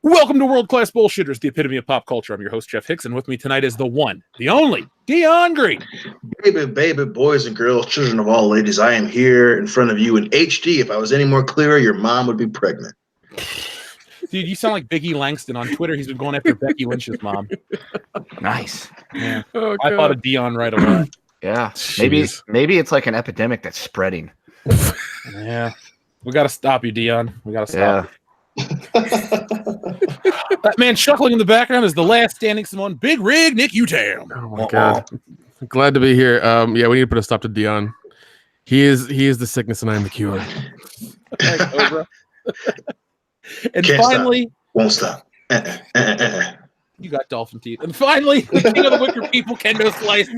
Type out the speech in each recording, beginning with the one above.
Welcome to World Class Bullshitters, the epitome of pop culture. I'm your host, Jeff Hicks, and with me tonight is the one, the only, Dion Green. Baby, boys and girls, children of all ladies, I am here in front of you in HD. If I was any more clearer, your mom would be pregnant. Dude, you sound like Biggie Langston on Twitter. He's been going after Becky Lynch's mom. Nice. Yeah. Oh, I thought of Dion right away. Yeah. Maybe it's like an epidemic that's spreading. Yeah. We got to stop you, Dion. We got to stop you. That man chuckling in the background is the last standing Simone, Big Rig Nick Utam. Oh my God. Glad to be here. Yeah, we need to put a stop to Dion. He is the sickness and I am the cure. And Can't finally, stop. Won't stop. You got dolphin teeth. And finally, the king of the wicker people, Kendo Slice.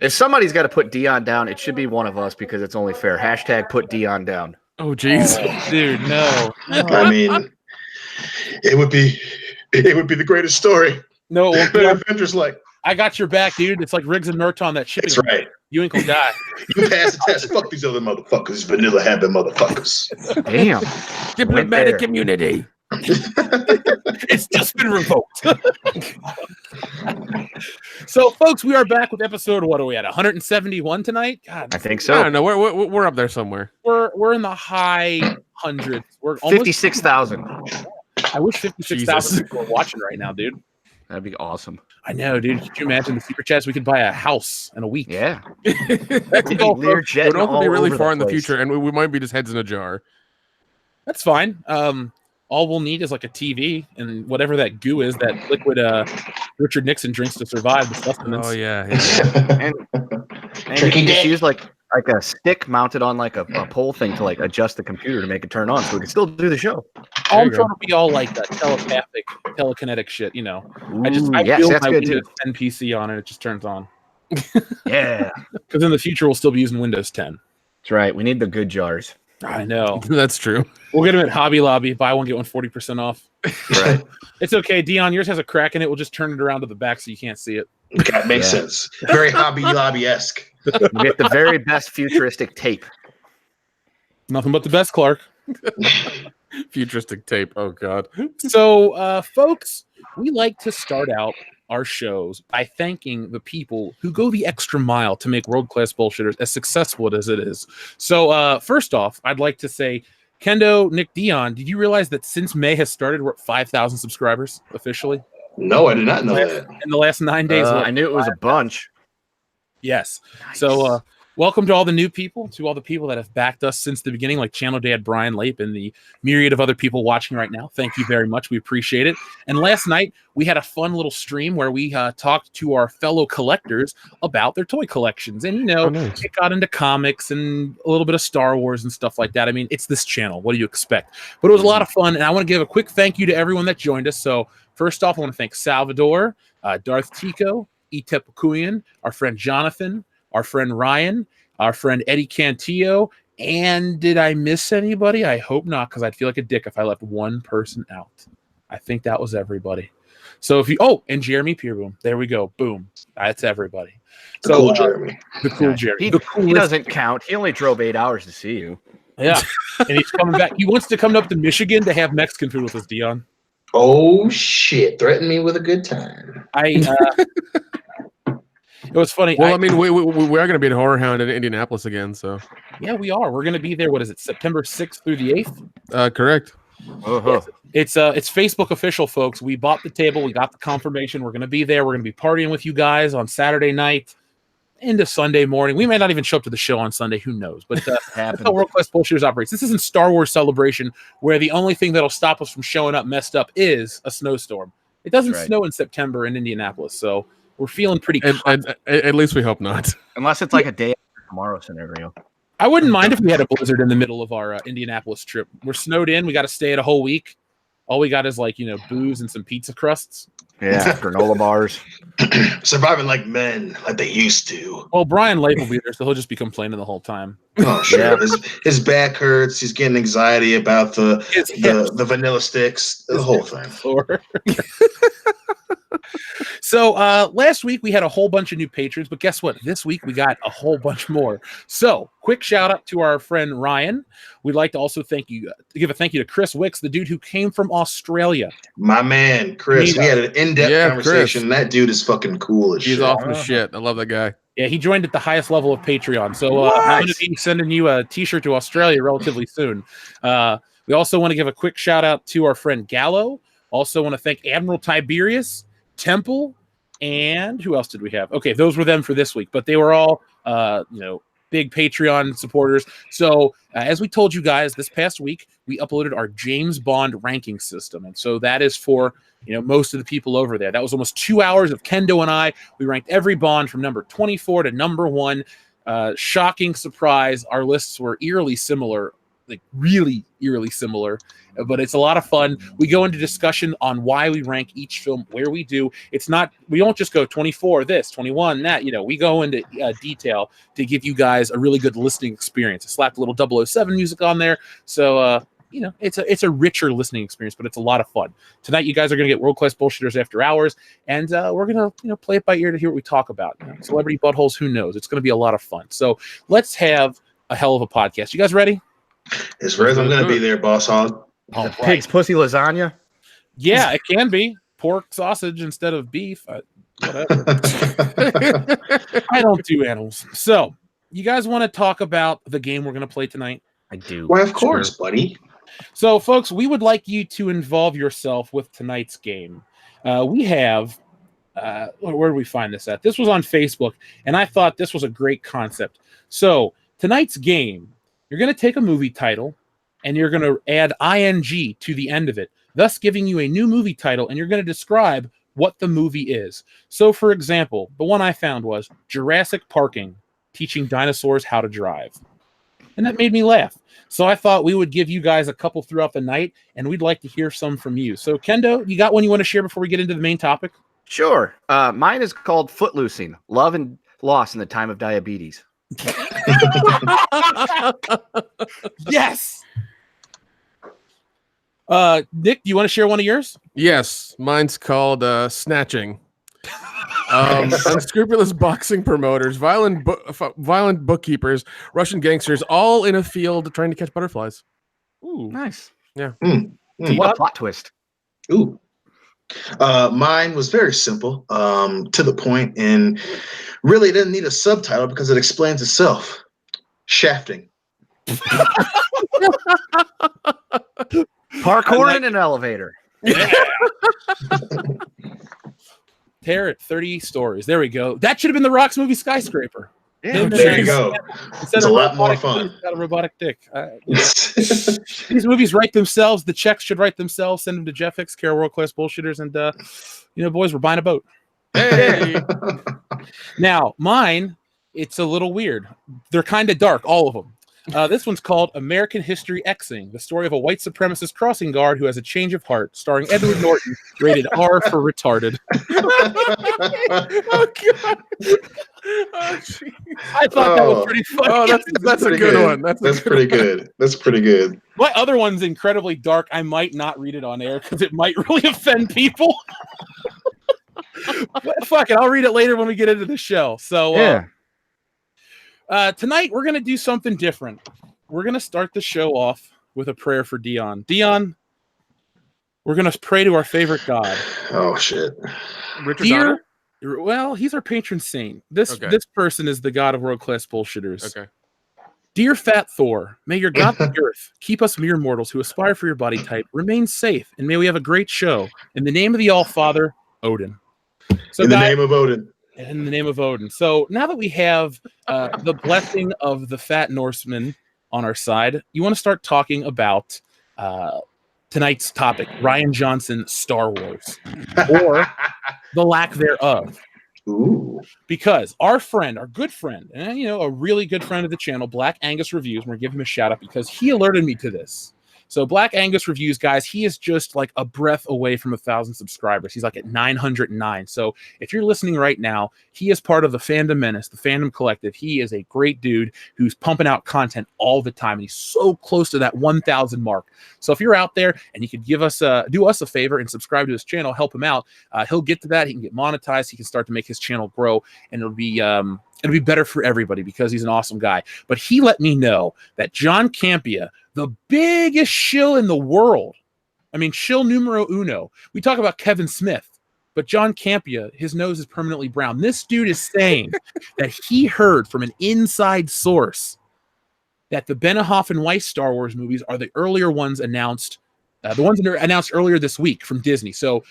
If somebody's got to put Dion down, it should be one of us because it's only fair. Hashtag put Dion down. Oh, jeez. Dude, no. I mean, it would be the greatest story. No, it won't That be. Avengers like. I got your back, dude. It's like Riggs and Merton, that shipping. That's right. You ain't gonna die. You pass the test. Fuck these other motherfuckers. Vanilla habit motherfuckers. Damn. Diplomatic community. It's just been revoked. So, folks, we are back with episode. What are we at? 171 tonight? God, I think I so. don't know. We're up there somewhere. we're in the high hundreds. We're almost 56,000. I wish 56,000 people were watching right now, dude. That'd be awesome. I know, dude. Could you imagine the super chats? We could buy a house in a week. Yeah. That's We'd be all, Lear folks. jetting We're not going to be all really over far in the place. future, and we might be just heads in a jar. That's fine. All we'll need is like a TV and whatever that goo is, that liquid Richard Nixon drinks to survive the sustenance. Oh, yeah. And Tricky you can just dick. use like a stick mounted on like a pole thing to like adjust the computer to make it turn on so we can still do the show. All I'm you trying to be all like telepathic, telekinetic shit, you know. I Yes, build that's my good Windows too. 10 PC on it, it just turns on. Yeah. Because in the future we'll still be using Windows 10. That's right. We need the good jars. I know. That's true. We'll get them at Hobby Lobby. Buy one, get one 40% off. Right. It's okay, Dion. Yours has a crack in it. We'll just turn it around to the back so you can't see it. That makes Yeah. sense. Very Hobby Lobby-esque. We get the very best futuristic tape. Nothing but the best, Clark. Futuristic tape. Oh, God. So, folks, we like to start out our shows by thanking the people who go the extra mile to make World Class Bullshitters as successful as it is. So, first off, I'd like to say, Kendo, Nick, Dion, did you realize that since May has started, we're at 5,000 subscribers officially? No, I did not know that. In the last 9 days. I knew it was a bunch. Yes. Nice. So, welcome to all the new people, to all the people that have backed us since the beginning, like Channel Dad Brian Lape and the myriad of other people watching right now. Thank you very much. We appreciate it. And last night, we had a fun little stream where we talked to our fellow collectors about their toy collections. And, you know, nice. it got into comics and a little bit of Star Wars and stuff like that. I mean, it's this channel. What do you expect? But it was a lot of fun. And I want to give a quick thank you to everyone that joined us. So, first off, I want to thank Salvador, Darth Tico, Itepukuyan, our friend Jonathan, our friend Ryan, our friend Eddie Cantillo, and did I miss anybody? I hope not, because I'd feel like a dick if I left one person out. I think that was everybody. So if you and Jeremy Peerboom, there we go, boom, that's everybody. The cool Jeremy. The cool Jeremy. He doesn't count. He only drove 8 hours to see you. Yeah, and he's coming back. He wants to come up to Michigan to have Mexican food with us, Dion. Oh shit! Threaten me with a good time. It was funny. Well, I mean, we are going to be at Horror Hound in Indianapolis again, so. Yeah, we are. We're going to be there. What is it? September 6th through the 8th? Correct. Uh-huh. It's Facebook official, folks. We bought the table. We got the confirmation. We're going to be there. We're going to be partying with you guys on Saturday night into Sunday morning. We may not even show up to the show on Sunday. Who knows? But that's how World Class Bullshitters operates. This isn't Star Wars Celebration where the only thing that'll stop us from showing up messed up is a snowstorm. It doesn't That's right. snow in September in Indianapolis, so we're feeling pretty At least we hope not. Unless it's like a day after tomorrow scenario. I wouldn't mind if we had a blizzard in the middle of our Indianapolis trip. We're snowed in. We got to stay at a whole week. All we got is booze and some pizza crusts. Yeah, granola bars. Surviving like men, like they used to. Well, Brian Lake will be there, so he'll just be complaining the whole time. Oh, sure. Yeah. His back hurts. He's getting anxiety about the vanilla sticks. The whole thing. So last week we had a whole bunch of new patrons, but guess what? This week we got a whole bunch more. So quick shout out to our friend Ryan. We'd like to also give a thank you to Chris Wicks, the dude who came from Australia. My man, Chris. We had an in-depth conversation. Chris. That dude is fucking cool as shit. He's awesome as shit. I love that guy. Yeah, he joined at the highest level of Patreon. So I'm going to be sending you a t-shirt to Australia relatively soon. We also want to give a quick shout out to our friend Gallo. Also want to thank Admiral Tiberius, Temple, and who else did we have? Okay, those were them for this week, but they were all, big Patreon supporters. So as we told you guys this past week, we uploaded our James Bond ranking system. And so that is for, most of the people over there. That was almost 2 hours of Kendo and I. We ranked every Bond from number 24 to number 1. Shocking surprise. Our lists were eerily similar, like really eerily similar, but it's a lot of fun. We go into discussion on why we rank each film where we do. We don't just go 24 this, 21 that, we go into detail to give you guys a really good listening experience. I slapped a little 007 music on there. So, it's a richer listening experience, but it's a lot of fun. Tonight, you guys are going to get World Class Bullshitters After Hours, and we're going to play it by ear to hear what we talk about. Celebrity buttholes, who knows? It's going to be a lot of fun. So let's have a hell of a podcast. You guys ready? As far as I'm going to be there, boss hog. Pig's pussy lasagna? Yeah, it can be. Pork sausage instead of beef. Whatever. I don't do animals. So, you guys want to talk about the game we're going to play tonight? I do. Why, of course, buddy. So, folks, we would like you to involve yourself with tonight's game. We have... where did we find this at? This was on Facebook, and I thought this was a great concept. So, tonight's game, you're going to take a movie title, and you're going to add ing to the end of it, thus giving you a new movie title, and you're going to describe what the movie is. So, for example, the one I found was Jurassic Parking, teaching dinosaurs how to drive. And that made me laugh. So I thought we would give you guys a couple throughout the night, and we'd like to hear some from you. So, Kendo, you got one you want to share before we get into the main topic? Sure. Mine is called Footloosing, Love and Loss in the Time of Diabetes. Yes. Nick, do you want to share one of yours? Yes, mine's called Snatching. Unscrupulous boxing promoters, violent bookkeepers, Russian gangsters, all in a field trying to catch butterflies. Ooh, nice. Yeah. What a plot twist. Ooh. Mine was very simple, to the point, and really didn't need a subtitle because it explains itself. Shafting. Parkour in an elevator. Yeah. Tear it 30 stories. There we go. That should have been the Rock's movie Skyscraper. Yeah, there you go. It's a lot more fun. Got a robotic dick. These movies write themselves. The checks should write themselves. Send them to Jeff Hicks, Care World Class Bullshitters, and boys, we're buying a boat. Hey. Now, mine, it's a little weird. They're kind of dark, all of them. This one's called American History Xing, the story of a white supremacist crossing guard who has a change of heart, starring Edward Norton, rated R for retarded. Oh, God. Oh, I thought that was pretty funny. Oh, that's a good one. That's pretty good. That's pretty good. My other one's incredibly dark. I might not read it on air because it might really offend people. But fuck it, I'll read it later when we get into the show. So, yeah. Tonight, we're going to do something different. We're going to start the show off with a prayer for Dion. Dion, we're going to pray to our favorite God. Oh, shit. Richard Donner? Well, he's our patron saint. This person is the God of World Class Bullshitters. Okay. Dear Fat Thor, may your God the earth keep us mere mortals who aspire for your body type remain safe, and may we have a great show. In the name of the All-Father, Odin. So, in the name of Odin. In the name of Odin. So now that we have the blessing of the Fat Norseman on our side, you want to start talking about tonight's topic, Rian Johnson, Star Wars, or the lack thereof. Ooh. Because our good friend, and a really good friend of the channel, Black Angus Reviews, we're going to give him a shout out because he alerted me to this. So Black Angus Reviews, guys, he is just like a breath away from 1,000 subscribers. He's like at 909. So if you're listening right now, he is part of the Fandom Menace, the Fandom Collective. He is a great dude who's pumping out content all the time, and he's so close to that 1,000 mark. So if you're out there and you could do us a favor and subscribe to his channel, help him out, he'll get to that. He can get monetized. He can start to make his channel grow, and it'll be better for everybody because he's an awesome guy. But he let me know that John Campea, the biggest shill in the world, I mean, shill numero uno. We talk about Kevin Smith, but John Campea, his nose is permanently brown. This dude is saying that he heard from an inside source that the Benioff and Weiss Star Wars movies are the earlier ones announced, the ones that are announced earlier this week from Disney. So,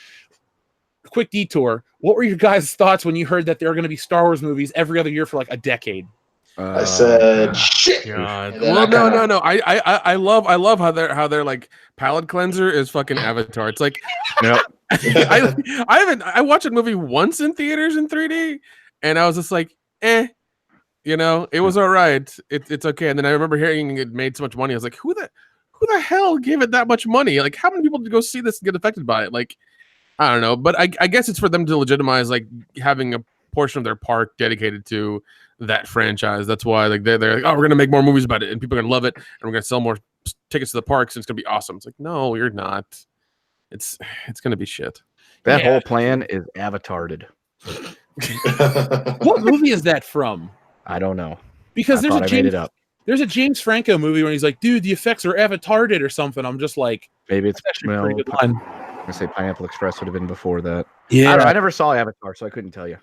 quick detour. What were your guys' thoughts when you heard that there are going to be Star Wars movies every other year for like a decade? I said, "Shit." God. Well, no. I love how their like palate cleanser is fucking Avatar. It's like, I watched a movie once in theaters in 3D, and I was just like, it was all right. It's okay. And then I remember hearing it made so much money. I was like, who the hell gave it that much money? Like, how many people did go see this and get affected by it? Like, I don't know, but I guess it's for them to legitimize like having a portion of their park dedicated to that franchise. That's why like they're like, oh, we're gonna make more movies about it, and people are gonna love it, and we're gonna sell more tickets to the parks, and it's gonna be awesome. It's like, no, you're not. It's gonna be shit. That whole plan is avatared. What movie is that from? I don't know. Because there's a James Franco movie where he's like, dude, the effects are avatared or something. I'm just like, maybe it's actually a pretty good line. I say Pineapple Express would have been before that. Yeah, I never saw Avatar, so I couldn't tell you.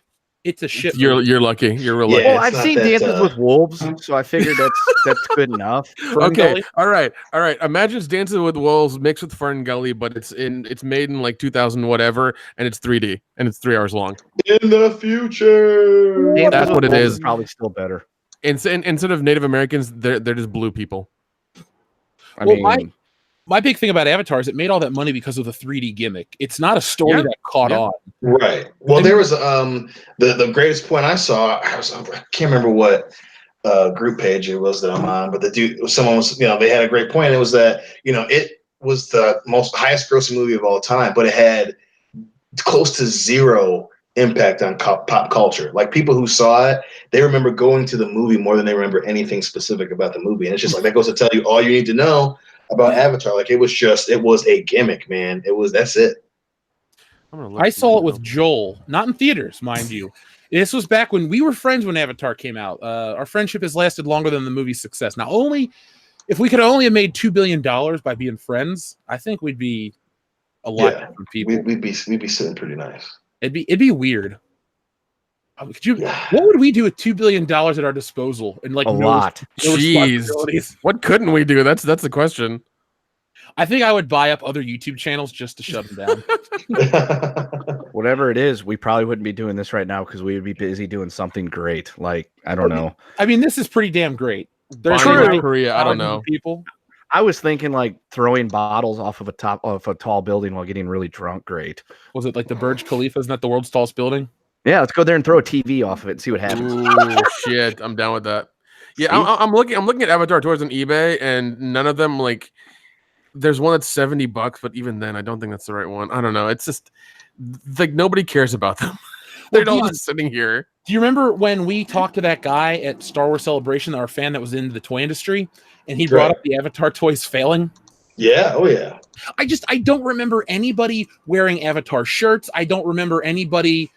It's a shit. You're lucky. You're real lucky. Well, I've seen Dances with Wolves, so I figured that's good enough. Okay, all right. Imagine Dances with Wolves mixed with Fern Gully, but it's made in like 2000 whatever, and it's 3D, and it's 3 hours long. In the future, that's what it is. Probably still better. Instead of Native Americans, they're just blue people. I mean, my big thing about Avatar is it made all that money because of the 3D gimmick. It's not a story that caught on. Right. Well, there was the greatest point I saw. I can't remember what group page it was that I'm on, but someone was, they had a great point. It was that, it was the highest grossing movie of all time, but it had close to zero impact on pop culture. Like, people who saw it, they remember going to the movie more than they remember anything specific about the movie. And it's just like, that goes to tell you all you need to know about Avatar. Like, it was a gimmick, man. That's it. I saw it with Joel, not in theaters, mind you. This was back when we were friends when Avatar came out. Our friendship has lasted longer than the movie's success. Now, if we could only have made $2 billion by being friends, I think we'd be a lot different people. We'd be sitting pretty nice. It'd be weird. What would we do with $2 billion at our disposal? And like a lot. Jeez, what couldn't we do? That's the question. I think I would buy up other YouTube channels just to shut them down. Whatever it is, we probably wouldn't be doing this right now because we would be busy doing something great. Like, I don't know. I mean, this is pretty damn great. There's Korea. I don't know. People. I was thinking like throwing bottles off of a tall building while getting really drunk. Great. Was it like the Burj Khalifa? Isn't that the world's tallest building? Yeah, let's go there and throw a TV off of it and see what happens. Ooh, shit, I'm down with that. Yeah, I'm looking at Avatar tours on eBay, and none of them, like, there's one that's $70, but even then, I don't think that's the right one. I don't know. It's just like nobody cares about them. They're all just sitting here. Do you remember when we talked to that guy at Star Wars Celebration, our fan that was into the toy industry, and he brought up the Avatar toys failing? Yeah. Oh yeah. I don't remember anybody wearing Avatar shirts. I don't remember anybody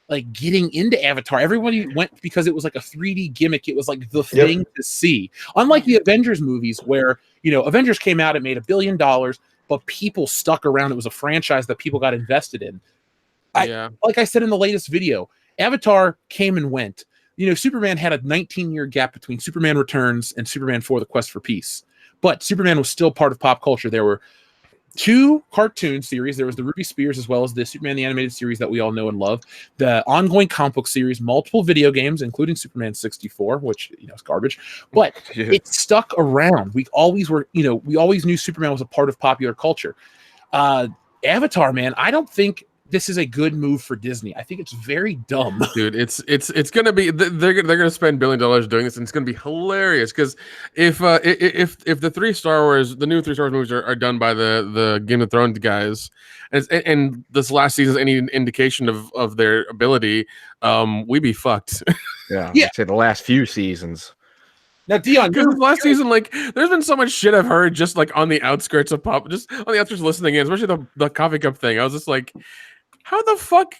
like getting into Avatar. Everybody went because it was like a 3D gimmick. It was like the thing to see. Unlike the Avengers movies where, Avengers came out, it made $1 billion, but people stuck around. It was a franchise that people got invested in. Like I said in the latest video, Avatar came and went. Superman had a 19-year gap between Superman Returns and Superman 4: The Quest for Peace. But Superman was still part of pop culture. There were 2 cartoon series. There was the Ruby Spears as well as the Superman the Animated Series that we all know and love. The ongoing comic book series, multiple video games, including Superman 64, which is garbage, but it stuck around. We always knew Superman was a part of popular culture. Avatar, man, I don't think this is a good move for Disney. I think it's very dumb. Dude, it's gonna be they're gonna spend $1 billion doing this, and it's gonna be hilarious. Because if the new 3 Star Wars movies are done by the Game of Thrones guys, and this last season's any indication of their ability, we be fucked. Yeah, Yeah. I'd say the last few seasons. Now, Dion, Because last season, like, there's been so much shit I've heard just like on the outskirts of just on the outskirts listening in, especially the coffee cup thing. I was just like, how the fuck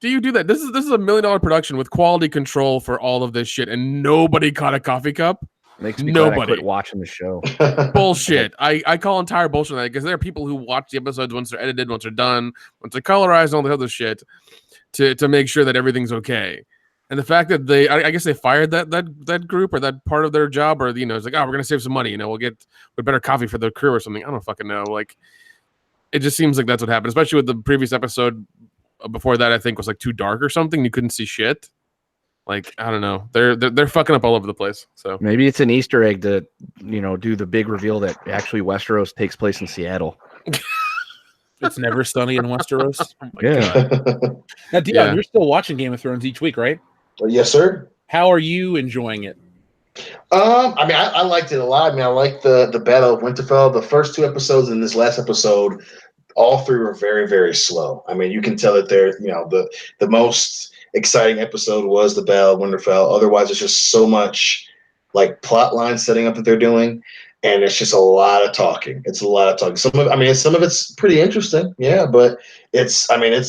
do you do that? This is $1 million production with quality control for all of this shit, and nobody caught a coffee cup. Makes me glad I quit watching the show. Bullshit. I call entire bullshit on that, because there are people who watch the episodes once they're edited, once they're done, once they're colorized, and all the other shit to make sure that everything's okay. And the fact that I guess they fired that group or that part of their job, or it's like, oh, we're gonna save some money, we'll get better coffee for the crew or something. I don't fucking know. Like, it just seems like that's what happened, especially with the previous episode before that. I think was like too dark or something. You couldn't see shit. Like, I don't know. They're fucking up all over the place. So maybe it's an Easter egg to do the big reveal that actually Westeros takes place in Seattle. it's never sunny in Westeros. oh my Yeah. God. Now, Dion, you're still watching Game of Thrones each week, right? Yes, sir. How are you enjoying it? I mean, I liked it a lot. I mean, I liked the Battle of Winterfell. The first 2 episodes and this last episode, all 3 were very, very slow. I mean, you can tell that they're, the most exciting episode was the Battle of Winterfell. Otherwise, it's just so much like plot line setting up that they're doing, and it's just a lot of talking. It's a lot of talking. Some of it's pretty interesting, yeah, but it's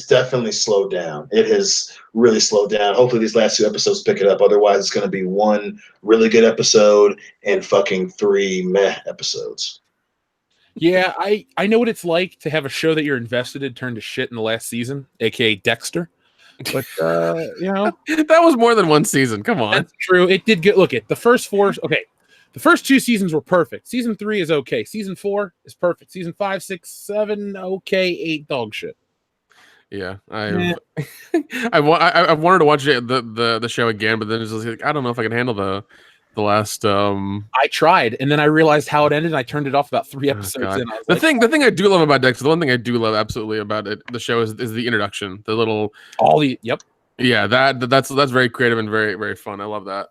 definitely slowed down. It has really slowed down. Hopefully, these last 2 episodes pick it up. Otherwise, it's going to be 1 really good episode and fucking 3 meh episodes. Yeah, I know what it's like to have a show that you're invested in turn to shit in the last season, aka Dexter. But that was more than 1 season. Come on, that's true. It did get. Look at the first 4. Okay, the first 2 seasons were perfect. Season 3 is okay. Season 4 is perfect. Season 5, 6, 7, okay. 8, dog shit. Yeah, I wanted to watch the show again, but then it's just like, I don't know if I can handle the last. I tried, and then I realized how it ended, and I turned it off about 3 episodes in. The thing I do love about Dexter, the one thing I do love absolutely about it, the show is the introduction, the little yeah, that's very creative and very, very fun. I love that.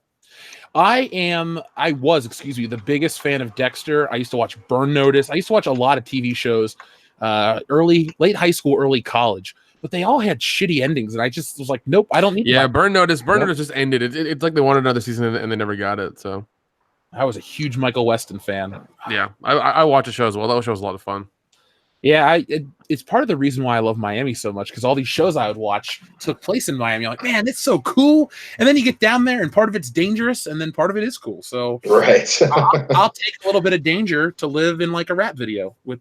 I was the biggest fan of Dexter. I used to watch Burn Notice. I used to watch a lot of TV shows, late high school, early college. But they all had shitty endings, and I just was like, nope, I don't need. Yeah, Burn Notice just ended. It's like they wanted another season and they never got it. So I was a huge Michael Weston fan. Yeah, I watched the show as well. That show was a lot of fun. Yeah, it's part of the reason why I love Miami so much, because all these shows I would watch took place in Miami. I'm like, man, it's so cool. And then you get down there, and part of it's dangerous, and then part of it is cool. So right, I'll take a little bit of danger to live in like a rap video with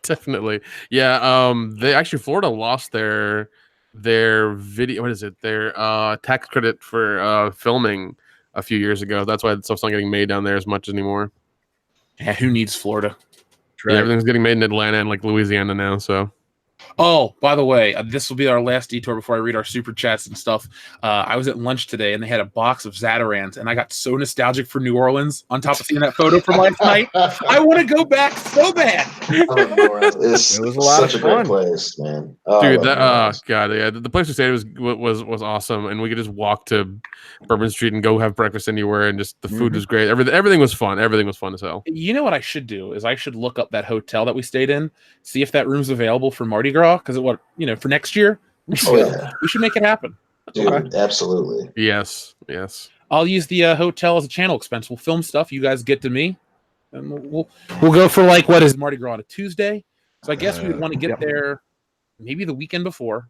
Definitely. Yeah. They actually, Florida lost their video. What is it? Their tax credit for filming a few years ago. That's why stuff's not getting made down there as much anymore. Yeah, who needs Florida? Yeah, everything's getting made in Atlanta and like Louisiana now. So. Oh, by the way, this will be our last detour before I read our super chats and stuff. I was at lunch today, and they had a box of Zatarans, and I got so nostalgic for New Orleans on top of seeing that photo from last night. I want to go back so bad. It was such a great place, man. Dude, God, yeah, the place we stayed was awesome, and we could just walk to Bourbon Street and go have breakfast anywhere, and just the food was great. Everything was fun. Everything was fun as hell. You know what I should do is I should look up that hotel that we stayed in, see if that room's available for Mardi Gras. Because for next year, we should make it happen. Dude, absolutely. Yes. I'll use the hotel as a channel expense. We'll film stuff. You guys get to me, and we'll go for like what is Mardi Gras on a Tuesday. So I guess we would want to get there maybe the weekend before,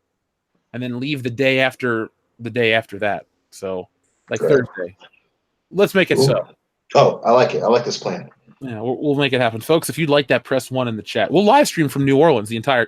and then leave the day after that. So like Thursday. Let's make it so. Oh, I like it. I like this plan. Yeah, we'll make it happen, folks. If you'd like that, press 1 in the chat. We'll live stream from New Orleans the entire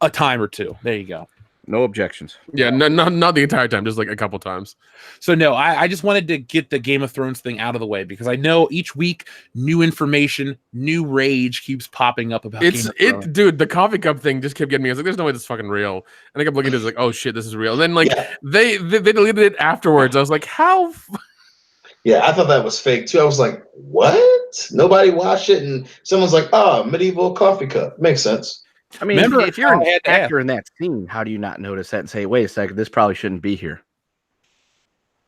a time or 2. There you go. No objections. Yeah, not the entire time, just like a couple times. So no, I just wanted to get the Game of Thrones thing out of the way, because I know each week new information, new rage keeps popping up about Game of Thrones. Dude, the coffee cup thing just kept getting me. I was like, there's no way this is fucking real. And I kept looking at it like, oh shit, this is real. And then like they deleted it afterwards. I was like, how? Yeah, I thought that was fake too. I was like, what? Nobody watched it, and someone's like, oh, medieval coffee cup. Makes sense. I mean, Remember if you're how I an had to ask? actor in that scene, how do you not notice that and say, "Wait a second, this probably shouldn't be here"?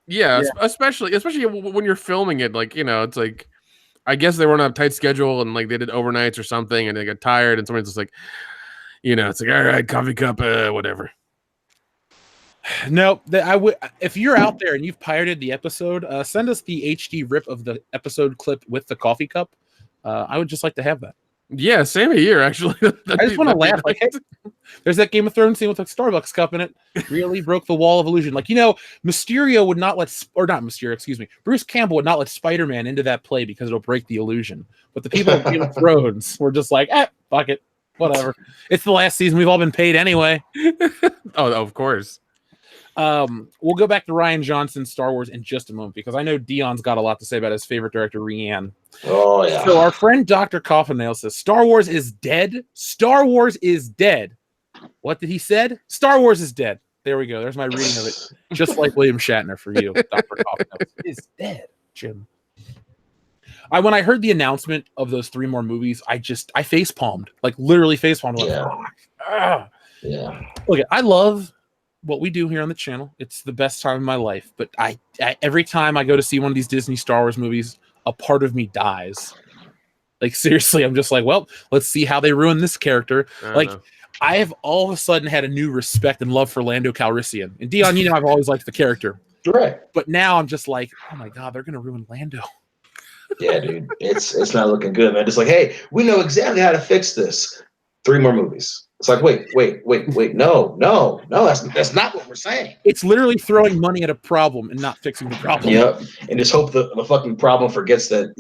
Yeah, especially when you're filming it, like, it's like, I guess they were on a tight schedule and like they did overnights or something and they got tired and somebody's just like, it's like, all right, coffee cup, whatever. No, I would. If you're out there and you've pirated the episode, send us the HD rip of the episode clip with the coffee cup. I would just like to have that. Yeah, same here, actually. I just want to laugh. Like, hey, there's that Game of Thrones scene with a Starbucks cup in it. Really broke the wall of illusion. Like, Mysterio would not let, or not Mysterio, excuse me, Bruce Campbell would not let Spider-Man into that play because it'll break the illusion. But the people of Game of Thrones were just like, fuck it, whatever. It's the last season. We've all been paid anyway. Oh, of course. We'll go back to Rian Johnson's Star Wars in just a moment because I know Dion's got a lot to say about his favorite director, Rian. Oh, yeah. So our friend Dr. Coffinail says, Star Wars is dead. Star Wars is dead. What did he said? Star Wars is dead. There we go. There's my reading of it. Just like William Shatner for you, Dr. Coffinail. Is dead, Jim. When I heard the announcement of those 3 more movies, I face palmed, like literally face palmed. Yeah. Yeah. Look, I love what we do here on the channel. It's the best time of my life. But I every time I go to see one of these Disney Star Wars movies, a part of me dies. Like, seriously, I'm just like, well, let's see how they ruin this character. I have all of a sudden had a new respect and love for Lando Calrissian. And Dion, I've always liked the character. Right. But now I'm just like, oh my God, they're going to ruin Lando. Yeah, dude. It's not looking good, man. It's like, hey, we know exactly how to fix this. 3 more movies. It's like, wait. No. That's not what we're saying. It's literally throwing money at a problem and not fixing the problem. Yep. And just hope the fucking problem forgets that,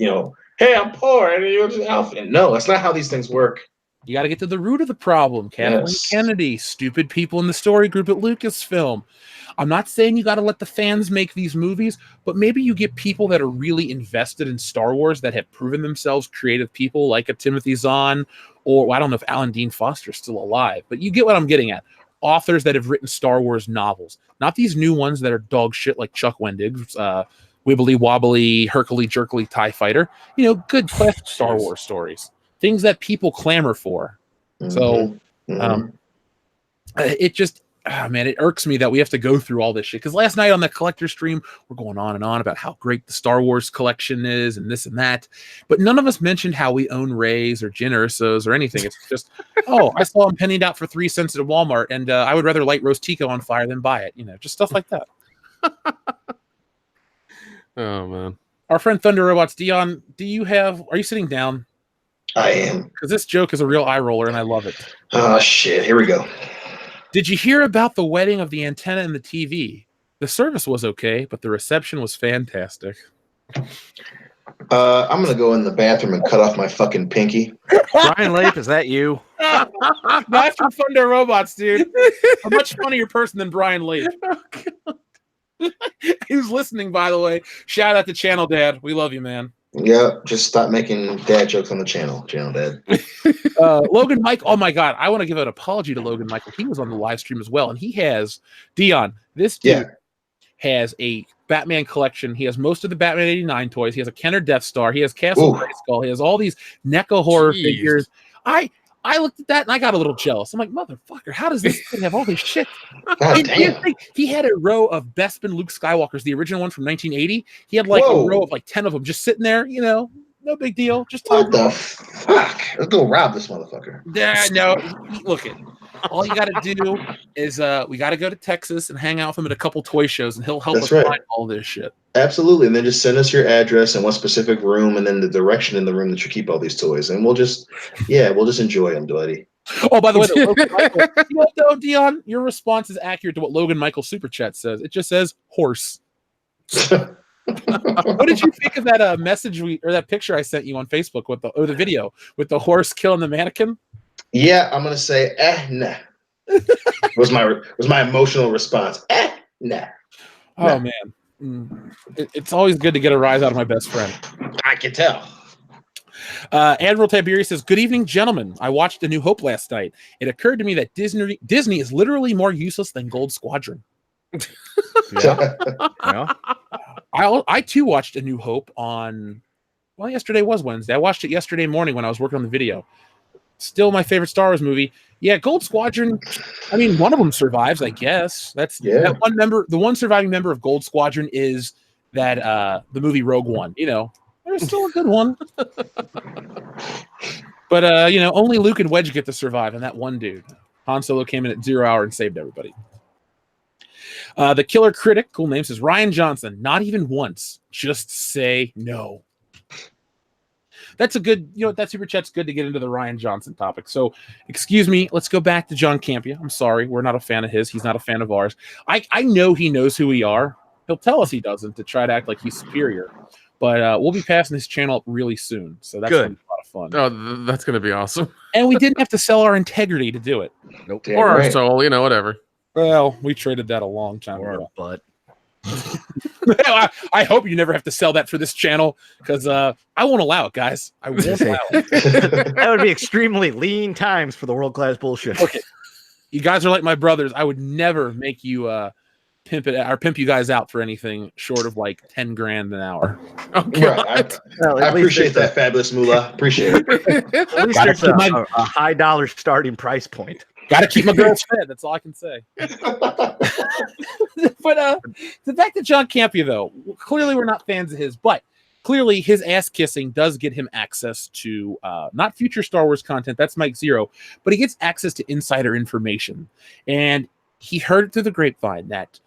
hey, I'm poor. And no, that's not how these things work. You got to get to the root of the problem. Kathleen Kennedy, stupid people in the story group at Lucasfilm. I'm not saying you got to let the fans make these movies, but maybe you get people that are really invested in Star Wars that have proven themselves creative people like a Timothy Zahn, or I don't know if Alan Dean Foster's still alive, but you get what I'm getting at. Authors that have written Star Wars novels, not these new ones that are dog shit like Chuck Wendig's Wibbly Wobbly, Hercule Jerkily TIE Fighter. Good quest Star Wars stories, things that people clamor for. So it just, man, it irks me that we have to go through all this shit. Because last night on the collector stream, we're going on and on about how great the Star Wars collection is and this and that. But none of us mentioned how we own Rays or Jyn Ursos or anything. It's just, I saw them pennied out for 3 cents at Walmart, and I would rather light roast Tico on fire than buy it. Just stuff like that. Oh, man. Our friend Thunder Robots, Dion, are you sitting down? I am. Because this joke is a real eye roller, and I love it. Oh, shit. Here we go. Did you hear about the wedding of the antenna and the TV? The service was okay, but the reception was fantastic. I'm going to go in the bathroom and cut off my fucking pinky. Brian Leif, is that you? That's from Thunder Robots, dude. A much funnier person than Brian Leif. He was listening, by the way. Shout out to Channel Dad. We love you, man. Yeah, just stop making dad jokes on the channel, Dad. Logan Mike, oh my God, I want to give an apology to Logan Michael. He was on the live stream as well, and he has, Dion, this dude has a Batman collection. He has most of the Batman 89 toys. He has a Kenner Death Star. He has Castle Grayskull. He has all these NECA horror figures. I looked at that and I got a little jealous. I'm like, motherfucker, how does this thing have all this shit? God damn. He had a row of Bespin Luke Skywalkers, the original one from 1980. He had like a row of like 10 of them just sitting there, no big deal. Just what the fuck? Let's go rob this motherfucker. No, look it. All you got to do is we got to go to Texas and hang out with him at a couple toy shows, and he'll help us find all this shit. Absolutely. And then just send us your address and what specific room, and then the direction in the room that you keep all these toys. And we'll just enjoy them, buddy. Oh, by the way, Logan Michael, you know what though, Dion? Your response is accurate to what Logan Michael Super Chat says. It just says horse. What did you think of that message or that picture I sent you on Facebook with the video with the horse killing the mannequin? Yeah, I'm gonna say nah. was my emotional response. Nah. Oh man, it's always good to get a rise out of my best friend. I can tell. Admiral Tiberius says, "Good evening, gentlemen. I watched A New Hope last night. It occurred to me that Disney is literally more useless than Gold Squadron." Yeah. I too watched A New Hope on. Well, yesterday was Wednesday. I watched it yesterday morning when I was working on the video. Still my favorite Star Wars movie. Yeah, Gold Squadron. I mean, one of them survives, I guess. That's that one member. The one surviving member of Gold Squadron is that the movie Rogue One. You know, there's still a good one. But you know, only Luke and Wedge get to survive, and that one dude. Han Solo came in at 0 hour and saved everybody. The killer critic, cool name, says Rian Johnson. Not even once. Just say no. That's a good, you know, that super chat's good to get into the Rian Johnson topic. So, excuse me, let's go back to John Campea. I'm sorry, we're not a fan of his. He's not a fan of ours. I know he knows who we are. He'll tell us he doesn't to try to act like he's superior. But we'll be passing his channel up really soon. So that's going to be a lot of fun. Oh, that's going to be awesome. And we didn't have to sell our integrity to do it. Nope. Or our soul, you know, whatever. Well, we traded that a long time ago. But I hope you never have to sell that for this channel because I won't allow it, guys. I won't allow it. That would be extremely lean times for the world-class bullshit. Okay. You guys are like my brothers. I would never make you pimp you guys out for anything short of like 10 grand an hour. Okay. Right. I appreciate that, fabulous moolah. Appreciate it. At least there's a high dollar starting price point. Got to keep my girls fed. That's all I can say. But back to John Campea, though. Clearly, we're not fans of his, but clearly his ass kissing does get him access to not future Star Wars content. That's Mike Zero, but he gets access to insider information. And he heard it through the grapevine that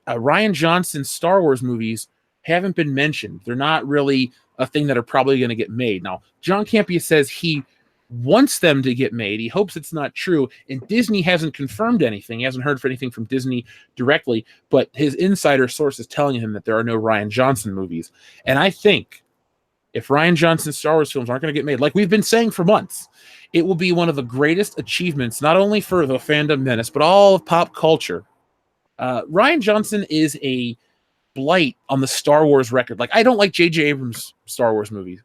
Rian Johnson's Star Wars movies haven't been mentioned. They're not really a thing that are probably going to get made. Now, John Campea says he wants them to get made. He hopes it's not true. And Disney hasn't confirmed anything. He hasn't heard anything from Disney directly, but his insider source is telling him that there are no Rian Johnson movies. And I think if Rian Johnson's Star Wars films aren't going to get made, like we've been saying for months, it will be one of the greatest achievements, not only for the fandom menace, but all of pop culture. Rian Johnson is a blight on the Star Wars record. Like, I don't like J.J. Abrams' Star Wars movies.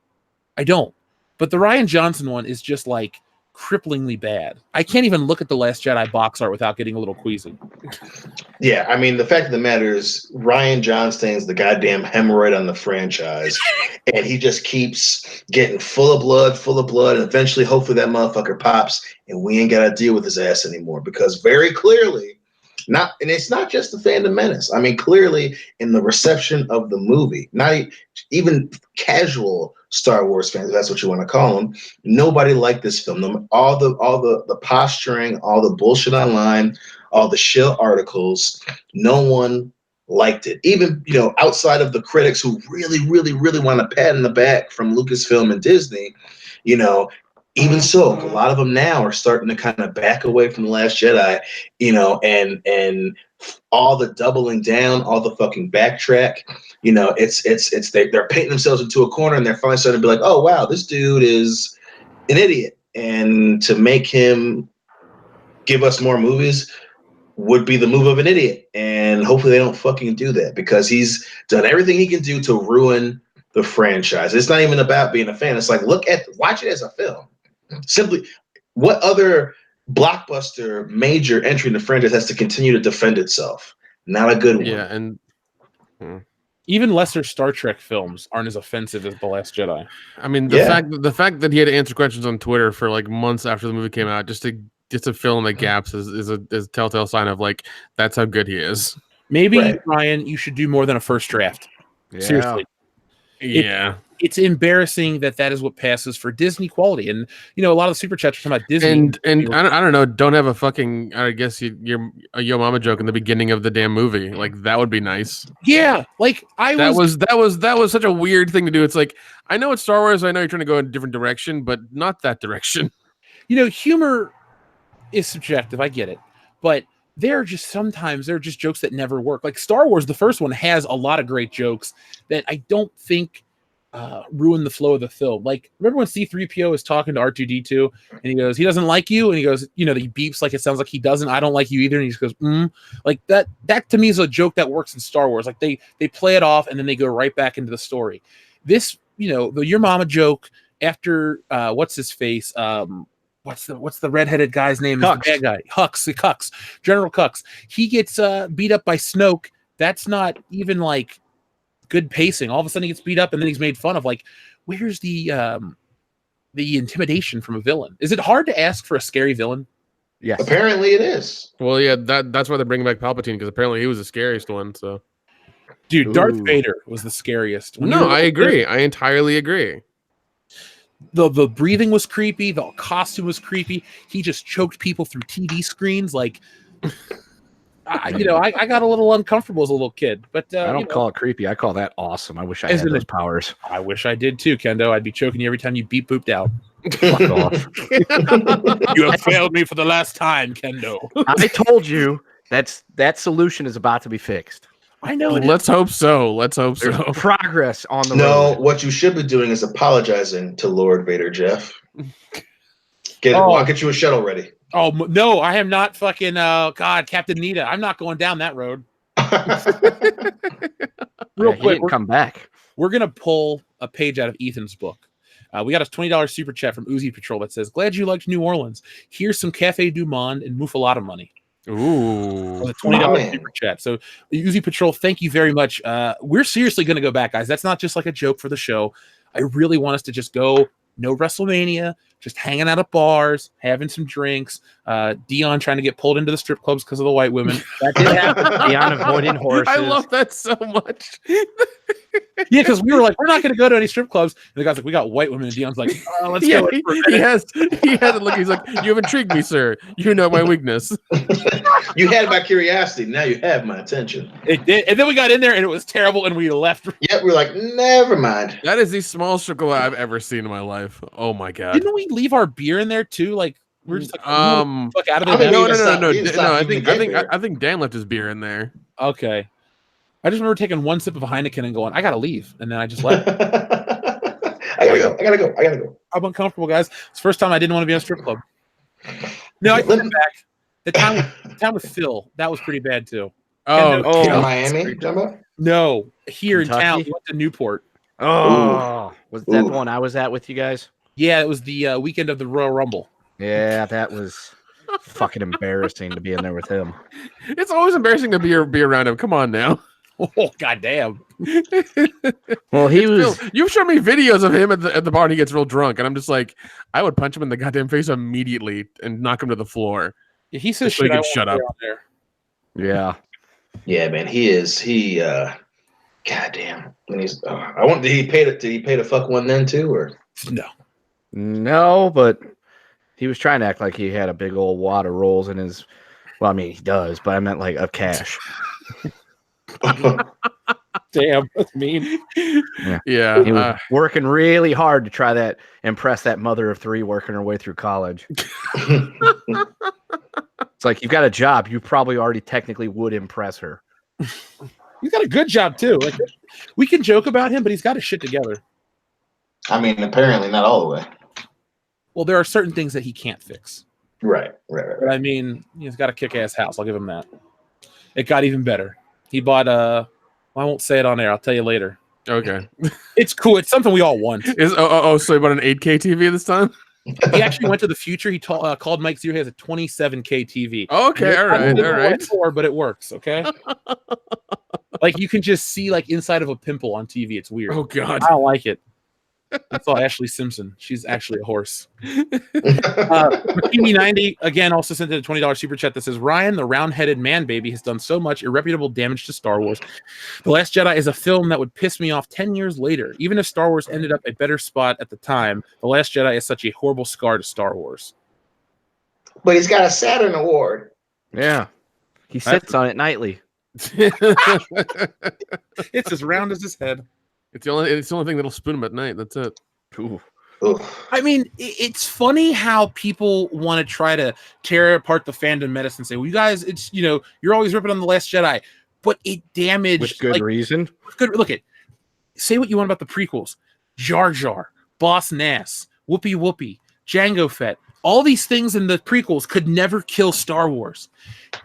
I don't. But the Rian Johnson one is just like cripplingly bad. I can't even look at the Last Jedi box art without getting a little queasy. Yeah, I mean, the fact of the matter is Rian Johnson's the goddamn hemorrhoid on the franchise. And he just keeps getting full of blood, and eventually, hopefully, that motherfucker pops, and we ain't got to deal with his ass anymore. Because very clearly, and it's not just the fandom menace. I mean, clearly, in the reception of the movie, not even casual Star Wars fans, if that's what you want to call them, nobody liked this film. All the posturing, all the bullshit online, all the shill articles, no one liked it. Even, you know, outside of the critics who really, really, really want a pat in the back from Lucasfilm and Disney, you know, even so, a lot of them now are starting to kind of back away from The Last Jedi, you know, and all the doubling down, all the fucking backtrack, you know, they're painting themselves into a corner, and they're finally starting to be like, oh wow, this dude is an idiot, and to make him give us more movies would be the move of an idiot, and hopefully they don't fucking do that, because he's done everything he can do to ruin the franchise. It's not even about being a fan. It's like, watch it as a film. Simply, what other blockbuster major entry in the franchise has to continue to defend itself? Not a good one. Yeah, and even lesser Star Trek films aren't as offensive as The Last Jedi. I mean, the fact that he had to answer questions on Twitter for like months after the movie came out just to fill in the gaps is a telltale sign of like that's how good he is. Maybe Ryan, you should do more than a first draft. Yeah. Seriously. It's embarrassing that is what passes for Disney quality. And, you know, a lot of the super chats are talking about Disney. And I don't know, don't have a fucking, I guess, your Yo Mama joke in the beginning of the damn movie. Like, that would be nice. Yeah. Like, that was such a weird thing to do. It's like, I know it's Star Wars. I know you're trying to go in a different direction, but not that direction. You know, humor is subjective. I get it. But there are just jokes that never work. Like Star Wars, the first one, has a lot of great jokes that I don't think ruin the flow of the film. Like, remember when C-3PO is talking to R2-D2 and he goes, he doesn't like you, and he goes, you know, he beeps like it sounds like he doesn't, I don't like you either, and he just goes, like that to me is a joke that works in Star Wars. Like they play it off and then they go right back into the story. This, you know, the Your Mama joke after what's his face, what's the redheaded guy's name? Hux. The bad guy. Hux, General Hux. He gets beat up by Snoke. That's not even like good pacing. All of a sudden he gets beat up and then he's made fun of. Like, where's the intimidation from a villain? Is it hard to ask for a scary villain? Yes. Apparently it is. Well, yeah, that's why they're bringing back Palpatine, because apparently he was the scariest one. So, Dude, Darth Ooh. Vader was the scariest. When you no, were I little agree. kid, I entirely agree. the breathing was creepy. The costume was creepy. He just choked people through TV screens. Like, I got a little uncomfortable as a little kid. But I don't call it creepy. I call that awesome. I wish I Isn't had those it? powers. I wish I did too, Kendo. I'd be choking you every time you beep booped out. Fuck off. You have failed me for the last time, Kendo. I told you that solution is about to be fixed. I know. Let's hope so. Let's hope There's so. progress on the No, road. what you should be doing is apologizing to Lord Vader, Jeff. Oh. I'll get you a shuttle ready. Oh no, I am not fucking. God, Captain Nita. I'm not going down that road. Real He quick, didn't come back. we're gonna pull a page out of Ethan's book. We got a $20 super chat from Uzi Patrol that says, "Glad you liked New Orleans. Here's some Cafe Du Monde and Muffalata money." Ooh. A $20 man. super chat. So Uzi Patrol, thank you very much. We're seriously gonna go back, guys. That's not just like a joke for the show. I really want us to just go. No WrestleMania, just hanging out at bars, having some drinks. Dion trying to get pulled into the strip clubs because of the white women. That did happen. Beyond avoiding horses. I love that so much. Yeah, because we were like, we're not going to go to any strip clubs. And the guy's like, we got white women. And Dion's like, let's Yeah, go. he has a look. He's like, you have intrigued me, sir. You know my weakness. You had my curiosity. Now you have my attention. It did. And then we got in there and it was terrible and we left. Yep, we're like, never mind. That is the smallest strip club I've ever seen in my life. Oh my god. Didn't we leave our beer in there too? Like, we're just like, fuck out of I there. mean, No. I think Dan left his beer in there. Okay. I just remember taking one sip of Heineken and going, I got to leave. And then I just left. I gotta go. I'm uncomfortable, guys. It's the first time I didn't want to be in a strip club. No, I came back. The time with Phil, that was pretty bad too. In God. Miami, you talking about? No, here Kentucky? in town, we went to Newport. Oh, was that the Ooh. one I was at with you guys? Yeah, it was the weekend of the Royal Rumble. Yeah, that was fucking embarrassing to be in there with him. It's always embarrassing to be around him. Come on now. Oh, goddamn. Well, he was. Phil, you've shown me videos of him at the bar and he gets real drunk, and I'm just like, I would punch him in the goddamn face immediately and knock him to the floor. Yeah, he says Just so he shit. can shut up. There. Yeah. Yeah, man, he goddamn. When he's did he pay to fuck one then too, or No. No, but he was trying to act like he had a big old wad of rolls in his. Well, I mean, he does, but I meant like of cash. Damn, that's mean. Yeah. He was working really hard to try that, impress that mother of three working her way through college. It's like, you've got a job. You probably already technically would impress her. He's got a good job too. Like, we can joke about him, but he's got his shit together. I mean, apparently not all the way. Well, there are certain things that he can't fix. Right. But I mean, he's got a kick-ass house. I'll give him that. It got even better. He bought I won't say it on air. I'll tell you later. Okay. It's cool. It's something we all want. So he bought an 8K TV this time? He actually went to the future. He called Mike Zero. He has a 27K TV. Okay, all right. But it works. Okay. Like you can just see like inside of a pimple on TV. It's weird. Oh god. I don't like it. That's all Ashley Simpson. She's actually a horse. Bikini90 again also sent in a $20 super chat that says, Ryan, the round-headed man baby, has done so much irreparable damage to Star Wars. The Last Jedi is a film that would piss me off 10 years later. Even if Star Wars ended up a better spot at the time, The Last Jedi is such a horrible scar to Star Wars. But he's got a Saturn Award. Yeah. He sits on it nightly. It's as round as his head. It's the only thing that'll spoon him at night. That's it. Ooh. I mean, it's funny how people want to try to tear apart the fandom medicine and say, well, you guys, it's, you're always ripping on The Last Jedi, but it damaged. With good reason. Good. Look at, say what you want about the prequels. Jar Jar, Boss Nass, Whoopi Whoopi, Jango Fett, all these things in the prequels could never kill Star Wars.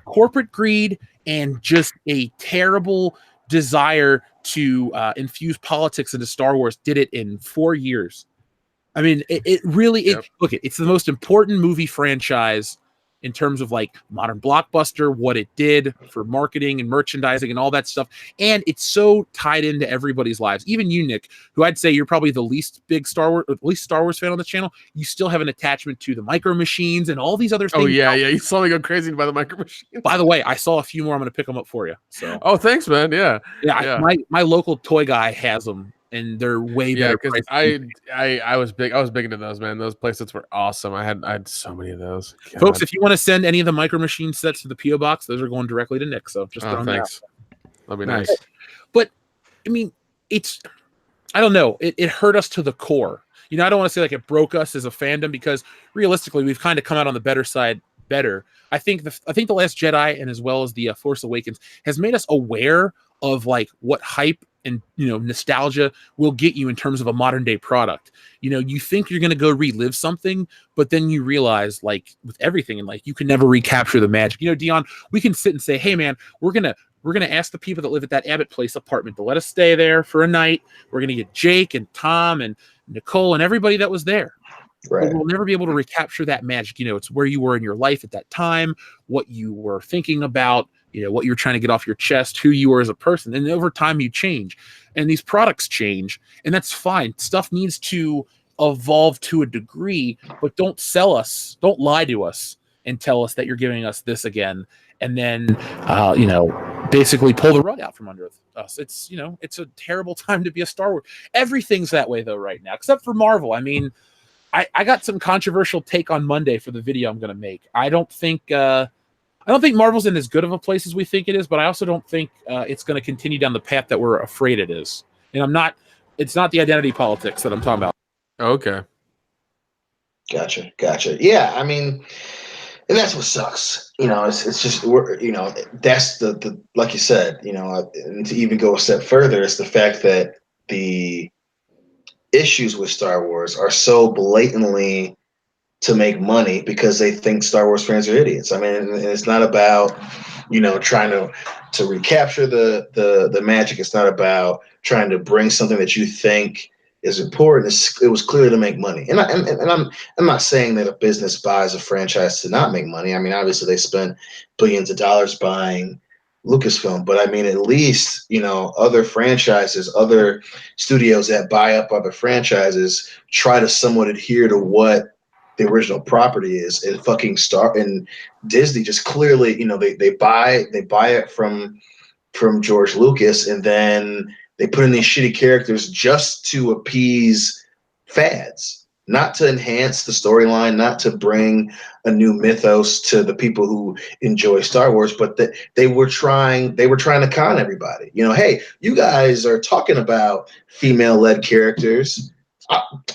Corporate greed and just a terrible desire to infuse politics into Star Wars did it in 4 years. I mean, it really, Yep. Look, it's the most important movie franchise in terms of like modern blockbuster, what it did for marketing and merchandising and all that stuff. And it's so tied into everybody's lives. Even you, Nick, who I'd say you're probably the least Star Wars fan on the channel, you still have an attachment to the Micro Machines and all these other things. Oh yeah, you saw me go crazy by the Micro Machines. By the way, I saw a few more. I'm going to pick them up for you. So. Oh, thanks, man. Yeah. My local toy guy has them, and they're way better. Because I was big into those, man. Those playsets were awesome. I had so many of those. God. Folks, if you want to send any of the Micro Machine sets to the PO box, those are going directly to Nick. So just thanks. That'd be nice. But I mean, I don't know. It hurt us to the core. You know, I don't want to say like it broke us as a fandom, because realistically, we've kind of come out on the better side. I think the Last Jedi, and as well as the Force Awakens, has made us aware of like what hype and nostalgia will get you in terms of a modern day product. You think you're going to go relive something, but then you realize, like with everything in life, you can never recapture the magic. Dion, we can sit and say, hey man, we're gonna ask the people that live at that Abbott Place apartment to let us stay there for a night. We're gonna get Jake and Tom and Nicole and everybody that was there. Right. But we'll never be able to recapture that magic. It's where you were in your life at that time, what you were thinking about, what you're trying to get off your chest, who you were as a person. And over time you change, and these products change, and that's fine. Stuff needs to evolve to a degree, but don't lie to us and tell us that you're giving us this again, and then basically pull the rug out from under us. It's a terrible time to be a Star Wars. Everything's that way though right now, except for Marvel. I mean, I got some controversial take on Monday for the video I'm going to make. I don't think Marvel's in as good of a place as we think it is, but I also don't think it's going to continue down the path that we're afraid it is. And it's not the identity politics that I'm talking about. Okay. Gotcha. Yeah, I mean, and that's what sucks. It's just that's the like you said, and to even go a step further, it's the fact that the issues with Star Wars are so blatantly to make money because they think Star Wars fans are idiots. I mean, it's not about trying to recapture the magic. It's not about trying to bring something that you think is important. It was clear to make money. And I'm not saying that a business buys a franchise to not make money. I mean, obviously they spent billions of dollars buying Lucasfilm, but I mean, at least other franchises, other studios that buy up other franchises try to somewhat adhere to what the original property is. And fucking Disney just clearly, they buy it from George Lucas, and then they put in these shitty characters just to appease fads. Not to enhance the storyline, not to bring a new mythos to the people who enjoy Star Wars, but that they were trying to con everybody. Hey, you guys are talking about female-led characters.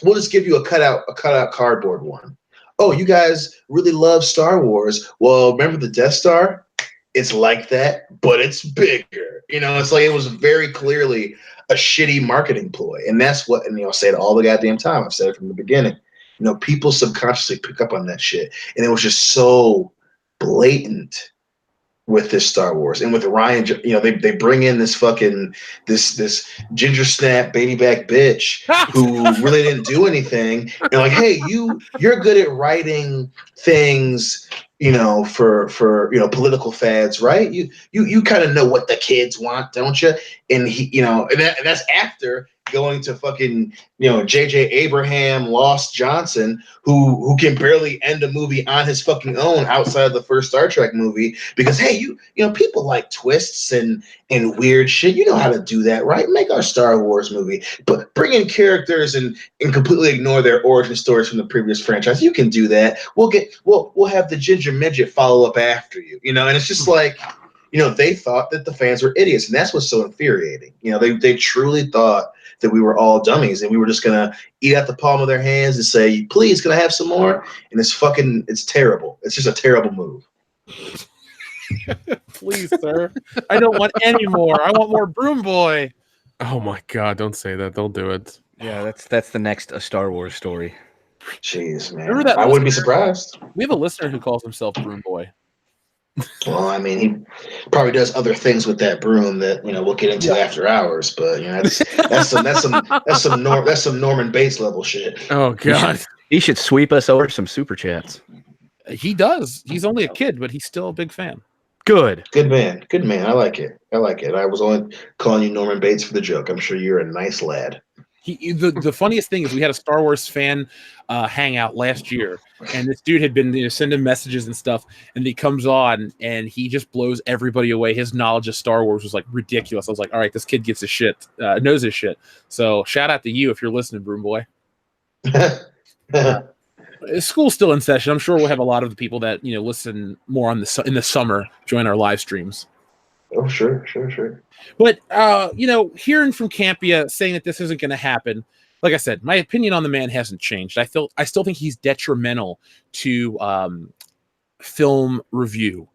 We'll just give you a cutout cardboard one. Oh, you guys really love Star Wars. Well, remember the Death Star? It's like that, but it's bigger. It's like it was very clearly a shitty marketing ploy. And that's what, and I say it all the goddamn time. I've said it from the beginning. People subconsciously pick up on that shit. And it was just so blatant with this Star Wars. And with Rian, they bring in this fucking, this ginger snap baby back bitch who really didn't do anything. And like, hey, you're good at writing things, for political fads, right? You kind of know what the kids want, don't you? And and that's after going to fucking J.J. Abraham, Lost Johnson, who can barely end a movie on his fucking own outside of the first Star Trek movie because hey, people like twists and weird shit. You know how to do that, right? Make our Star Wars movie, but bring in characters and completely ignore their origin stories from the previous franchise. You can do that. We'll have the ginger midget follow up after you, and it's just like. They thought that the fans were idiots, and that's what's so infuriating. They truly thought that we were all dummies, and we were just gonna eat out the palm of their hands and say, "Please, can I have some more?" And it's terrible. It's just a terrible move. Please, sir, I don't want any more. I want more Broom Boy. Oh my God! Don't say that. Don't do it. Yeah, that's the next A Star Wars story. Jeez, man. Remember that I wouldn't be surprised. We have a listener who calls himself Broom Boy. Well, I mean, he probably does other things with that broom that we'll get into after hours. But that's some Norman Bates level shit. Oh God, he should sweep us over some super chats. He does. He's only a kid, but he's still a big fan. Good. Good man. Good man. I like it. I like it. I was only calling you Norman Bates for the joke. I'm sure you're a nice lad. The funniest thing is we had a Star Wars fan hangout last year, and this dude had been sending messages and stuff, and he comes on and he just blows everybody away. His knowledge of Star Wars was like ridiculous. I was like, all right, this kid gets his shit, knows his shit. So shout out to you if you're listening, Broom Boy. School's still in session. I'm sure we'll have a lot of the people that listen more in the summer join our live streams. Oh, sure. But hearing from Campia saying that this isn't going to happen, like I said, my opinion on the man hasn't changed. I still think he's detrimental to film review.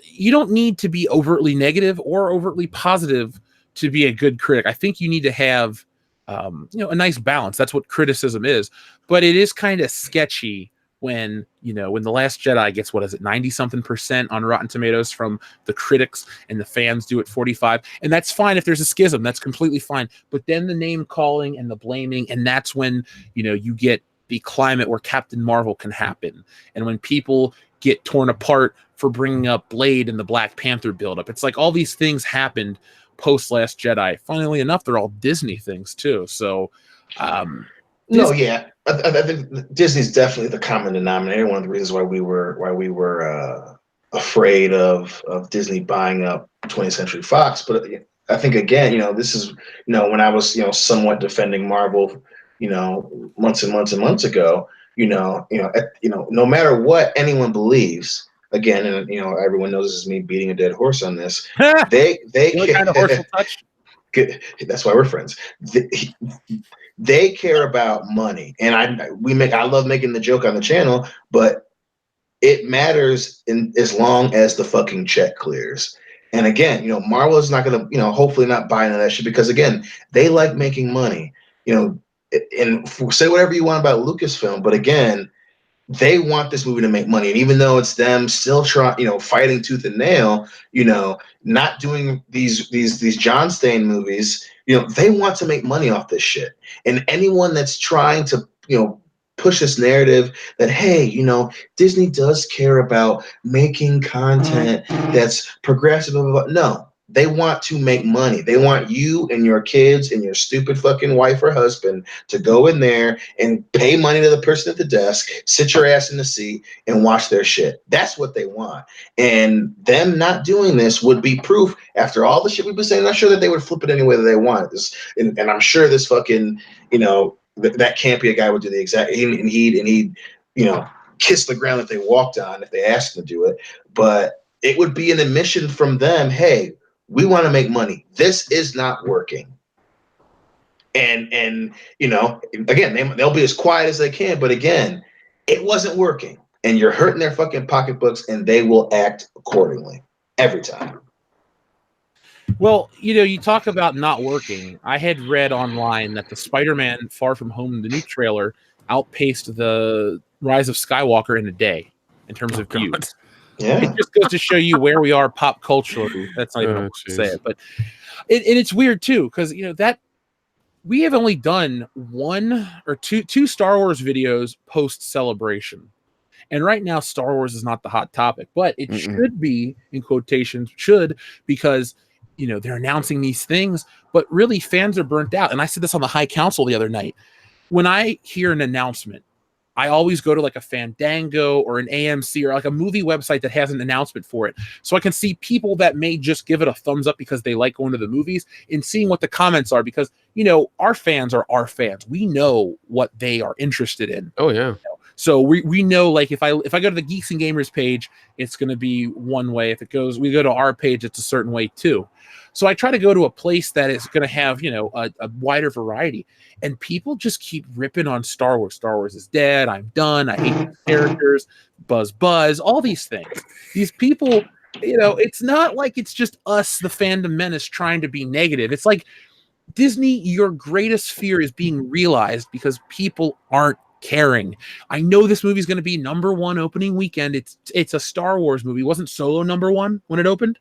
You don't need to be overtly negative or overtly positive to be a good critic. I think you need to have a nice balance. That's what criticism is. But it is kind of sketchy when The Last Jedi gets 90-something% on Rotten Tomatoes from the critics, and the fans do it 45%. And that's fine if there's a schism. That's completely fine. But then the name calling and the blaming, and that's when you get the climate where Captain Marvel can happen, and when people get torn apart for bringing up Blade and the Black Panther buildup. It's like all these things happened post Last Jedi. Funnily enough, they're all Disney things too. So I think Disney's definitely the common denominator. One of the reasons why we were afraid of Disney buying up 20th Century Fox. But I think again, this is when I was somewhat defending Marvel, months and months and months ago. No matter what anyone believes. Again, and everyone knows this is me beating a dead horse on this. They kind of horse will touch. Good. That's why we're friends. They care about money, and I love making the joke on the channel, but it matters as long as the fucking check clears. And again, Marvel is not going to, hopefully not buy into that shit, because again, they like making money. And say whatever you want about Lucasfilm, but again, they want this movie to make money. And even though it's them still trying, fighting tooth and nail, not doing these John Stain movies, they want to make money off this shit. And anyone that's trying to, push this narrative that, hey, Disney does care about making content that's progressive. No, they want to make money. They want you and your kids and your stupid fucking wife or husband to go in there and pay money to the person at the desk, sit your ass in the seat, and watch their shit. That's what they want. And them not doing this would be proof, after all the shit we've been saying, I'm sure that they would flip it any way that they want. And I'm sure this fucking, that Campia guy would do the exact, and he'd kiss the ground that they walked on if they asked him to do it. But it would be an admission from them, hey, we want to make money. This is not working. And again, they'll be as quiet as they can, but again, it wasn't working. And you're hurting their fucking pocketbooks, and they will act accordingly every time. Well, you talk about not working. I had read online that the Spider-Man Far From Home, the new trailer, outpaced the Rise of Skywalker in a day in terms of views. Yeah. It just goes to show you where we are pop culturally. That's not even a way to say it, but it's weird too, because that we have only done one or two Star Wars videos post Celebration, and right now Star Wars is not the hot topic, but it should be, in quotations, because they're announcing these things, but really fans are burnt out. And I said this on the High Council the other night. When I hear an announcement, I always go to like a Fandango or an AMC or like a movie website that has an announcement for it, so I can see people that may just give it a thumbs up because they like going to the movies, and seeing what the comments are, because our fans are our fans. We know what they are interested in. Oh yeah. So we know, like, if I go to the Geeks and Gamers page, it's going to be one way. If we go to our page, it's a certain way too. So I try to go to a place that is going to have, a wider variety. And people just keep ripping on Star Wars. Star Wars is dead. I'm done. I hate these characters. Buzz, all these things. These people, it's not like it's just us, the fandom menace, trying to be negative. It's like, Disney, your greatest fear is being realized because people aren't caring. I know this movie is going to be #1 opening weekend. It's a Star Wars movie. Wasn't Solo #1 when it opened?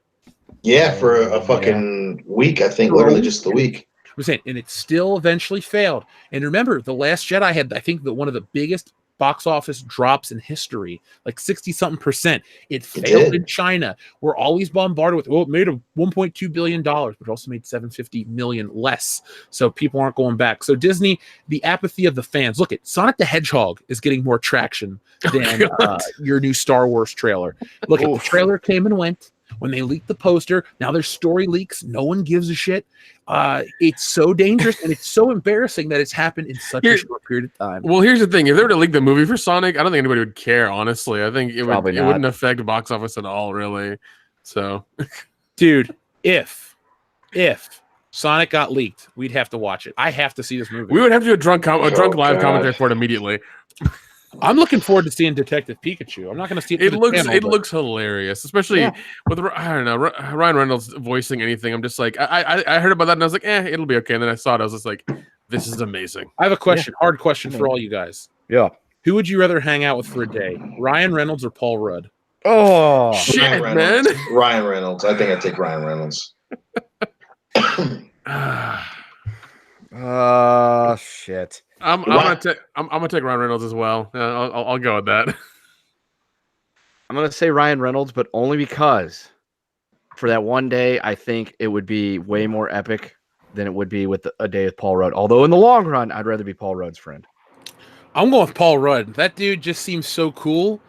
Yeah, for a fucking week, I think, literally just the week. I'm saying, and it still eventually failed. And remember, The Last Jedi had, I think, one of the biggest box office drops in history, like 60-something%. It failed in China. We're always bombarded with, it made a $1.2 billion, but it also made $750 million less. So people aren't going back. So Disney, the apathy of the fans. Look at Sonic the Hedgehog is getting more traction than your new Star Wars trailer. Look at the trailer came and went. When they leaked the poster, now there's story leaks. No one gives a shit. It's so dangerous and it's so embarrassing that it's happened in such a short period of time. Well, here's the thing: if they were to leak the movie for Sonic, I don't think anybody would care. Honestly, I think it wouldn't affect box office at all, really. So, dude, if Sonic got leaked, we'd have to watch it. I have to see this movie. We would have to do a drunk live commentary for it immediately. I'm looking forward to seeing Detective Pikachu. I'm not going to see it. It looks hilarious, especially with Ryan Reynolds voicing anything. I'm just like, I heard about that and I was like, it'll be okay. And then I saw it, I was just like, this is amazing. I have a question, hard question for all you guys. Yeah. Who would you rather hang out with for a day, Ryan Reynolds or Paul Rudd? Oh shit, man! Ryan Reynolds. I think I'd take Ryan Reynolds. Shit. I'm gonna take Ryan Reynolds as well. I'll go with that. I'm gonna say Ryan Reynolds, but only because for that one day, I think it would be way more epic than it would be with a day with Paul Rudd. Although in the long run, I'd rather be Paul Rudd's friend. I'm going with Paul Rudd. That dude just seems so cool,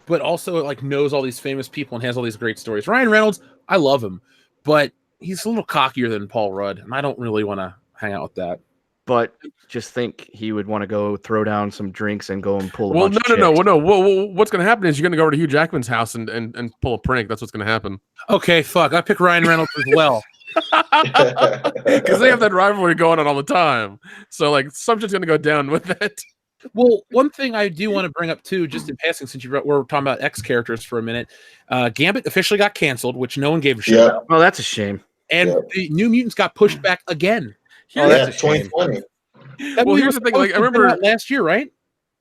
but also like knows all these famous people and has all these great stories. Ryan Reynolds, I love him, but he's a little cockier than Paul Rudd, and I don't really want to hang out with that. But just think he would want to go throw down some drinks and go and pull a bunch of chicks. No. What's going to happen is you're going to go over to Hugh Jackman's house and pull a prank. That's what's going to happen. Okay, fuck. I pick Ryan Reynolds as well. Because they have that rivalry going on all the time. So, like, something's going to go down with that. Well, one thing I do want to bring up, too, just in passing, since we're talking about X characters for a minute, Gambit officially got canceled, which no one gave a shit about. Oh, that's a shame. And the New Mutants got pushed back again. That's 2020. Well, here's the thing. Like, I remember last year, right?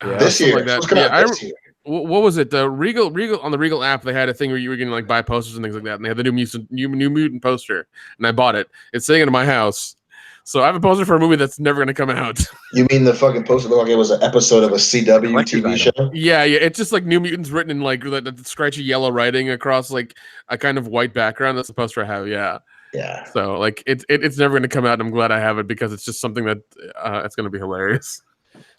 Yeah, this year. Like that. What was it? The Regal on the Regal app, they had a thing where you were going to like buy posters and things like that, and they had the New Mutant poster, and I bought it. It's sitting in my house, so I have a poster for a movie that's never going to come out. You mean the fucking poster looked like it was an episode of a CW TV show? Yeah. It's just like New Mutants written in like that scratchy yellow writing across like a kind of white background. That's the poster I have. Yeah. So like it's never going to come out, and I'm glad I have it because it's just something that it's going to be hilarious.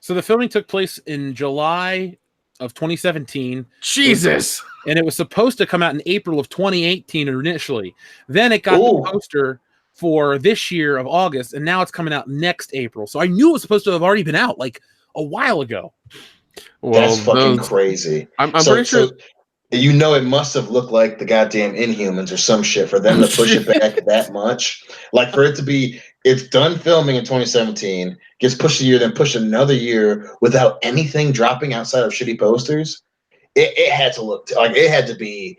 So the filming took place in July of 2017. Jesus. And it was supposed to come out in April of 2018 initially. Then it got the poster for this year of August, and now it's coming out next April. So I knew it was supposed to have already been out like a while ago. Well, that's fucking crazy. I'm pretty sure. So, you know, it must have looked like the goddamn Inhumans or some shit for them to push it back that much. Like for it to be, it's done filming in 2017, gets pushed a year, then pushed another year without anything dropping outside of shitty posters. It had to look like it had to be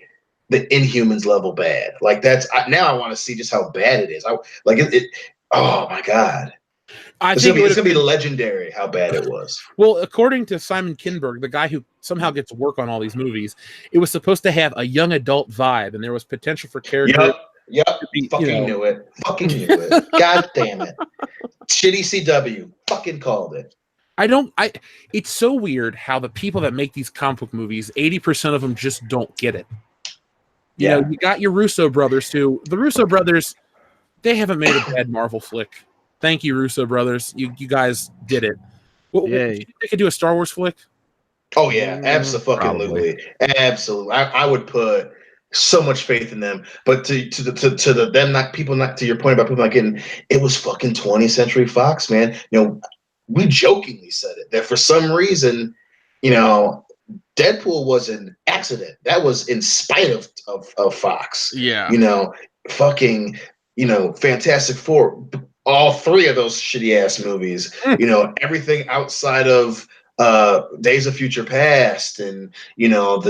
the Inhumans level bad. Like now I want to see just how bad it is. Oh my God. It's gonna be legendary how bad it was. Well, according to Simon Kinberg, the guy who somehow gets to work on all these movies, it was supposed to have a young adult vibe, and there was potential for characters. Yep. Knew it. Fucking knew it. God damn it. Shitty CW. Fucking called it. It's so weird how the people that make these comic book movies, 80% of them just don't get it. You know, you got your Russo brothers too. The Russo brothers, they haven't made a bad Marvel flick. Thank you, Russo brothers. You guys did it. You think they could do a Star Wars flick? Oh yeah, absolutely. Absolutely. I would put so much faith in them. But to your point about people not getting, it was fucking 20th Century Fox, man. You know, we jokingly said it that for some reason, you know, Deadpool was an accident. That was in spite of Fox. Yeah. You know, fucking, you know, Fantastic Four. All three of those shitty ass movies, you know, everything outside of Days of Future Past, and even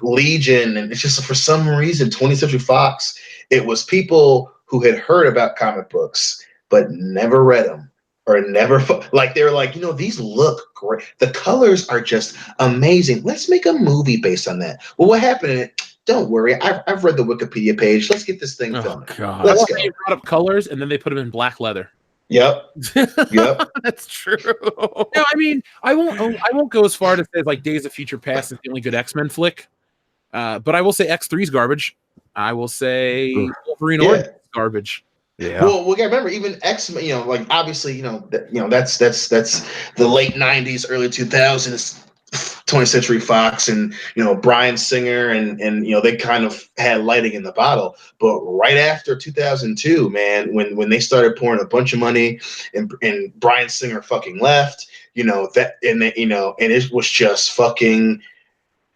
Legion, and it's just for some reason 20th Century Fox. It was people who had heard about comic books but never read them or never like they were like, you know, these look great. The colors are just amazing. Let's make a movie based on that. Well, what happened in it? Don't worry, I've read the Wikipedia page. Let's get this thing filmed. God. Let's go. They brought up colors, and then they put them in black leather. Yep. Yep. That's true. No, I mean, I won't go as far to say like Days of Future Past is the only good X-Men flick. But I will say X3 is garbage. I will say Wolverine Origins is garbage. Yeah. Well, we gotta remember even X-Men. You know, like obviously, that's the late '90s, early 2000s, 20th Century Fox, and Bryan Singer, and they kind of had lighting in the bottle. But right after 2002, man, when they started pouring a bunch of money, and Bryan Singer fucking left, and it was just fucking.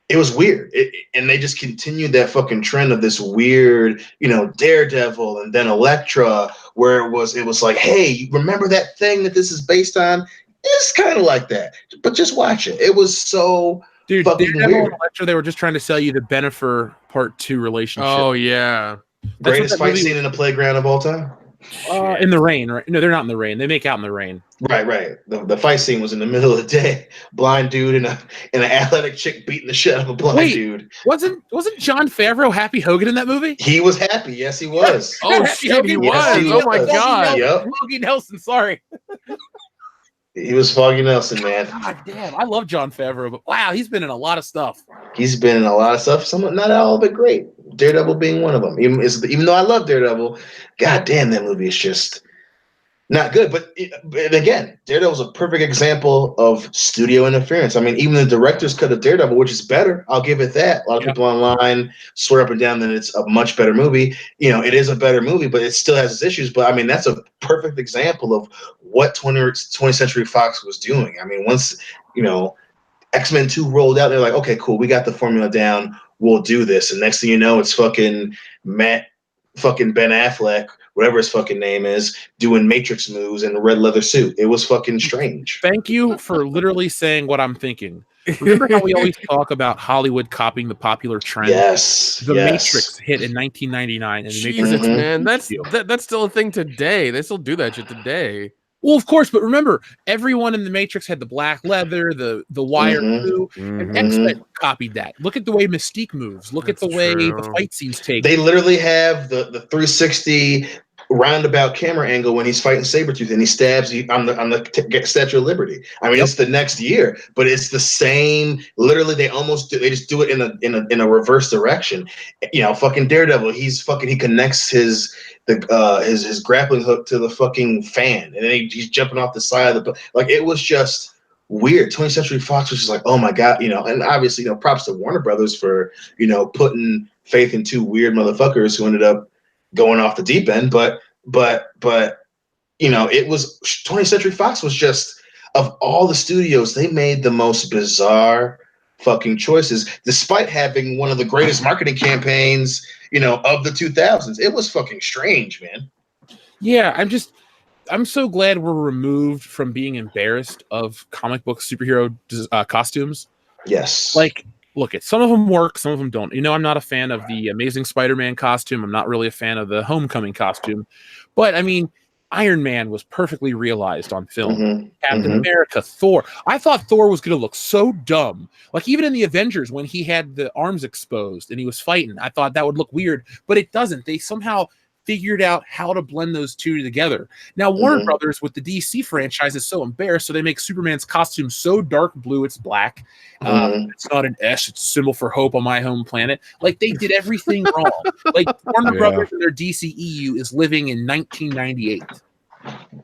It was weird, and they just continued that fucking trend of this weird, Daredevil and then Elektra, where it was like, hey, remember that thing that this is based on? It's kind of like that, but just watch it. It was so fucking Daredevil weird. and Elektra, they were just trying to sell you the Bennifer Part 2 relationship. Oh yeah, Greatest fight scene in the playground of all time. In the rain, right? No, they're not in the rain. They make out in the rain. Right. The fight scene was in the middle of the day. Blind dude and an athletic chick beating the shit out of a blind dude. Wasn't Jon Favreau Happy Hogan in that movie? He was happy. Yes, he was. Oh shit, he was. Yes, he Oh my was. god. Yep. Foggy Nelson. Sorry. He was Foggy Nelson, man. God damn, I love Jon Favreau, but wow, he's been in a lot of stuff. He's been in a lot of stuff. Some, not all of it great. Daredevil being one of them. Even though I love Daredevil, god damn, that movie is just not good. But again, Daredevil's a perfect example of studio interference. I mean, even the director's cut of Daredevil, which is better, I'll give it that. A lot of people online swear up and down that it's a much better movie. It is a better movie, but it still has its issues. But I mean, that's a perfect example of what 20th Century Fox was doing. I mean, once X-Men 2 rolled out, they're like, okay, cool, we got the formula down. We'll do this. And next thing you know, it's fucking Ben Affleck, whatever his fucking name is, doing Matrix moves in a red leather suit. It was fucking strange. Thank you for literally saying what I'm thinking. Remember how we always talk about Hollywood copying the popular trend? Yes. The Matrix hit in 1999. And Jesus, man, that's still a thing today. They still do that shit today. Well, of course, but remember, everyone in the Matrix had the black leather, the wire blue, and X-Men copied that. Look at the way Mystique moves. Look at the way the fight scenes take. They literally have the 360 roundabout camera angle when he's fighting Sabretooth and he stabs you on the Statue of Liberty. I mean, it's the next year, but it's the same. Literally, they just do it in a reverse direction. Fucking Daredevil, he connects his grappling hook to the fucking fan, and then he's jumping off the side of it was just weird. 20th Century Fox was just like, oh my god, and obviously, props to Warner Brothers for putting faith in two weird motherfuckers who ended up going off the deep end, but it was 20th Century Fox was just, of all the studios, they made the most bizarre fucking choices, despite having one of the greatest marketing campaigns of the 2000s. It was fucking strange, man. Yeah, I'm so glad we're removed from being embarrassed of comic book superhero costumes. Yes. Look, some of them work, some of them don't. I'm not a fan of the Amazing Spider-Man costume. I'm not really a fan of the Homecoming costume. But, I mean, Iron Man was perfectly realized on film. Captain America, Thor. I thought Thor was going to look so dumb. Like, even in the Avengers, when he had the arms exposed and he was fighting, I thought that would look weird. But it doesn't. They somehow figured out how to blend those two together. Now, Warner Brothers with the DC franchise is so embarrassed, so they make Superman's costume so dark blue, it's black. It's not an S, it's a symbol for hope on my home planet. They did everything wrong. Warner Brothers and their DCEU is living in 1998.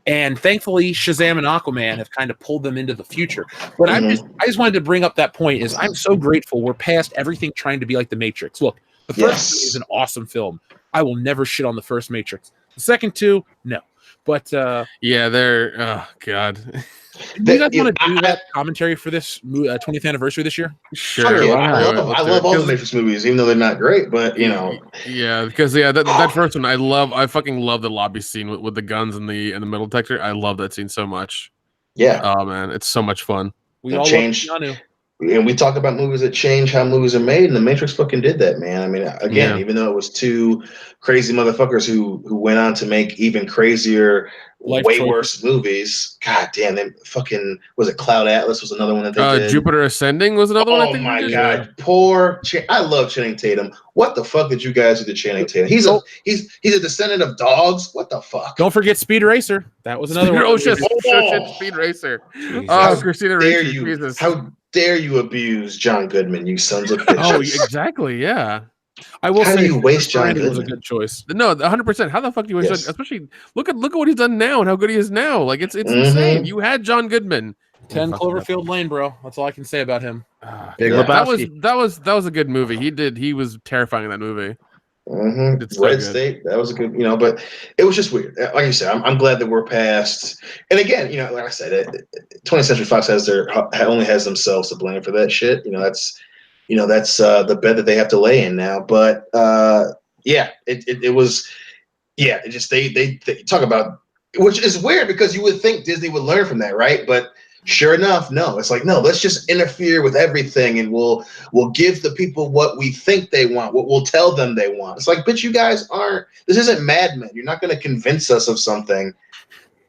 And thankfully, Shazam and Aquaman have kind of pulled them into the future. But I just wanted to bring up that point, is I'm so grateful we're past everything trying to be like the Matrix. Look, the first movie is an awesome film. I will never shit on the first Matrix. The second two, no. But they're oh god. Do you guys want to do that commentary for this 20th anniversary this year? Sure. Yeah, I love all the Matrix movies, even though they're not great. But yeah, because that first one, I fucking love the lobby scene with the guns and the metal detector. I love that scene so much. Yeah. Oh man, it's so much fun. We all changed. love Keanu. And we talk about movies that change how movies are made, and The Matrix fucking did that, man. I mean, again, even though it was two crazy motherfuckers who went on to make even crazier, way worse movies. God damn, they fucking was it Cloud Atlas was another one that they did. Jupiter Ascending was another one. I think. Oh my god, poor. I love Channing Tatum. What the fuck did you guys do to Channing Tatum? He's a descendant of dogs. What the fuck? Don't forget Speed Racer. That was another one. Oh shit, Speed Racer. Oh, Christina Ricci. Jesus. How dare you abuse John Goodman, you sons of bitches? Oh, exactly. Yeah. I will say, you waste John Goodman? Was a good choice. No, 100%. How the fuck do you waste? Yes. Especially look at what he's done now and how good he is now. Like it's insane. You had John Goodman. 10 Cloverfield Lane, bro. That's all I can say about him. Big Lebowski. That was a good movie. He was terrifying in that movie. Red State, that was a good, but it was just weird. Like you said, I'm glad that we're past. And again, like I said, 20th Century Fox only has themselves to blame for that shit. That's the bed that they have to lay in now. But it was, it just they talk about, which is weird because you would think Disney would learn from that, right? But sure enough, no. It's like, no, let's just interfere with everything, and we'll give the people what we think they want, what we'll tell them they want. It's like, bitch, you guys aren't. This isn't Mad Men. You're not going to convince us of something,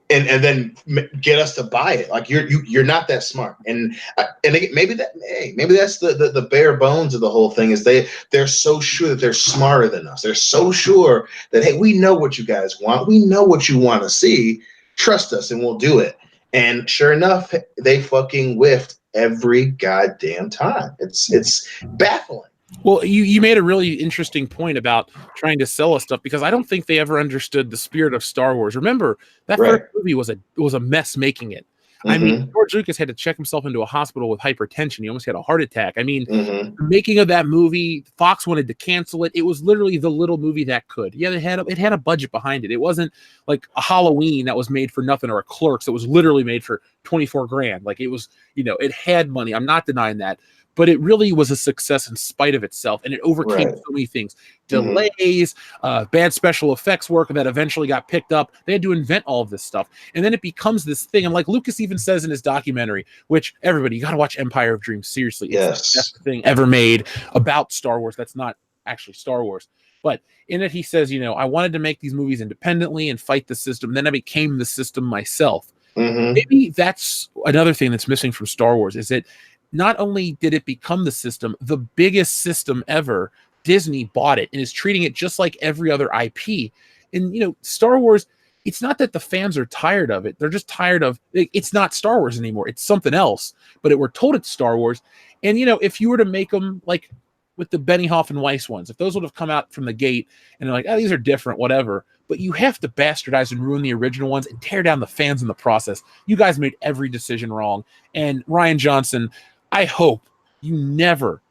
and then get us to buy it. Like you're not that smart. And maybe that's the bare bones of the whole thing is they're so sure that they're smarter than us. They're so sure that, hey, we know what you guys want. We know what you want to see. Trust us, and we'll do it. And sure enough, they fucking whiffed every goddamn time. It's baffling. Well, you made a really interesting point about trying to sell us stuff because I don't think they ever understood the spirit of Star Wars. Remember, that first movie was a mess making it. I mean, George Lucas had to check himself into a hospital with hypertension. He almost had a heart attack. I mean, the making of that movie, Fox wanted to cancel it. It was literally the little movie that could. Yeah, it had a budget behind it. It wasn't like a Halloween that was made for nothing or a Clerks that was literally made for $24,000. Like it was, it had money. I'm not denying that. But it really was a success in spite of itself, and it overcame so many things. Delays, bad special effects work that eventually got picked up. They had to invent all of this stuff. And then it becomes this thing. And like Lucas even says in his documentary, which everybody, you got to watch Empire of Dreams. Seriously. It's the best thing ever made about Star Wars. That's not actually Star Wars. But in it, he says, I wanted to make these movies independently and fight the system. Then I became the system myself. Maybe that's another thing that's missing from Star Wars is that not only did it become the system, the biggest system ever, Disney bought it and is treating it just like every other IP. And, Star Wars, it's not that the fans are tired of it. They're just tired of it's not Star Wars anymore. It's something else. But we're told it's Star Wars. And, if you were to make them like with the Benioff and Weiss ones, if those would have come out from the gate and they're like, these are different, whatever. But you have to bastardize and ruin the original ones and tear down the fans in the process. You guys made every decision wrong. And Rian Johnson, I hope you never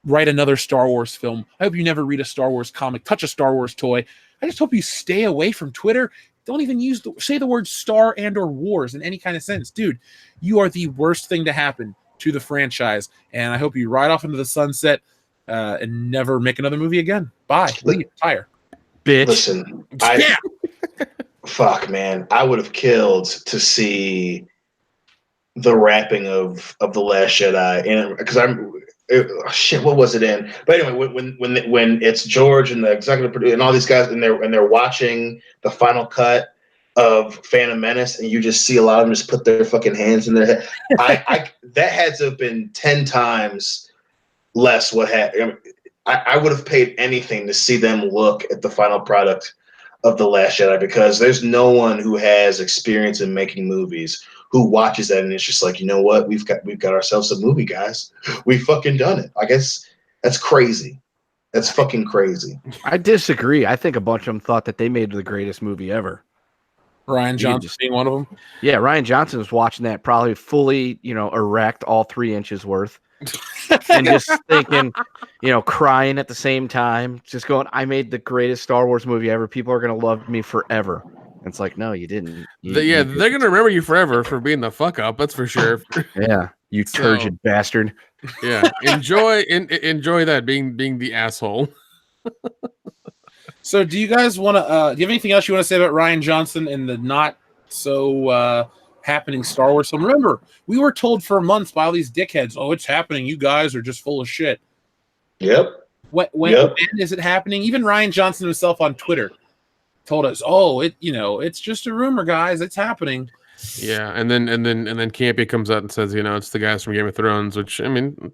write another Star Wars film. I hope you never read a Star Wars comic, touch a Star Wars toy. I just hope you stay away from Twitter. Don't even say the word Star and or Wars in any kind of sense. Dude, you are the worst thing to happen to the franchise. And I hope you ride off into the sunset and never make another movie again. Bye. Leave. Retire. Bitch. Listen, fuck, man. I would have killed to see the wrapping of The Last Jedi, and because what was it in? But anyway, when it's George and the executive producer and all these guys, and they're watching the final cut of Phantom Menace, and you just see a lot of them just put their fucking hands in their head. That had to have been 10 times less what happened. I would have paid anything to see them look at the final product of The Last Jedi, because there's no one who has experience in making movies who watches that and it's just like, you know what, we've got ourselves a movie, guys. We fucking done it. I guess that's crazy. That's fucking crazy. I disagree. I think a bunch of them thought that they made the greatest movie ever. Rian Johnson being one of them. Yeah, Rian Johnson was watching that probably fully, erect, all 3 inches worth. And just thinking, crying at the same time, just going, I made the greatest Star Wars movie ever. People are going to love me forever. And it's like, no, you didn't. They're going to remember you forever for being the fuck up. That's for sure. Yeah. You turgid bastard. Yeah. Enjoy that being the asshole. So do you guys want to, do you have anything else you want to say about Rian Johnson and the not so happening Star Wars film. Remember, we were told for months by all these dickheads, "Oh, it's happening. You guys are just full of shit." Yep. When is it happening? Even Rian Johnson himself on Twitter told us, "Oh, it's just a rumor, guys. It's happening." Yeah, and then Campy comes out and says, it's the guys from Game of Thrones, which I mean,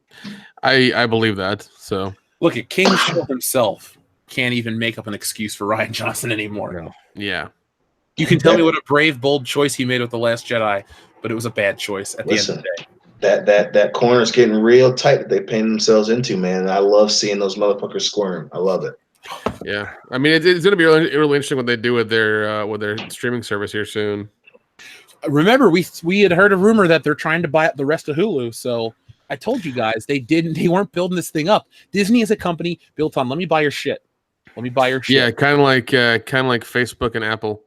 I believe that. So look at King Show himself can't even make up an excuse for Rian Johnson anymore. No. Yeah. You can tell me what a brave, bold choice he made with The Last Jedi, but it was a bad choice at the end of the day. That corner's getting real tight that they paint themselves into, man. And I love seeing those motherfuckers squirm. I love it. Yeah. I mean, it's going to be really, really interesting what they do with their streaming service here soon. Remember, we had heard a rumor that they're trying to buy up the rest of Hulu, so I told you guys they weren't building this thing up. Disney is a company built on let me buy your shit. Let me buy your shit. Yeah, kind of like Facebook and Apple.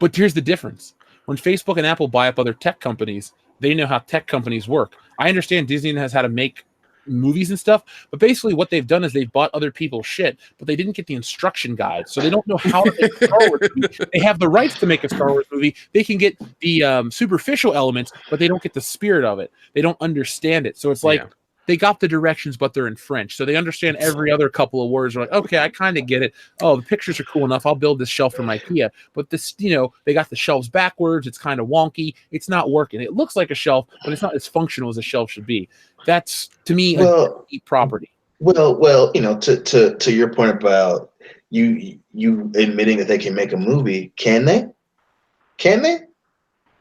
But here's the difference. When Facebook and Apple buy up other tech companies, they know how tech companies work. I understand Disney has how to make movies and stuff, but basically what they've done is they've bought other people's shit, but they didn't get the instruction guide, so they don't know how to make a Star Wars movie. They have the rights to make a Star Wars movie. They can get the superficial elements, but they don't get the spirit of it. They don't understand it. So it's like they got the directions, but they're in French, so they understand every other couple of words. They're like, okay, I kind of get it. Oh, the pictures are cool enough. I'll build this shelf from IKEA, but this, they got the shelves backwards. It's kind of wonky. It's not working. It looks like a shelf, but it's not as functional as a shelf should be. That's, to me, a property. Well, to your point about you admitting that they can make a movie, can they? Can they?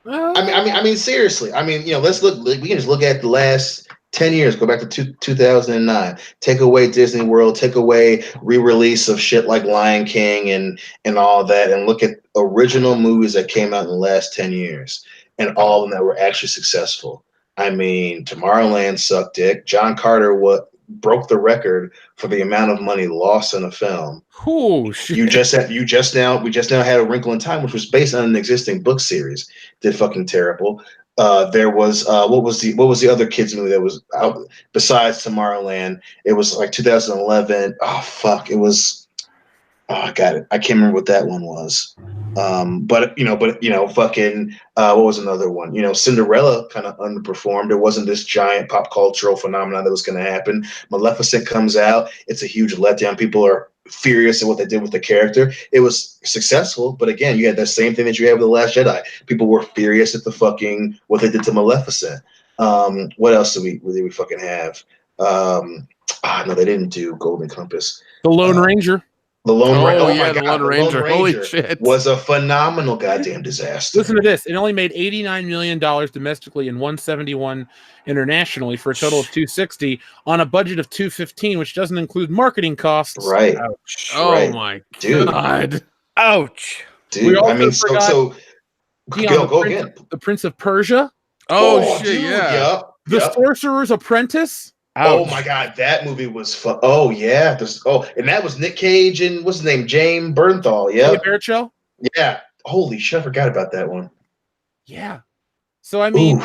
I mean, seriously. I mean, let's look. We can just look at the last 10 years. Go back to 2009. Take away Disney World. Take away re-release of shit like Lion King and all that, and look at original movies that came out in the last 10 years, and all of them that were actually successful. I mean, Tomorrowland sucked dick. John Carter broke the record for the amount of money lost in a film. Oh shit! We just now had A Wrinkle in Time, which was based on an existing book series. Did fucking terrible. There was what was the other kids movie that was out besides Tomorrowland? It was like 2011. Oh fuck! It was. Oh, I got it. I can't remember what that one was. But fucking what was another one? Cinderella kind of underperformed. It wasn't this giant pop cultural phenomenon that was going to happen. Maleficent comes out. It's a huge letdown. People are furious at what they did with the character. It was successful, but again, you had that same thing that you had with The Last Jedi. People were furious at the fucking what they did to Maleficent. What else did we fucking have? No, they didn't do Golden Compass. The Lone Ranger. The Lone Ranger. Oh, yeah, the Lone Ranger. Holy shit. Was a phenomenal goddamn disaster. Listen to this. It only made $89 million domestically and $171 internationally for a total of $260 on a budget of $215, which doesn't include marketing costs. Right. Ouch. Oh, my God. Ouch. Dude, I mean, so go again. The Prince of Persia. Oh shit, dude, yeah. The Sorcerer's Apprentice. Ouch. Oh my God, that movie was fun. Oh yeah, and that was Nick Cage and what's his name, James Bernthal. Yeah, Barrett Show. Yeah. Holy shit, I forgot about that one. Yeah. So I mean,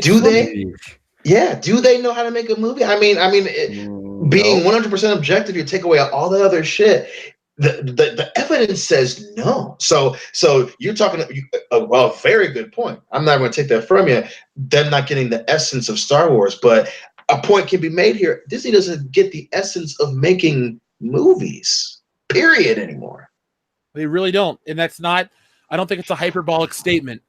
do they? Yeah. Do they know how to make a movie? I mean, being 100% objective, you take away all that other shit. The evidence says no. So you're talking a very good point. I'm not going to take that from you. Them not getting the essence of Star Wars, but a point can be made here. Disney doesn't get the essence of making movies, period, anymore. They really don't. And that's not, I don't think it's a hyperbolic statement.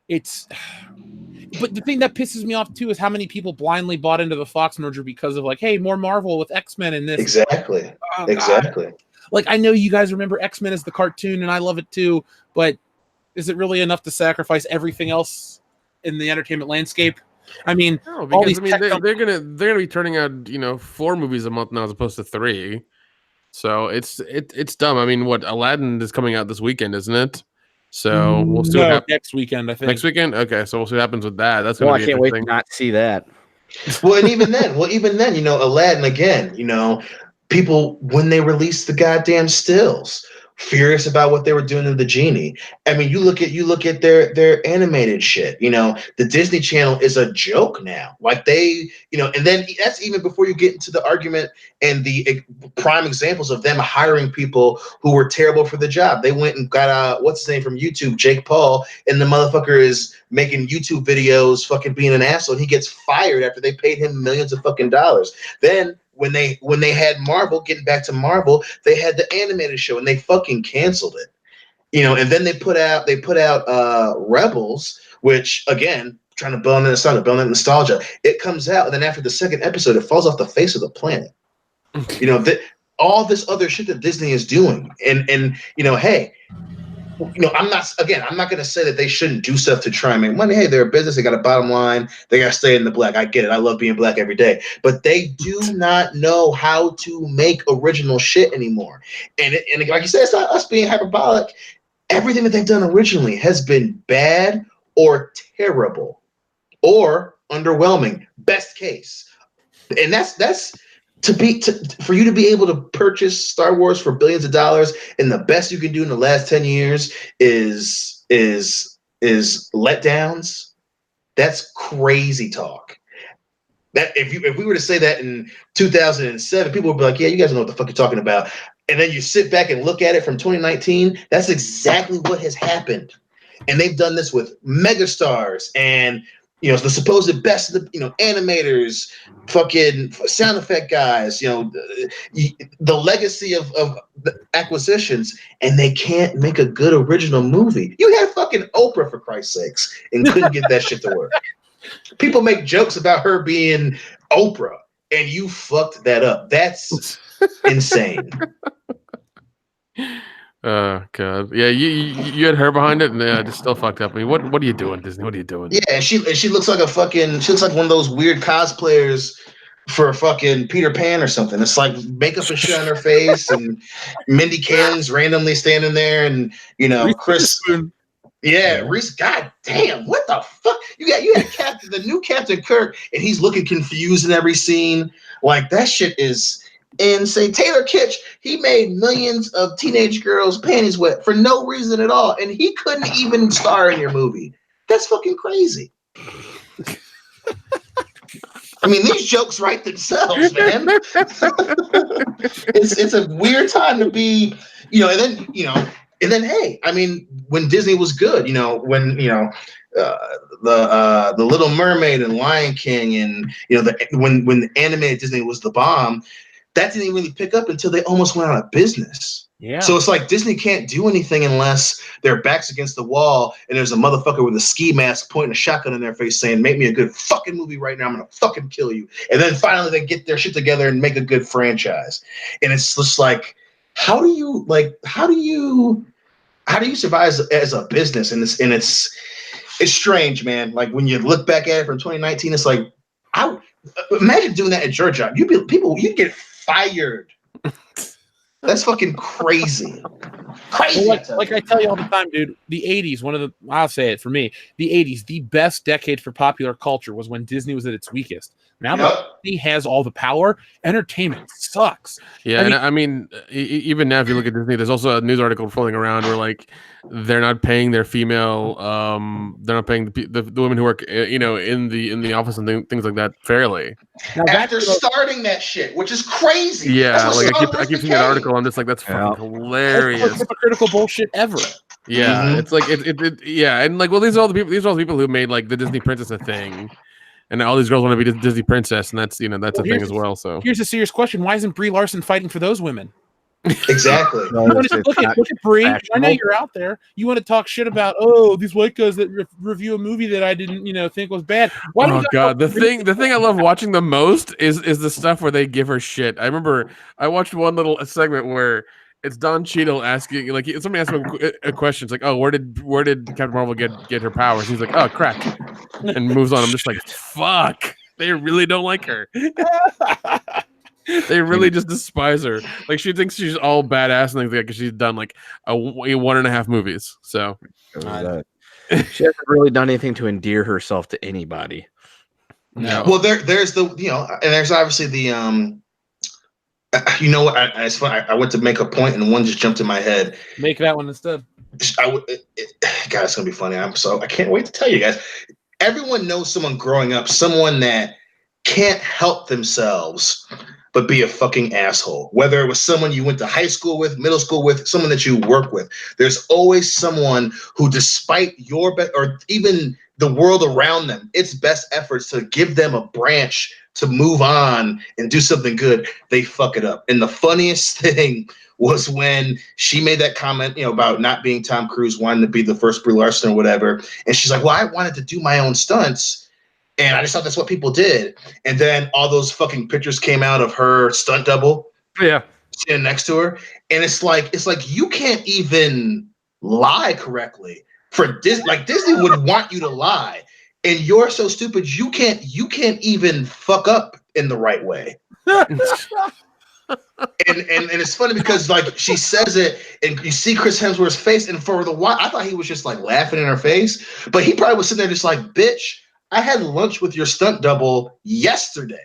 But the thing that pisses me off too is how many people blindly bought into the Fox merger because of like, hey, more Marvel with XMen and this. Exactly. Oh, exactly. Like, I know you guys remember XMen as the cartoon and I love it too, but is it really enough to sacrifice everything else in the entertainment landscape? I mean, no, because they're gonna be turning out 4 movies a month now as opposed to 3. So it's dumb. I mean, what Aladdin is coming out this weekend, isn't it? So we'll see. Next weekend, I think. Next weekend, okay. So we'll see what happens with that. That's gonna be I can't wait to not see that. Well, and even then, Aladdin again. People when they release the goddamn stills. furious about what they were doing to the genie. I mean, you look at their animated shit. You know, the Disney Channel is a joke now. Like they, you know, and then that's even before you get into the argument and the prime examples of them hiring people who were terrible for the job. They went and got what's his name from YouTube, Jake Paul, and the motherfucker is making YouTube videos, fucking being an asshole. And he gets fired after they paid him millions of fucking dollars. Then when they had Marvel, getting back to Marvel, they had the animated show and they fucking canceled it. You know, and then they put out Rebels, which again, trying to build that nostalgia. It comes out, and then after the second episode, it falls off the face of the planet. You know, all this other shit that Disney is doing. And you know, hey, you know, I'm not going to say that they shouldn't do stuff to try and make money. Hey, they're a business. They got a bottom line. They got to stay in the black. I get it. I love being black every day. But they do not know how to make original shit anymore. And like you said, it's not us being hyperbolic. Everything that they've done originally has been bad or terrible or underwhelming. Best case. And that's for you to be able to purchase Star Wars for billions of dollars, and the best you can do in the last 10 years is letdowns. That's crazy talk. That if we were to say that in 2007, people would be like, "Yeah, you guys know what the fuck you're talking about." And then you sit back and look at it from 2019. That's exactly what has happened, and they've done this with megastars and, you know, the supposed best of the, you know, animators, fucking sound effect guys, you know, the legacy of the acquisitions, and they can't make a good original movie. You had fucking Oprah, for Christ's sakes, and couldn't get that shit to work. People make jokes about her being Oprah, and you fucked that up. That's insane. Oh God, yeah, you had her behind it, and it just still fucked up. I mean, what are you doing, Disney? What are you doing? Yeah, and she looks like she looks like one of those weird cosplayers for fucking Peter Pan or something. It's like makeup and shit on her face, and Mindy Kaling's randomly standing there, and you know Chris. Yeah, Reese. God damn, what the fuck? You had the new Captain Kirk, and he's looking confused in every scene. Like that shit is insane. Taylor Kitsch, he made millions of teenage girls' panties wet for no reason at all, and he couldn't even star in your movie. That's fucking crazy. I mean, these jokes write themselves, man. It's a weird time to be, you know, and then hey, I mean, when Disney was good, you know, when you know the Little Mermaid and Lion King, and you know when animated Disney was the bomb, that didn't really pick up until they almost went out of business. Yeah. So it's like Disney can't do anything unless their back's against the wall and there's a motherfucker with a ski mask pointing a shotgun in their face saying, "Make me a good fucking movie right now. I'm gonna fucking kill you." And then finally they get their shit together and make a good franchise. And it's just like, how do you survive as a business? And it's strange, man. Like when you look back at it from 2019, it's like, imagine doing that at your job. You'd get fired. That's fucking crazy. Crazy. Well, like I tell you all the time, dude, the 80s, I'll say it for me, the 80s, the best decade for popular culture was when Disney was at its weakest. Now that Disney has all the power, entertainment sucks. Yeah, I mean, even now, if you look at Disney, there's also a news article floating around where like they're not paying their female, they're not paying the women who work, you know, in the office and things like that fairly. Now after starting that shit, which is crazy. Yeah, like I keep seeing that article. I'm just like, that's fucking hilarious. That's the most hypocritical bullshit ever. Yeah, it's like yeah, and like, well, these are all the people who made like the Disney princess a thing. And all these girls want to be the Disney princess, and that's, you know, that's a thing as well. So here's a serious question: why isn't Brie Larson fighting for those women? Exactly. Look at Brie. I know you're out there. You want to talk shit about these white guys that review a movie that I didn't, you know, think was bad. Oh God, the thing I love watching the most is the stuff where they give her shit. I remember I watched one little segment where it's Don Cheadle asking, like, somebody asked him a question. It's like, oh, where did Captain Marvel get her powers? He's like, oh, crack, and moves on. I'm just like, fuck, they really don't like her. They really just despise her. Like, she thinks she's all badass and things like that because she's done like a 1.5 movies. So she hasn't really done anything to endear herself to anybody. No. Well, there's the, you know, and there's obviously the You know what? It's funny. I went to make a point and one just jumped in my head. Make that one instead. God, it's gonna be funny. I can't wait to tell you guys. Everyone knows someone growing up, someone that can't help themselves but be a fucking asshole. Whether it was someone you went to high school with, middle school with, someone that you work with, there's always someone who, despite your or even the world around them, its best efforts to give them a branch to move on and do something good, they fuck it up. And the funniest thing was when she made that comment, about not being Tom Cruise, wanting to be the first Brie Larson or whatever. And she's like, well, I wanted to do my own stunts. And I just thought that's what people did. And then all those fucking pictures came out of her stunt double. Yeah. Sitting next to her. And it's like you can't even lie correctly. For Disney, like Disney would want you to lie. And you're so stupid you can't even fuck up in the right way. And it's funny because like she says it and you see Chris Hemsworth's face, and for the while I thought he was just like laughing in her face, but he probably was sitting there just like, bitch, I had lunch with your stunt double yesterday.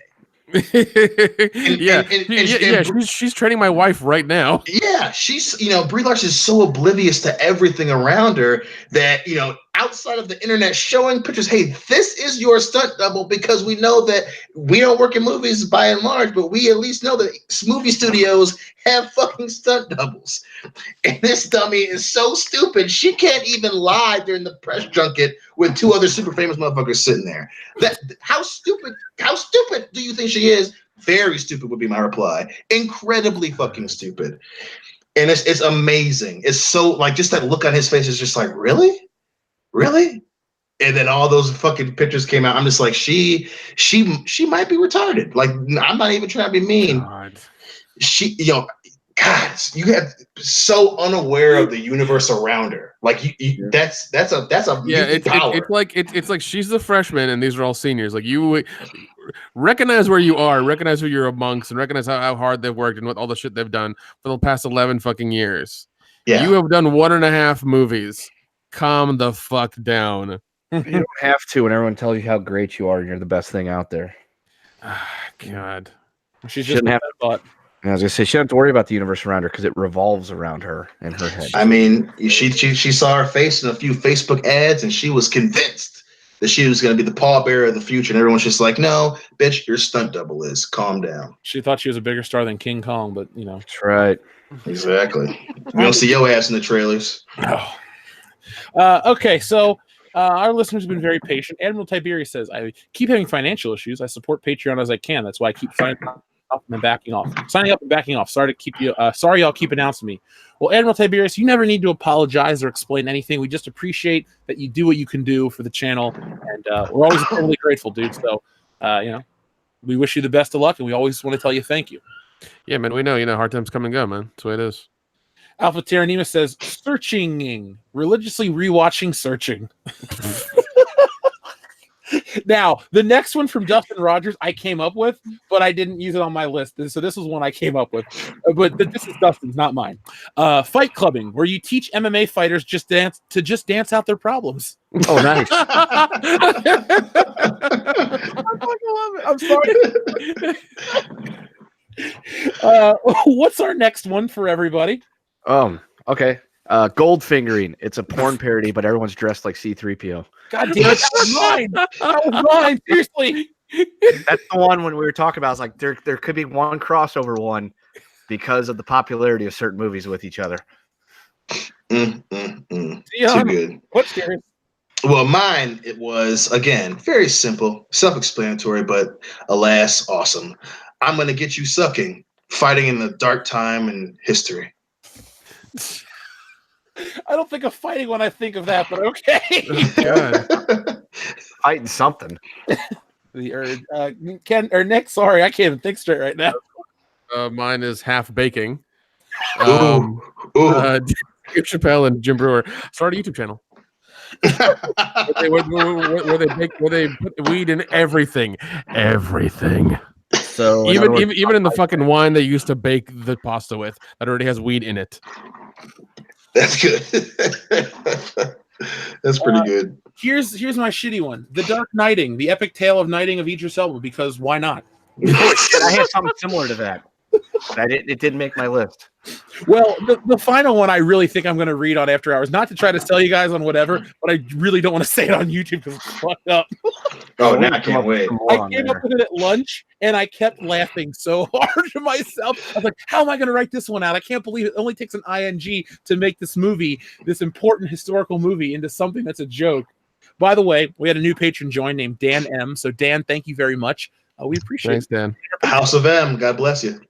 She's training my wife right now. Yeah, she's Brie Larson is so oblivious to everything around her that outside of the internet showing pictures, hey, this is your stunt double, because we know that we don't work in movies by and large, but we at least know that movie studios have fucking stunt doubles. And this dummy is so stupid she can't even lie during the press junket with two other super famous motherfuckers sitting there. How stupid do you think she is? Very stupid would be my reply. Incredibly fucking stupid. And it's amazing. It's so like just that look on his face is just like, really? Really? And then all those fucking pictures came out. I'm just like, she might be retarded. Like, I'm not even trying to be mean. God. God, you have so unaware of the universe around her. Like, that's a power. It's like she's the freshman and these are all seniors. Like, you recognize where you are, recognize who you're amongst, and recognize how hard they've worked and what all the shit they've done for the past 11 fucking years. Yeah. You have done 1.5 movies. Calm the fuck down. You don't have to when everyone tells you how great you are and you're the best thing out there. God. She shouldn't have thought. I was gonna say she doesn't have to worry about the universe around her because it revolves around her and her head. I mean, she saw her face in a few Facebook ads and she was convinced that she was going to be the pallbearer of the future, and everyone's just like, no, bitch, your stunt double is. Calm down. She thought she was a bigger star than King Kong, but That's right. Exactly. We don't see your ass in the trailers. Oh. Okay, so our listeners have been very patient. Admiral Tiberius says, I keep having financial issues. I support Patreon as I can. That's why I keep signing up and backing off. Sorry to keep you. Sorry, y'all keep announcing me. Well, Admiral Tiberius, you never need to apologize or explain anything. We just appreciate that you do what you can do for the channel, and we're always totally grateful, dude. So, we wish you the best of luck, and we always want to tell you thank you. Yeah, man, we know. Hard times come and go, man. That's the way it is. Alpha Terranema says, religiously rewatching Searching. Now, the next one from Dustin Rogers I came up with, but I didn't use it on my list. So this was one I came up with. But this is Dustin's, not mine. Fight clubbing, where you teach MMA fighters just dance out their problems. Oh, nice. I'm sorry. What's our next one for everybody? Okay. Gold fingering. It's a porn parody, but everyone's dressed like C-3PO. God damn it, that was mine. That was mine. Seriously. That's the one when we were talking about. I was like, there could be one crossover one because of the popularity of certain movies with each other. Too good. What's yours? Well, mine, it was, again, very simple, self-explanatory, but alas, awesome. I'm going to get you sucking, fighting in the dark time in history. I don't think of fighting when I think of that, but okay. Fighting something. Ken or Nick, sorry, I can't even think straight right now. Mine is half baking. Ooh. Dave Chappelle and Jim Brewer started a YouTube channel. where they put weed in everything. So even in the fucking wine they used to bake the pasta with, that already has weed in it. That's good. That's pretty good. Here's my shitty one: The Dark Knighting, the epic tale of knighting of Idris Elba. Because why not? I have something similar to that. It didn't make my list. Well, the final one I really think I'm going to read on After Hours, not to try to sell you guys on whatever, but I really don't want to say it on YouTube because it's fucked up. Oh, now I can't wait. I came up with it at lunch, and I kept laughing so hard to myself. I was like, how am I going to write this one out? I can't believe it only takes an ing to make this movie, this important historical movie, into something that's a joke. By the way, we had a new patron join named Dan M. So, Dan, thank you very much. We appreciate Thanks, Dan. House of M. God bless you.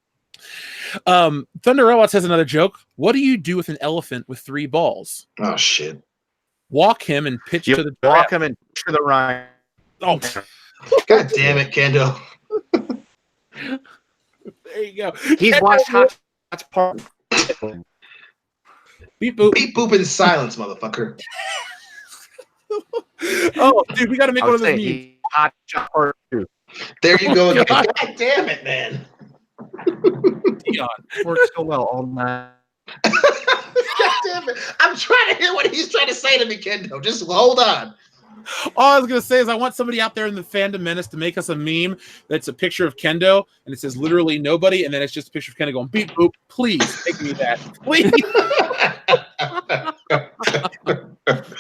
Thunder Robots has another joke. What do you do with an elephant with 3 balls? Oh, shit. Walk him and pitch to the walk him and pitch to the Ryan. Oh, God damn it, Kendo. there you go. He's watched Hot Part. Beep boop. Beep boop in silence, motherfucker. Oh, dude, we got to make one of those memes. Hot Part 2. There you go again. God damn it, man. Dion. Works so well all night. God damn it. I'm trying to hear what he's trying to say to me, Kendo. Just hold on. All I was going to say is I want somebody out there in the Fandom Menace to make us a meme that's a picture of Kendo, and it says literally nobody, and then it's just a picture of Kendo going, beep, boop, please, make me that. Please.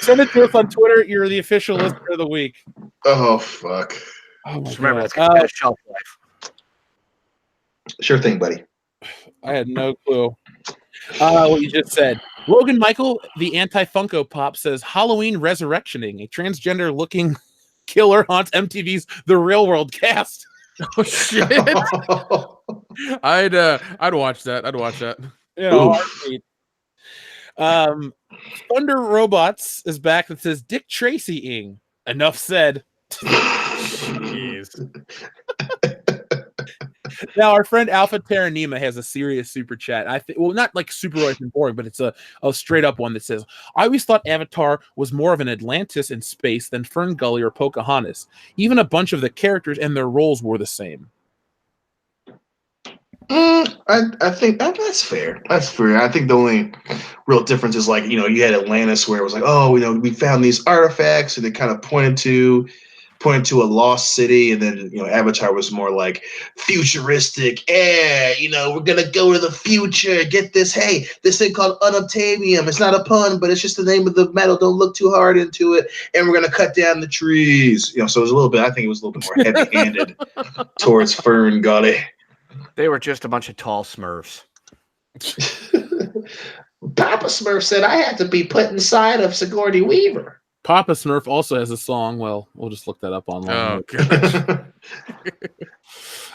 Send it to us on Twitter. You're the official listener of the week. Oh, fuck. Oh, Just remember, it's got a shelf life. Sure thing, buddy. I had no clue what you just said. Logan Michael, the anti-Funko Pop, says Halloween Resurrectioning, a transgender-looking killer haunts MTV's The Real World cast. Oh shit! I'd watch that. I'd watch that. You know, Thunder Robots is back that says Dick Tracy-ing. Enough said. Jeez. Now, our friend Alpha Terranema has a serious super chat. I think, well, not like super and boring, but it's a straight up one that says, I always thought Avatar was more of an Atlantis in space than Fern Gully or Pocahontas. Even a bunch of the characters and their roles were the same. I think that's fair. That's fair. I think the only real difference is like, you had Atlantis where it was like, oh, we found these artifacts and they kind of pointed to a lost city, and then Avatar was more like futuristic. We're gonna go to the future. Get this, hey, this thing called unobtainium. It's not a pun, but it's just the name of the metal. Don't look too hard into it. And we're gonna cut down the trees. So it was a little bit. I think it was a little bit more heavy-handed towards Fern Gully. They were just a bunch of tall Smurfs. Papa Smurf said I had to be put inside of Sigourney Weaver. Papa Smurf also has a song. Well, we'll just look that up online. Oh,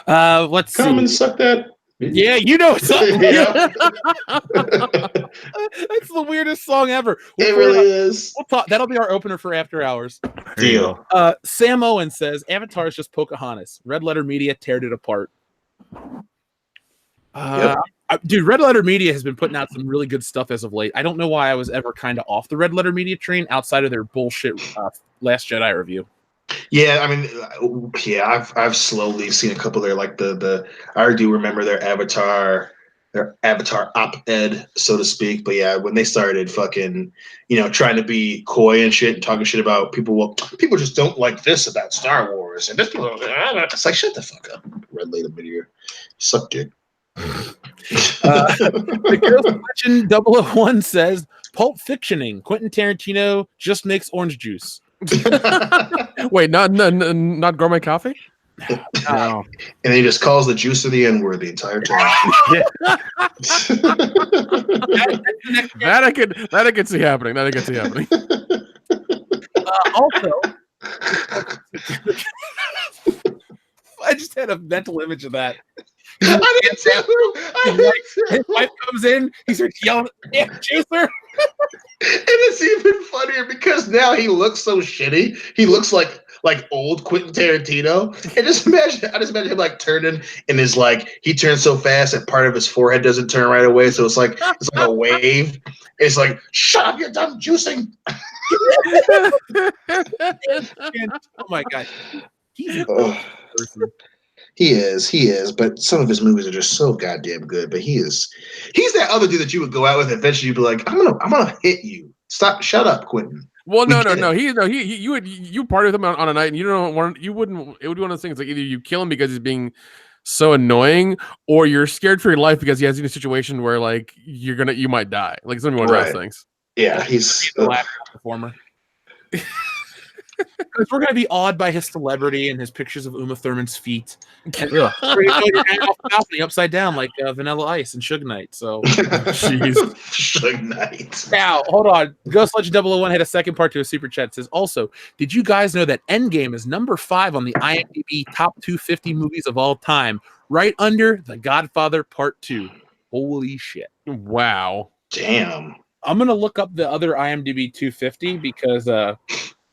God. Let's Come see. and suck that. Yeah, you know it's up. Yeah. That's the weirdest song ever. It really is. We'll talk. That'll be our opener for After Hours. Deal. Sam Owen says Avatar is just Pocahontas. Red Letter Media teared it apart. Yep. Dude, Red Letter Media has been putting out some really good stuff as of late. I don't know why I was ever kind of off the Red Letter Media train outside of their bullshit Last Jedi review. Yeah, I mean, I've slowly seen a couple there, like I do remember their Avatar op-ed, so to speak. But yeah, when they started fucking, trying to be coy and shit and talking shit about people, well, people just don't like this about Star Wars, and this people, it's like, shut the fuck up, Red Letter Media, suck dick. The Girls Legend 001 says Pulp Fictioning. Quentin Tarantino just makes orange juice. Wait, not gourmet coffee? No. And he just calls the juice of the N-word the entire time. That I can see happening. Also, I just had a mental image of that. I did too. His wife comes in, he starts yelling, "Yeah, juicer!" And it's even funnier because now he looks so shitty. He looks like old Quentin Tarantino. And I just imagine him like turning, and is like he turns so fast that part of his forehead doesn't turn right away. So it's like a wave. It's like, shut up, you're done juicing. Oh my god, he's a person. He is, but some of his movies are just so goddamn good. But he's that other dude that you would go out with and eventually you'd be like, I'm gonna hit you. Shut up, Quentin. Well, no. You party with him on a night, and it would be one of those things like either you kill him because he's being so annoying, or you're scared for your life because he has you in a situation where like you might die. Like it's gonna be one of those things. Yeah, he's the last performer. Because we're gonna be awed by his celebrity and his pictures of Uma Thurman's feet. And we're gonna go your hand off the balcony upside down like Vanilla Ice and Suge Knight. So, jeez, Suge Knight. Now, hold on. Ghost Legend 001 had a second part to a super chat. It says, also, did you guys know that Endgame is number 5 on the IMDb top 250 movies of all time, right under The Godfather Part 2? Holy shit! Wow. Damn. I'm gonna look up the other IMDb 250 because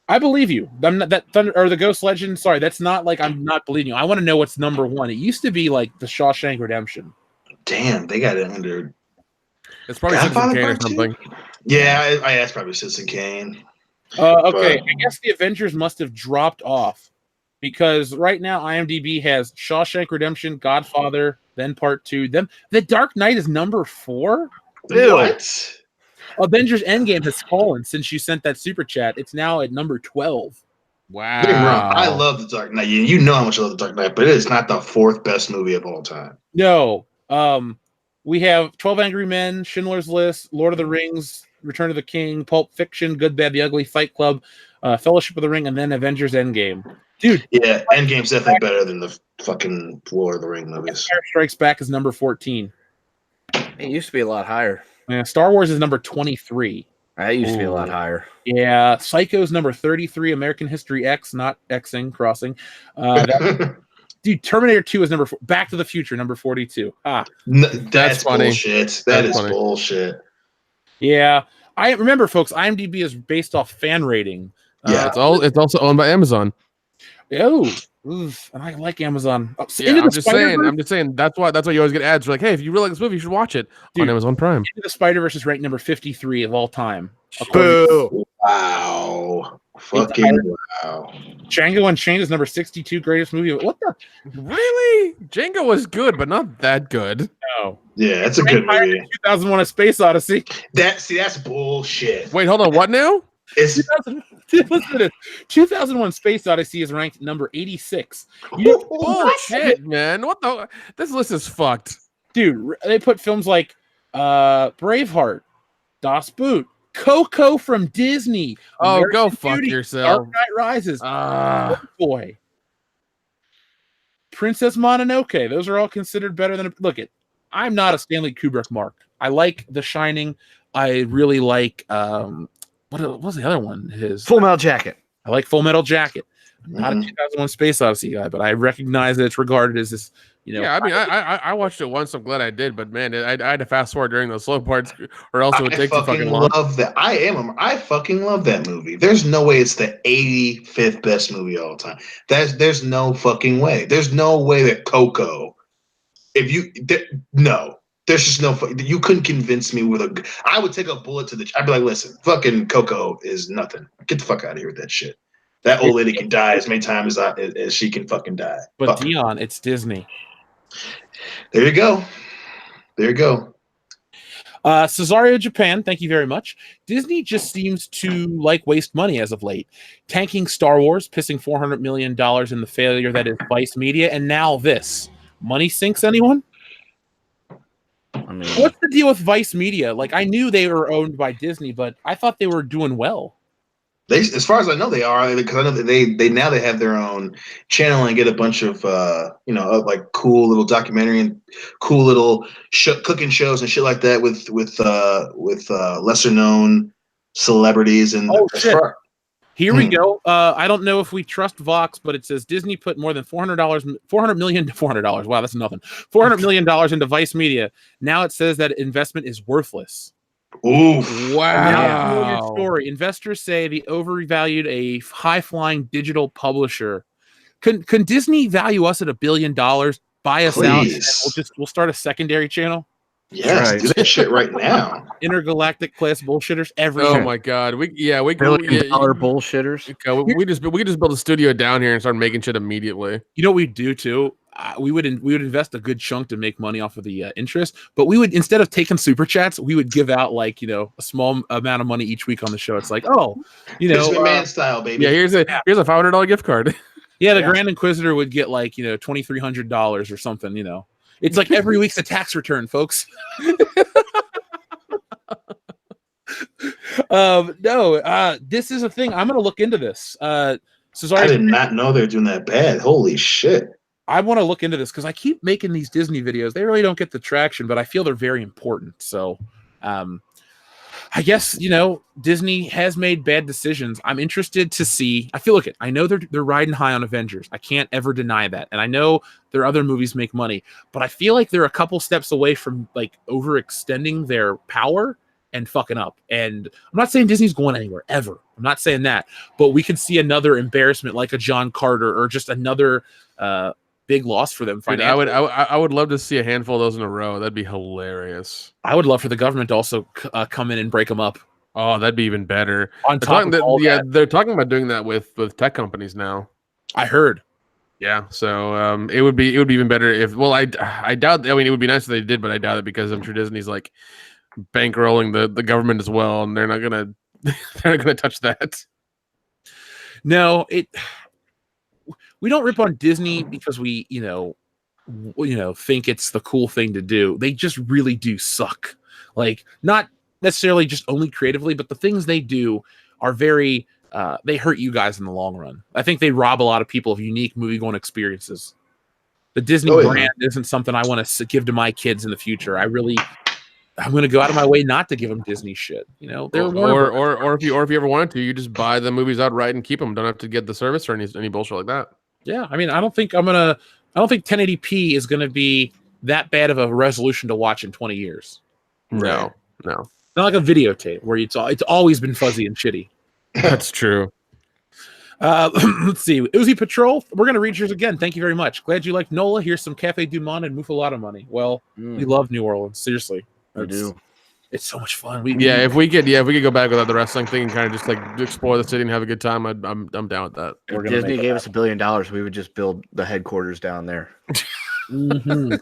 I believe you. I'm not that Thunder or the Ghost Legend. Sorry, that's not like I'm not believing you. I want to know what's number 1. It used to be like the Shawshank Redemption. Damn, they got it under. It's probably Citizen Kane or something. Yeah, it's probably Citizen Kane. Okay, I guess the Avengers must have dropped off because right now IMDb has Shawshank Redemption, Godfather, then Part 2. Then The Dark Knight is number 4. Ew. What? Avengers Endgame has fallen since you sent that super chat. It's now at number 12. Wow. I love The Dark Knight. You know how much I love The Dark Knight, but it is not the 4th best movie of all time. No. We have 12 Angry Men, Schindler's List, Lord of the Rings, Return of the King, Pulp Fiction, Good, Bad, the Ugly, Fight Club, Fellowship of the Ring, and then Avengers Endgame. Dude. Yeah, Endgame's definitely better than the fucking Lord of the Ring movies. Empire Strikes Back is number 14. It used to be a lot higher. Yeah, Star Wars is number 23. That used to be a lot higher. Yeah, Psycho's number 33. American History X, not Xing, crossing. Dude, Terminator 2 is number 4. Back to the Future, number 42. That's funny. Bullshit. That is funny. Bullshit. Yeah, I remember, folks. IMDb is based off fan rating. Yeah, it's also owned by Amazon. And I like Amazon. Yeah, I'm just saying. That's why you always get ads. You're like, hey, if you really like this movie, you should watch it on Amazon Prime. Into the Spider-Verse is ranked number 53 of all time. Boo! Wow! Fucking wow! Django Unchained is number 62 greatest movie. What the? Really? Django was good, but not that good. No. Yeah, it's a good movie. 2001: A Space Odyssey. That's bullshit. Wait, hold on. What now? It's 2001: Space Odyssey is ranked number 86. Bullshit, man. What the? This list is fucked. Dude, they put films like Braveheart, Das Boot, Coco from Disney. Oh, American go fuck Beauty, yourself. Dark Knight Rises. Boy. Princess Mononoke. Those are all considered better than I'm not a Stanley Kubrick mark. I like The Shining. I really like what was the other one? Full Metal Jacket. I like Full Metal Jacket. I'm not a 2001: Space Odyssey guy, but I recognize that it's regarded as this. Yeah, I mean, I watched it once. I'm glad I did, but man, I had to fast forward during those slow parts, or else it would take too fucking long. I love that. I fucking love that movie. There's no way it's the 85th best movie of all time. There's no fucking way. There's no way that Coco. No. There's just no. You couldn't convince me with a. I would take a bullet to the. I'd be like, listen, fucking Coco is nothing. Get the fuck out of here with that shit. That old lady can die as many times as she can fucking die. But Dion, it's Disney. There you go. Cesario Japan, thank you very much. Disney just seems to like waste money as of late. Tanking Star Wars, pissing $400 million in the failure that is Vice Media, and now this. Money sinks, anyone? I mean, what's the deal with Vice Media? Like, I knew they were owned by Disney, but I thought they were doing well. As far as I know, they are, because I know that they have their own channel and get a bunch of like cool little documentary and cool little cooking shows and shit like that with lesser known celebrities and. Oh shit! Here we go. I don't know if we trust Vox, but it says Disney put more than $400 million. Wow, that's nothing. $400 million into Vice Media. Now it says that investment is worthless. Ooh! Wow! Story. Investors say they overvalued a high-flying digital publisher. Can Disney value us at $1 billion? Buy us out. And we'll start a secondary channel. Yes, do that shit right now. Intergalactic class bullshitters everywhere. Oh my god, we $1 billion bullshitters. We just build a studio down here and start making shit immediately. You know what we'd do too? We would invest a good chunk to make money off of the interest, but we would, instead of taking super chats, we would give out a small amount of money each week on the show. It's like, It's man style, baby. Yeah, here's a $500 gift card. Yeah, the Grand Inquisitor would get like, $2,300 or something, It's like every week's a tax return, folks. This is a thing. I'm going to look into this. I did not know they were doing that bad. Holy shit. I want to look into this because I keep making these Disney videos. They really don't get the traction, but I feel they're very important. So, I guess, Disney has made bad decisions. I'm interested to see. I know they're riding high on Avengers. I can't ever deny that. And I know their other movies make money, but I feel like they're a couple steps away from like overextending their power and fucking up. And I'm not saying Disney's going anywhere ever. I'm not saying that, but we could see another embarrassment like a John Carter or just another big loss for them financially. Dude, I would love to see a handful of those in a row. That'd be hilarious. I would love for the government to also come in and break them up. Oh, that'd be even better. They're talking about doing that with tech companies now. I heard. Yeah, so it would be even better if. Well, I doubt. I mean, it would be nice if they did, but I doubt it because I'm sure Disney's like bankrolling the government as well, and they're not gonna touch that. No, we don't rip on Disney because we think it's the cool thing to do. They just really do suck. Like, not necessarily just only creatively, but the things they do are very they hurt you guys in the long run. I think they rob a lot of people of unique movie-going experiences. The Disney brand isn't something I want to give to my kids in the future. I'm going to go out of my way not to give them Disney shit. Or if you ever wanted to, you just buy the movies outright and keep them. Don't have to get the service or any bullshit like that. Yeah, I mean, I don't think 1080p is going to be that bad of a resolution to watch in 20 years. No. Not like a videotape where it's always been fuzzy and shitty. That's true. Let's see. Uzi Patrol, we're going to read yours again. Thank you very much. Glad you like NOLA. Here's some Cafe Du Monde and Muffaletta money. Well, we love New Orleans. Seriously. I do. It's so much fun. If we could go back without the wrestling thing and kind of just like explore the city and have a good time, I'm down with that. If Disney gave us $1 billion, we would just build the headquarters down there. Mm-hmm.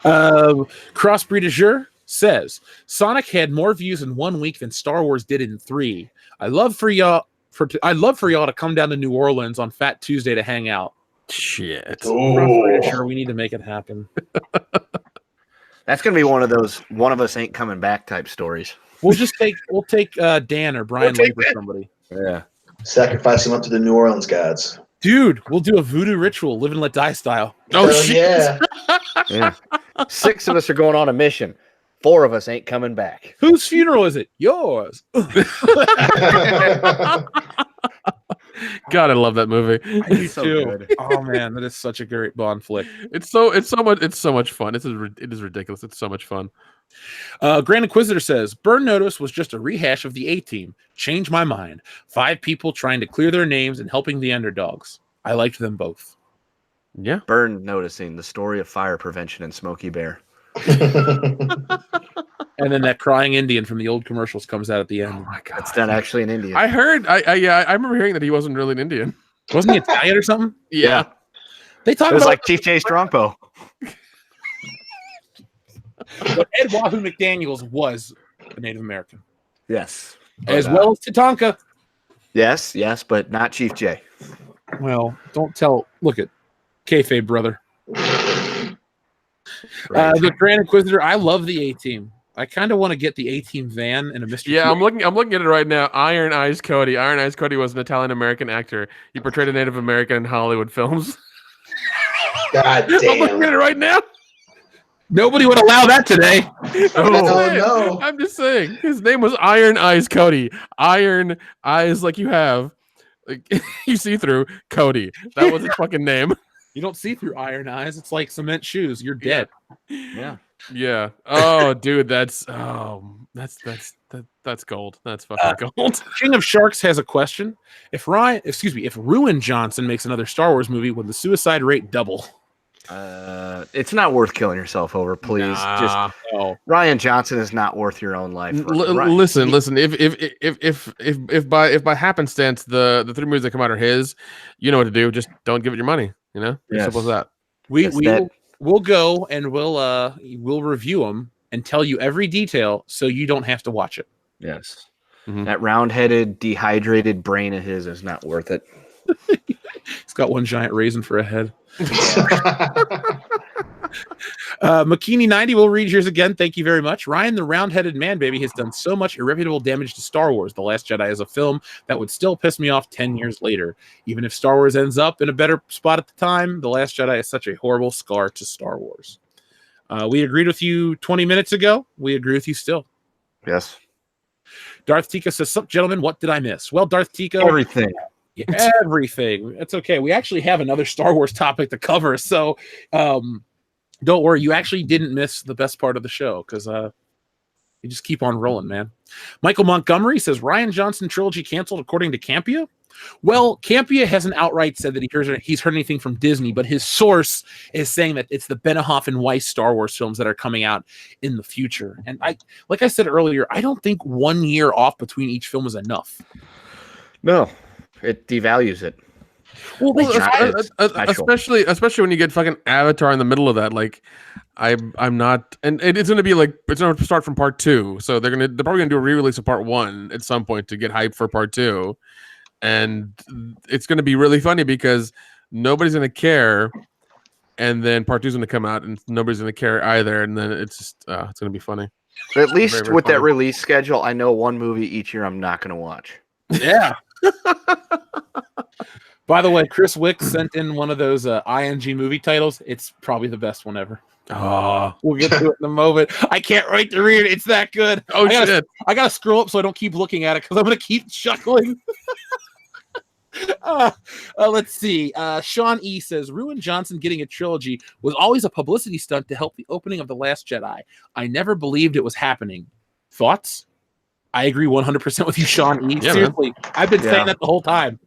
Crossbreed Azure says Sonic had more views in 1 week than Star Wars did in 3. I'd love for y'all to come down to New Orleans on Fat Tuesday to hang out. Shit. Crossbreed Azure, we need to make it happen. That's gonna be one of those "one of us ain't coming back" type stories. We'll take Dan or Brian Lee or somebody. Yeah, sacrifice him up to the New Orleans gods. Dude, we'll do a voodoo ritual, live and let die style. Oh shit! Yeah. 6 of us are going on a mission. 4 of us ain't coming back. Whose funeral is it? Yours. God, I love that movie. Me too. Good. Oh man, that is such a great Bond flick. It's so much fun. It is ridiculous. It's so much fun. Grand Inquisitor says Burn Notice was just a rehash of the A-Team. Changed my mind. 5 people trying to clear their names and helping the underdogs. I liked them both. Yeah. Burn Noticing, the story of fire prevention in Smokey Bear. And then that crying Indian from the old commercials comes out at the end. Oh my god, it's not actually an Indian. I heard. I remember hearing that he wasn't really an Indian. Wasn't he Italian or something? Yeah. They talk about like Chief J. Strongbow. But Ed Wahoo McDaniels was a Native American. Yes. As well as Tatanka. Yes, but not Chief J. Well, don't tell. Look at kayfabe, brother. Right. The Grand Inquisitor. I love the A-Team. I kind of want to get the A-Team van and a Mr. Yeah, I'm looking at it right now. Iron Eyes Cody. Iron Eyes Cody was an Italian American actor. He portrayed a Native American in Hollywood films. God damn! I'm looking at it right now. Nobody would allow that today. No. I'm just saying. His name was Iron Eyes Cody. Iron eyes like you have, like you see through Cody. That was his fucking name. You don't see through iron eyes. It's like cement shoes. You're dead. Yeah. Oh, dude, that's gold. That's fucking gold. King of Sharks has a question. If Rian Johnson makes another Star Wars movie, would the suicide rate double? It's not worth killing yourself over, please. Rian Johnson is not worth your own life. Listen. If by happenstance the 3 movies that come out are his, you know what to do. Just don't give it your money. You know, simple as that. We'll go and we'll review them and tell you every detail, so you don't have to watch it. Yes, that round-headed, dehydrated brain of his is not worth it. He's got one giant raisin for a head. McKinney90 will read yours again. Thank you very much. Ryan, the round-headed man baby, has done so much irreparable damage to Star Wars. The Last Jedi is a film that would still piss me off 10 years later. Even if Star Wars ends up in a better spot at the time, The Last Jedi is such a horrible scar to Star Wars. We agreed with you 20 minutes ago. We agree with you still. Yes. Darth Tika says, "Sup, gentlemen, what did I miss?" Well, Darth Tika... Everything. Everything. It's okay. We actually have another Star Wars topic to cover, so don't worry. You actually didn't miss the best part of the show because you just keep on rolling, man. Michael Montgomery says, Rian Johnson trilogy canceled according to Campia. Well, Campia hasn't outright said that he's heard anything from Disney, but his source is saying that it's the Benioff and Weiss Star Wars films that are coming out in the future. And like I said earlier, I don't think 1 year off between each film is enough. No, it devalues it. Well, especially when you get fucking Avatar in the middle of that. Like, I'm not, and it's gonna be like it's gonna start from part 2, so they're probably gonna do a re-release of part 1 at some point to get hyped for part 2, and it's gonna be really funny because nobody's gonna care, and then part 2 is gonna come out and nobody's gonna care either, and then it's just it's gonna be funny. But at least very, very with funny. that release schedule, I know one movie each year I'm not gonna watch. Yeah. By the way, Chris Wick sent in one of those ING movie titles. It's probably the best one ever. Oh, We'll get to it in a moment. I can't wait to read it. It's that good. shit! I gotta scroll up so I don't keep looking at it because I'm gonna keep chuckling. Let's see. Sean E says, Rian Johnson getting a trilogy was always a publicity stunt to help the opening of The Last Jedi. I never believed it was happening. Thoughts? I agree 100% with you, Sean E. Yeah, Seriously, I've been saying that the whole time.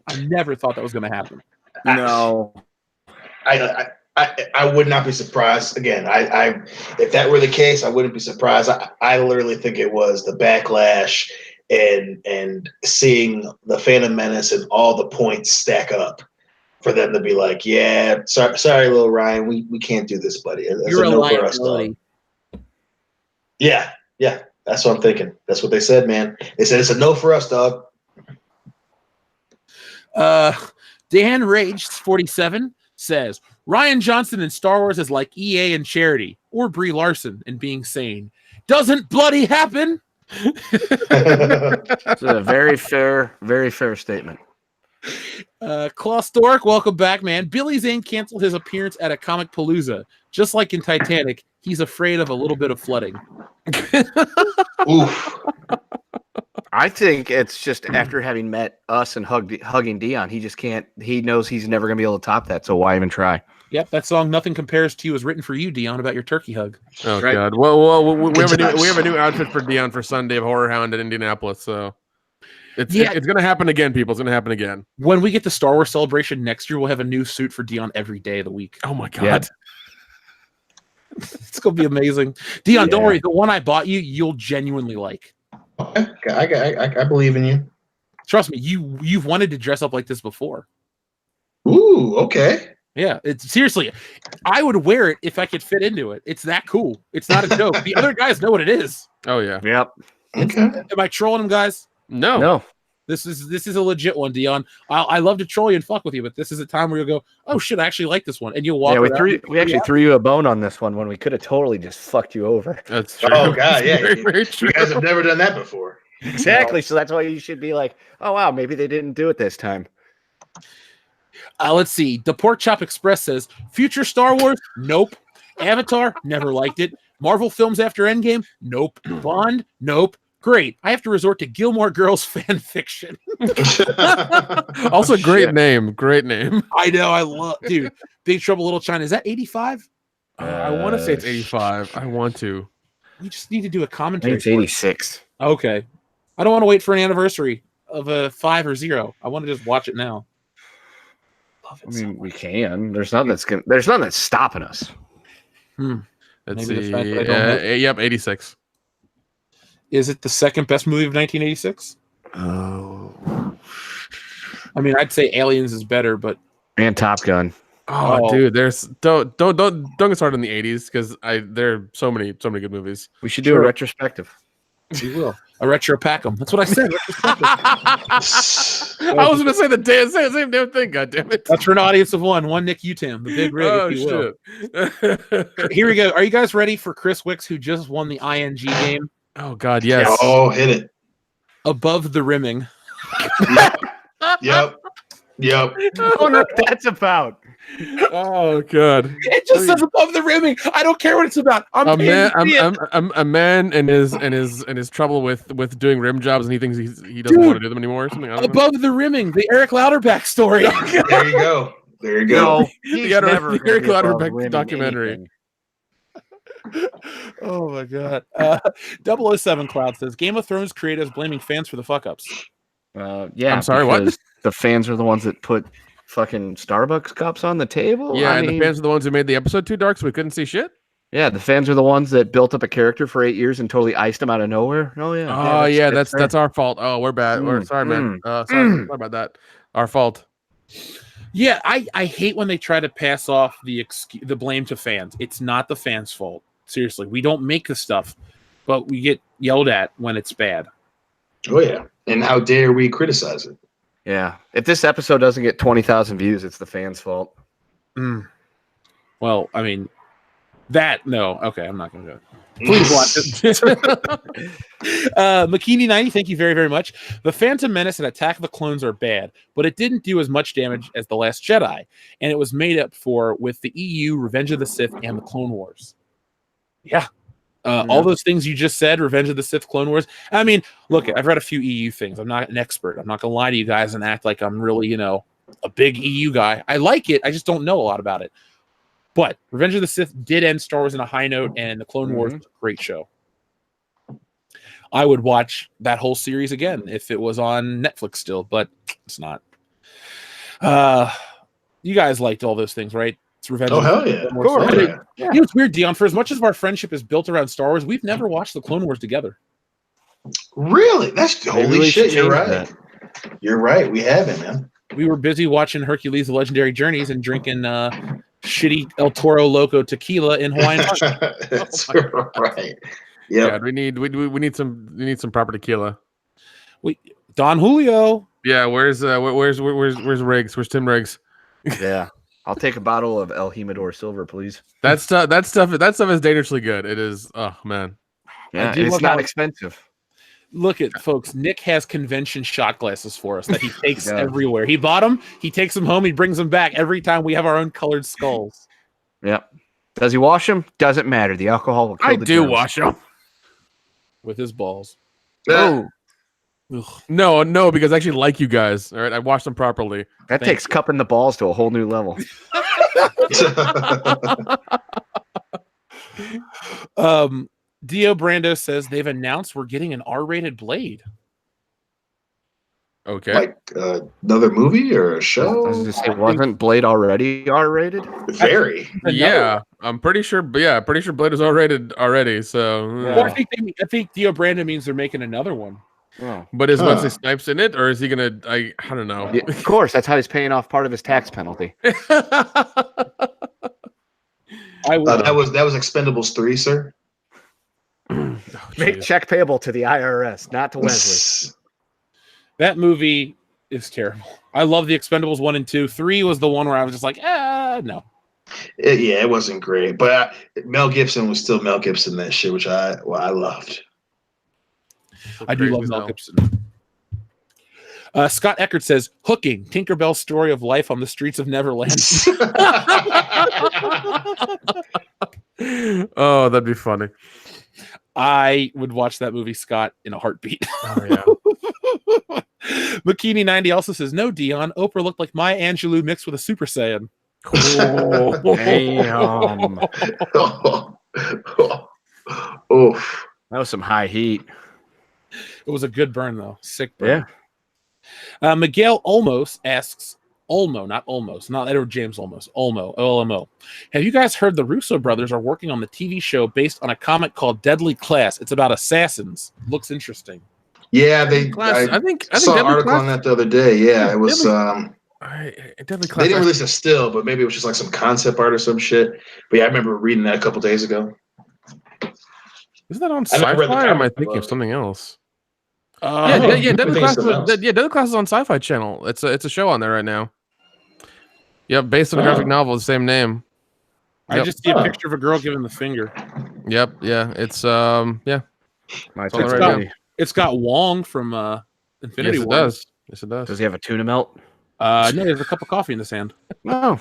I never thought that was going to happen. No. I would not be surprised. Again, I if that were the case, I wouldn't be surprised. I literally think it was the backlash and seeing the Phantom Menace and all the points stack up for them to be like, yeah, sorry, little Ryan, we can't do this, buddy. That's You're a no for us, liability. dog. Yeah, that's what I'm thinking. That's what they said, man. They said it's a no for us, dog. Dan Rage 47 says Rian Johnson in Star Wars is like EA and Charity or Brie Larson in Being Sane. Doesn't bloody happen. It's a very fair statement. Klaus Stork, welcome back, man. Billy Zane canceled his appearance at a Comic Palooza. Just like in Titanic, he's afraid of a little bit of flooding. Oof. I think it's just after having met us and hugging Dion, he just can't. He knows he's never going to be able to top that. So why even try? Yep, that song "Nothing Compares to You" was written for you, Dion, about your turkey hug. Oh Right. God! Well, we have a new outfit for Dion for Sunday of Horror Hound in Indianapolis. So it's gonna happen again, people. It's gonna happen again. When we get the Star Wars celebration next year, we'll have a new suit for Dion every day of the week. Oh my God! Yeah. It's gonna be amazing. Dion, don't worry. The one I bought you, you'll genuinely like. I believe in you. Trust me, you've wanted to dress up like this before. Ooh, okay. Yeah, it's seriously. I would wear it if I could fit into it. It's that cool. It's not a joke. The other guys know what it is. Oh yeah. Yep. Okay. Am I trolling them, guys? No. This is a legit one, Dion. I love to troll you and fuck with you, but this is a time where you'll go, oh shit, I actually like this one, and you'll walk. Yeah, we actually threw you a bone on this one when we could have totally just fucked you over. That's true. Oh God, yeah. Very, very true. You guys have never done that before. Exactly. So that's why you should be like, oh wow, maybe they didn't do it this time. Let's see. The Pork Chop Express says, future Star Wars? Nope. Avatar? Never liked it. Marvel films after Endgame? Nope. Bond? Nope. Great. I have to resort to Gilmore Girls fan fiction. Also, great name. Great name. I know. I love, dude. Big Trouble Little China. Is that 85? I want to say it's 85. I want to. We just need to do a I commentary. think it's 86. Okay. I don't want to wait for an anniversary of a 5 or 0. I want to just watch it now. Love it. I mean, we can. There's nothing that's stopping us. Maybe Let's the see. fact that I don't know. Yep, 86. Is it the second best movie of 1986? Oh. I mean, I'd say Aliens is better, but And Top Gun. Oh, dude, there's don't get started in the 80s because there are so many good movies. We should do Sure. a retrospective. we will. A retro pack 'em. That's what I said. I was going to say the same damn thing. God damn it! That's for an audience of one. One Nick Utam, the big rig, Oh if you will. shit! Here we go. Are you guys ready for Chris Wicks, who just won the ING game? Oh God, yes. Oh, hit it. Above the rimming. Yep. I wonder what that's about. Oh God! It just says above the rimming. I don't care what it's about. A man and his trouble with doing rim jobs, and he thinks he doesn't want to do them anymore. Or something. I don't know. Above the rimming, the Eric Lauterbach story. There you go. There you go. No, he's gotta never read the gonna Eric be above Lauterbach winning documentary. anything. Oh my God. 007 Cloud says Game of Thrones creators blaming fans for the fuck ups. Yeah, I'm sorry, what? because the fans are the ones that put fucking Starbucks cups on the table. Yeah, I and mean, the fans are the ones who made the episode too dark, so we couldn't see shit. yeah, the fans are the ones that built up a character for 8 years and totally iced him out of nowhere. Oh yeah. Oh yeah, that's our fault. Oh, we're bad. We're sorry, man. Sorry about that. Our fault. Yeah, I hate when they try to pass off the blame to fans. It's not the fans' fault. Seriously, we don't make the stuff, but we get yelled at when it's bad. Oh yeah. And how dare we criticize it? Yeah. If this episode doesn't get 20,000 views, it's the fans' fault. Well, I mean, no. Okay, I'm not going to do it. Please watch it. Makini90, thank you very, very much. The Phantom Menace and Attack of the Clones are bad, but it didn't do as much damage as The Last Jedi, and it was made up for with the EU, Revenge of the Sith, and the Clone Wars. Yeah. All those things you just said, Revenge of the Sith, Clone Wars. I mean, look, I've read a few EU things. I'm not an expert. I'm not going to lie to you guys and act like I'm really, a big EU guy. I like it. I just don't know a lot about it. But Revenge of the Sith did end Star Wars on a high note, and the Clone Wars was a great show. I would watch that whole series again if it was on Netflix still, but it's not. You guys liked all those things, right? It's Revenge. Oh, hell yeah. Of course. Yeah. It's weird, Dion. For as much as our friendship is built around Star Wars, we've never watched the Clone Wars together. Really? That's holy really shit. You're changed right. You're right. We haven't, man. We were busy watching Hercules: The Legendary Journeys and drinking shitty El Toro Loco tequila in Hawaiian Punch. That's right. Yeah. God, we need some proper tequila. Don Julio. Yeah, where's Riggs? Where's Tim Riggs? Yeah. I'll take a bottle of El Jimador Silver, please. That stuff is dangerously good. It is. Oh man. Yeah, it's not expensive. Look at folks. Nick has convention shot glasses for us that he takes everywhere. He bought them. He takes them home. He brings them back every time we have our own colored skulls. Yep. Does he wash them? Doesn't matter. The alcohol will kill the germs. Wash them with his balls. Oh. No, because I actually like you guys. All right, I washed them properly. That takes cupping the balls to a whole new level. Dio Brando says they've announced we're getting an R-rated Blade. Okay. Like another movie or a show? I was just saying, wasn't Blade already R-rated? Very. Yeah, I'm pretty sure. Yeah, pretty sure Blade is R-rated already. So. Well, I think Dio Brando means they're making another one. Oh. But is Wesley Snipes in it, or is he gonna? I don't know. Yeah, of course, that's how he's paying off part of his tax penalty. That was Expendables 3, sir. Make check payable to the IRS, not to Wesley. That movie is terrible. I love the Expendables 1 and 2. 3 was the one where I was just like, no. It wasn't great, but Mel Gibson was still Mel Gibson in that shit, which I loved. I do love Mel Gibson. Scott Eckert says, hooking, Tinkerbell's story of life on the streets of Neverland. Oh, that'd be funny. I would watch that movie, Scott, in a heartbeat. Oh, yeah. Makini90 also says, no, Dion, Oprah looked like Maya Angelou mixed with a Super Saiyan. Oh, damn. Oof. That was some high heat. It was a good burn, though. Sick burn. Yeah. Miguel Olmos asks, not Edward James Olmos, OLMO. Have you guys heard the Russo brothers are working on the TV show based on a comic called Deadly Class? It's about assassins. Looks interesting. Yeah, I think saw an article on that the other day. Yeah, it was. Deadly Class. They didn't release a still, but maybe it was just like some concept art or some shit. But yeah, I remember reading that a couple days ago. Isn't that on Sci-Fi? Or am I thinking of something else? Deadly Class. something else. Deadly Class is on Sci-Fi Channel. It's a show on there right now. Yep, based on a graphic novel, the same name. I just see a picture of a girl giving the finger. Yep, yeah, it's yeah. It's got Wong from Infinity War. Does. Yes, it does. Does he have a tuna melt? No, he has a cup of coffee in his hand. No.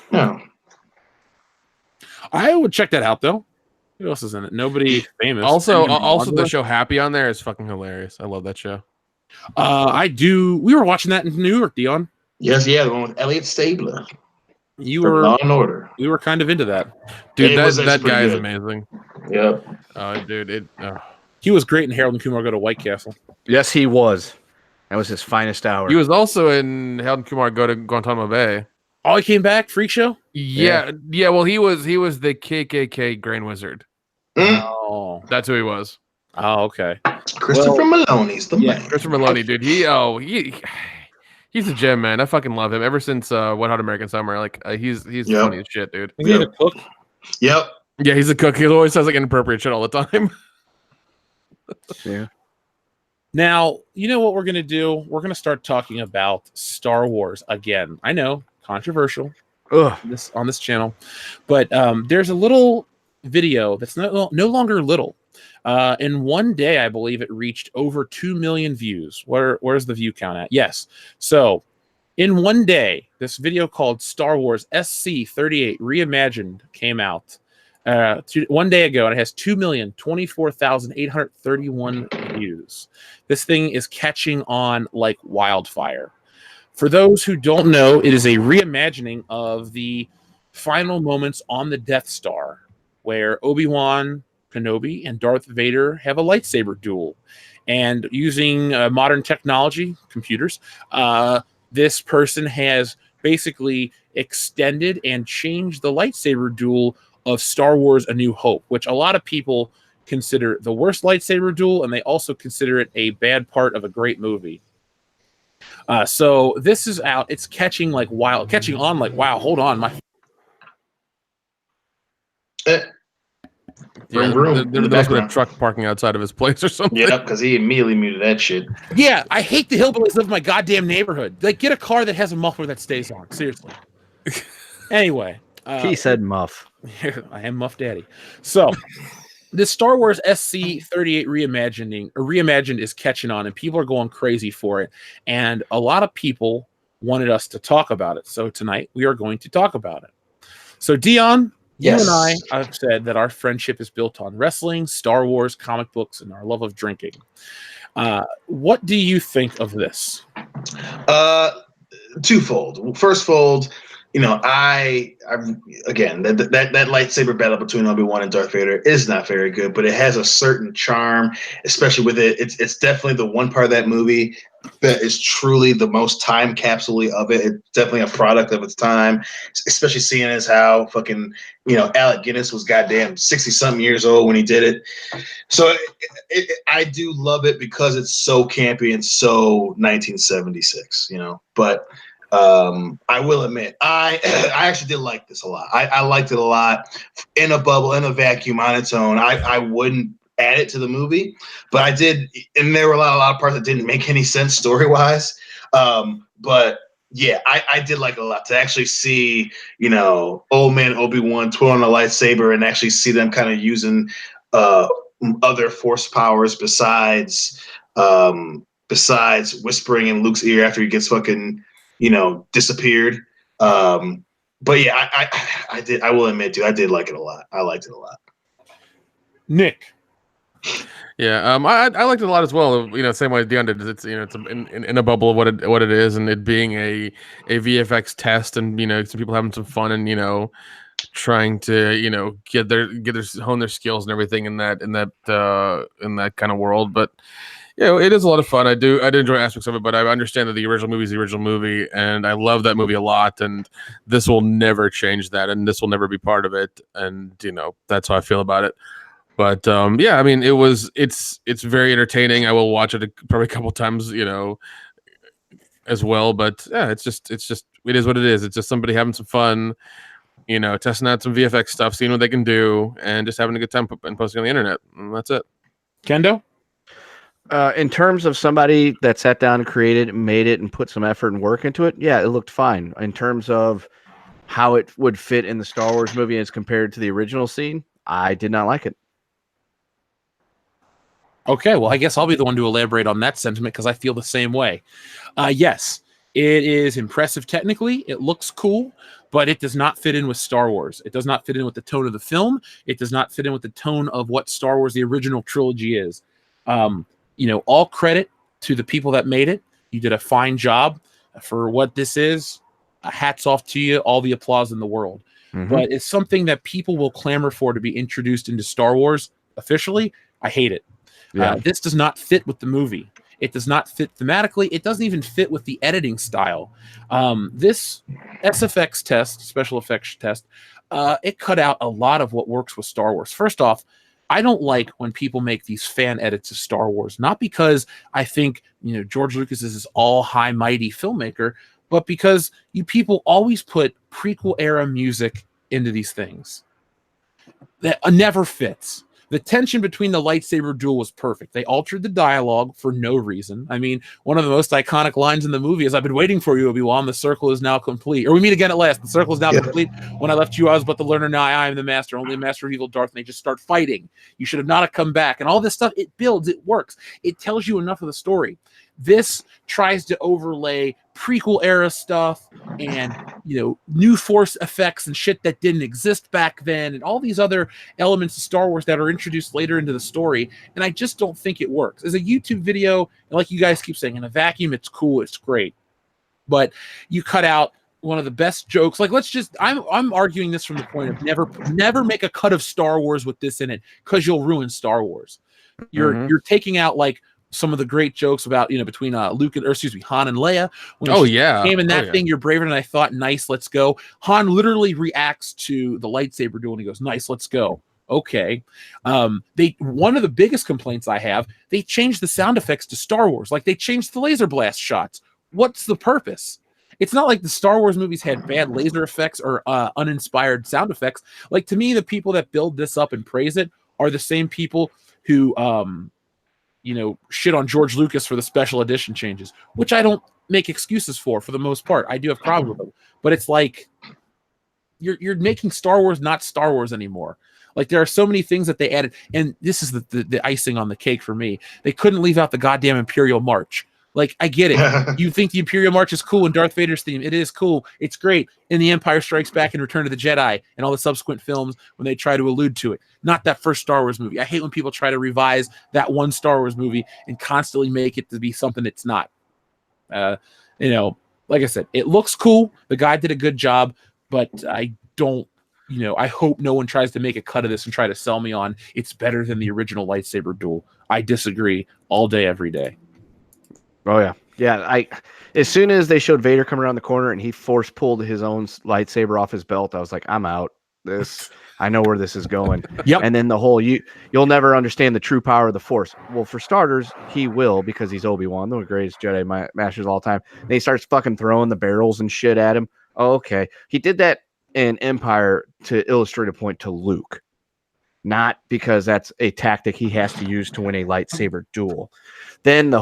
I would check that out though. Who else is in it? Nobody famous. Also, the show Happy on there is fucking hilarious. I love that show. I do. We were watching that in New York, Dion. Yes, the one with Elliot Stabler. You were Law and Order. We were kind of into that. Dude, that guy is amazing. Yep. Dude, he was great in Harold and Kumar Go to White Castle. Yes, he was. That was his finest hour. He was also in Harold and Kumar Go to Guantanamo Bay. Oh, he came back? Freak Show? Yeah. Well, he was the KKK Grain Wizard. Oh, that's who he was. Oh, okay. Christopher Maloney's the man. Christopher Maloney, dude. He's a gem, man. I fucking love him. Ever since Wet Hot American Summer, like he's funny as shit, dude. Is he a cook? Yep. Yeah, he's a cook. He always says like inappropriate shit all the time. Yeah. Now, you know what we're going to do? We're going to start talking about Star Wars again. I know, controversial on this channel, but there's a little video that's no longer little. In one day, I believe it reached over 2 million views. Where's the view count at? Yes. So in one day, this video called Star Wars SC-38 Reimagined came out 1 day ago, and it has 2,024,831 views. This thing is catching on like wildfire. For those who don't know, it is a reimagining of the final moments on the Death Star, where Obi-Wan Kenobi and Darth Vader have a lightsaber duel. And using modern technology, computers, this person has basically extended and changed the lightsaber duel of Star Wars A New Hope, which a lot of people consider the worst lightsaber duel, and they also consider it a bad part of a great movie. So this is out. It's catching on like wow, hold on. There's been a truck parking outside of his place or something. Yeah, because he immediately muted that shit. Yeah, I hate the hillbillies live in my goddamn neighborhood. Like, get a car that has a muffler that stays on. Seriously. Anyway. He said muff. I am Muff Daddy. So, this Star Wars SC-38 reimagined is catching on, and people are going crazy for it. And a lot of people wanted us to talk about it. So tonight we are going to talk about it. So Dion, you and I have said that our friendship is built on wrestling, Star Wars, comic books, and our love of drinking. What do you think of this? Twofold. First fold, I again that lightsaber battle between Obi-Wan and Darth Vader is not very good, but it has a certain charm, especially with it. It's definitely the one part of that movie that is truly the most time capsule of it. It's definitely a product of its time, especially seeing as how fucking Alec Guinness was goddamn 60-something years old when he did it. So I do love it because it's so campy and so 1976, but. I will admit, I actually did like this a lot. I liked it a lot. In a bubble, in a vacuum, on its own. I wouldn't add it to the movie, but I did, and there were a lot of parts that didn't make any sense story-wise. But yeah, I did like it a lot to actually see, old man Obi-Wan twirling a lightsaber and actually see them kind of using other force powers besides whispering in Luke's ear after he gets fucking disappeared. But yeah, I did. I will admit, dude, I did like it a lot. I liked it a lot. Nick. Yeah, I liked it a lot as well. Same way Dion did. It's it's in a bubble of what it is, and it being a VFX test, and some people having some fun, and trying to get their hone their skills and everything in that kind of world, but. Yeah, it is a lot of fun. I do enjoy aspects of it, but I understand that the original movie is the original movie, and I love that movie a lot, and this will never change that, and this will never be part of it, and that's how I feel about it. But yeah, I mean, it's very entertaining. I will watch it probably a couple times, as well. But yeah, it is what it is. It's just somebody having some fun, testing out some VFX stuff, seeing what they can do, and just having a good time and posting on the internet. And that's it. Kendo? In terms of somebody that sat down and created, made it, and put some effort and work into it, yeah, it looked fine. In terms of how it would fit in the Star Wars movie as compared to the original scene, I did not like it. Okay, well, I guess I'll be the one to elaborate on that sentiment because I feel the same way. Yes, it is impressive technically. It looks cool, but it does not fit in with Star Wars. It does not fit in with the tone of the film. It does not fit in with the tone of what Star Wars, the original trilogy, is. All credit to the people that made it. You did a fine job for what this is. Hats off to you. All the applause in the world. Mhm. But it's something that people will clamor for to be introduced into Star Wars officially. I hate it. Yeah. This does not fit with the movie. It does not fit thematically. It doesn't even fit with the editing style. This SFX test, special effects test, it cut out a lot of what works with Star Wars. First off, I don't like when people make these fan edits of Star Wars, not because I think George Lucas is this all high mighty filmmaker, but because you people always put prequel era music into these things. That never fits. The tension between the lightsaber duel was perfect. They altered the dialogue for no reason. I mean, one of the most iconic lines in the movie is, "I've been waiting for you, Obi-Wan. The circle is now complete." Or, "We meet again at last. The circle is now complete. When I left you, I was but the learner. Now I am the master. Only a master of evil, Darth." And they just start fighting. You should have not have come back. And all this stuff, it builds, it works. It tells you enough of the story. This tries to overlay prequel era stuff and new force effects and shit that didn't exist back then, and all these other elements of Star Wars that are introduced later into the story, and I just don't think it works. As a YouTube video, like you guys keep saying, in a vacuum, it's cool, it's great. But you cut out one of the best jokes. Like, I'm arguing this from the point of never make a cut of Star Wars with this in it, because you'll ruin Star Wars. You're taking out like some of the great jokes about between Han and Leia. When came in that thing, "You're braver than I thought. Nice, let's go." Han literally reacts to the lightsaber duel and he goes, "Nice, let's go." Okay. One of the biggest complaints I have, they changed the sound effects to Star Wars. Like, they changed the laser blast shots. What's the purpose? It's not like the Star Wars movies had bad laser effects or uninspired sound effects. Like, to me, the people that build this up and praise it are the same people who shit on George Lucas for the special edition changes, which I don't make excuses for the most part. I do have problems with them, but it's like you're making Star Wars not Star Wars anymore. Like, there are so many things that they added, and this is the icing on the cake for me. They couldn't leave out the goddamn Imperial March. Like, I get it. You think the Imperial March is cool in Darth Vader's theme. It is cool. It's great. In The Empire Strikes Back and Return of the Jedi and all the subsequent films when they try to allude to it. Not that first Star Wars movie. I hate when people try to revise that one Star Wars movie and constantly make it to be something it's not. Like I said, it looks cool. The guy did a good job, but I don't, I hope no one tries to make a cut of this and try to sell me on it's better than the original lightsaber duel. I disagree all day, every day. Oh yeah. As soon as they showed Vader coming around the corner and he force pulled his own lightsaber off his belt, I was like, I'm out. I know where this is going. Yep. And then the whole you'll never understand the true power of the Force. Well, for starters, he will, because he's Obi-Wan, the greatest Jedi masters of all time. And he starts fucking throwing the barrels and shit at him. Oh, okay. He did that in Empire to illustrate a point to Luke, not because that's a tactic he has to use to win a lightsaber duel. Then the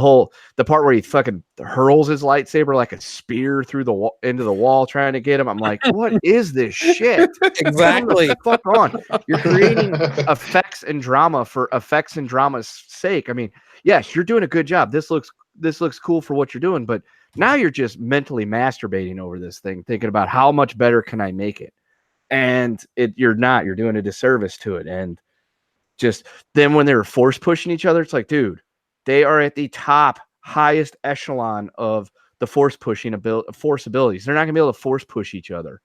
part where he fucking hurls his lightsaber like a spear through the wall, into the wall, trying to get him. I'm like, what is this shit? Exactly. Fuck on. You're creating effects and drama for effects and drama's sake. I mean, yes, you're doing a good job. This looks cool for what you're doing, but now you're just mentally masturbating over this thing, thinking about how much better can I make it. And you're doing a disservice to it. And just then when they were force pushing each other, it's like, dude, they are at the top, highest echelon of the force pushing force abilities. They're not gonna be able to force push each other.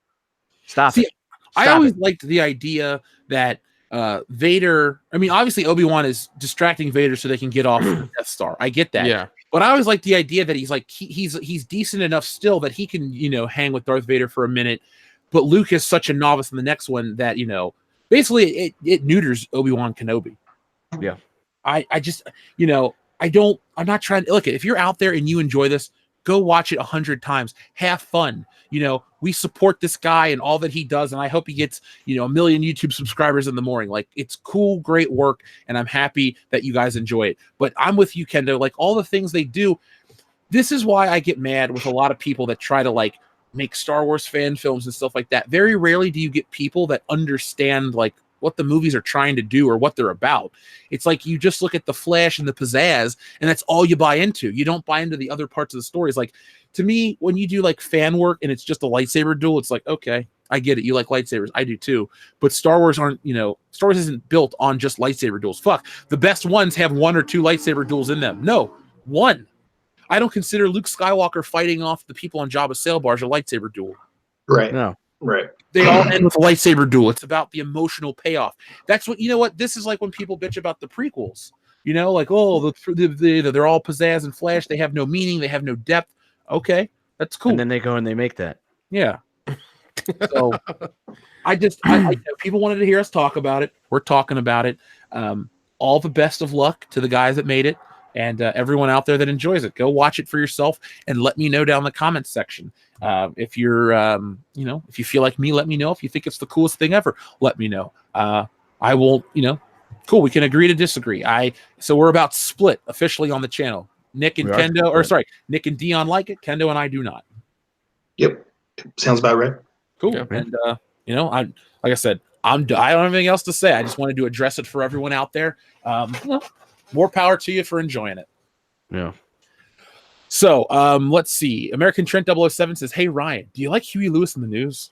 Stop it. I always liked the idea that Vader, I mean, obviously Obi-Wan is distracting Vader so they can get off the Death Star. I get that. Yeah. But I always liked the idea that he's like he's decent enough still that he can, hang with Darth Vader for a minute. But Luke is such a novice in the next one that, basically it neuters Obi-Wan Kenobi. Yeah. I'm not trying to look, if you're out there and you enjoy this, Go watch it 100 times. Have fun. You know, we support this guy and all that he does, and I hope he gets, you know, 1 million YouTube subscribers in the morning. Like, it's cool, great work, and I'm happy that you guys enjoy it. But I'm with you, Kendo. Like, all the things they do, this is why I get mad with a lot of people that try to, like, make Star Wars fan films and stuff like that. Very rarely do you get people that understand, like, what the movies are trying to do or what they're about. It's like you just look at the flash and the pizzazz, and that's all you buy into. You don't buy into the other parts of the stories. Like, to me, when you do like fan work and it's just a lightsaber duel, it's like, okay, I get it. You like lightsabers. I do too. But Star Wars aren't, you know, Star Wars isn't built on just lightsaber duels. Fuck. The best ones have 1 or 2 lightsaber duels in them. No, 1. I don't consider Luke Skywalker fighting off the people on Jabba's sail barge a lightsaber duel. Right. No. Right. They all end with a lightsaber duel. It's about the emotional payoff. That's what, you know what? This is like when people bitch about the prequels. You know, like, oh, they're all pizzazz and flash. They have no meaning. They have no depth. Okay, that's cool. And then they go and they make that. Yeah. So I people wanted to hear us talk about it. We're talking about it. All the best of luck to the guys that made it. And everyone out there that enjoys it, go watch it for yourself and let me know down in the comments section. If you're, you know, if you feel like me, let me know. If you think it's the coolest thing ever, let me know. I will, you know, cool. We can agree to disagree. So we're about split officially on the channel. Nick and Nick and Dion like it. Kendo and I do not. Yep. Sounds about right. Cool. Yeah. And, you know, like I said, I don't have anything else to say. I just wanted to address it for everyone out there. More power to you for enjoying it. Yeah. So, let's see. American Trent 007 says, "Hey Ryan, do you like Huey Lewis in the News?"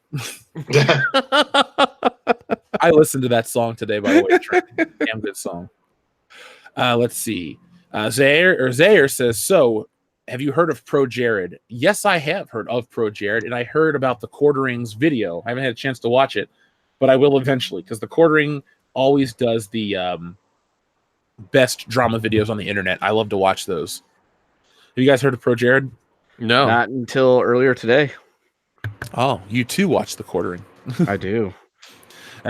I listened to that song today, by the way. Trent. Damn good song. Let's see. Zaire says, "So, have you heard of Pro Jared?" Yes, I have heard of Pro Jared, and I heard about the Quarterings video. I haven't had a chance to watch it, but I will eventually, because the Quartering always does the best drama videos on the internet. I love to watch those. Have you guys heard of Pro Jared? No. Not until earlier today. Oh, you too watched the Quartering. I do.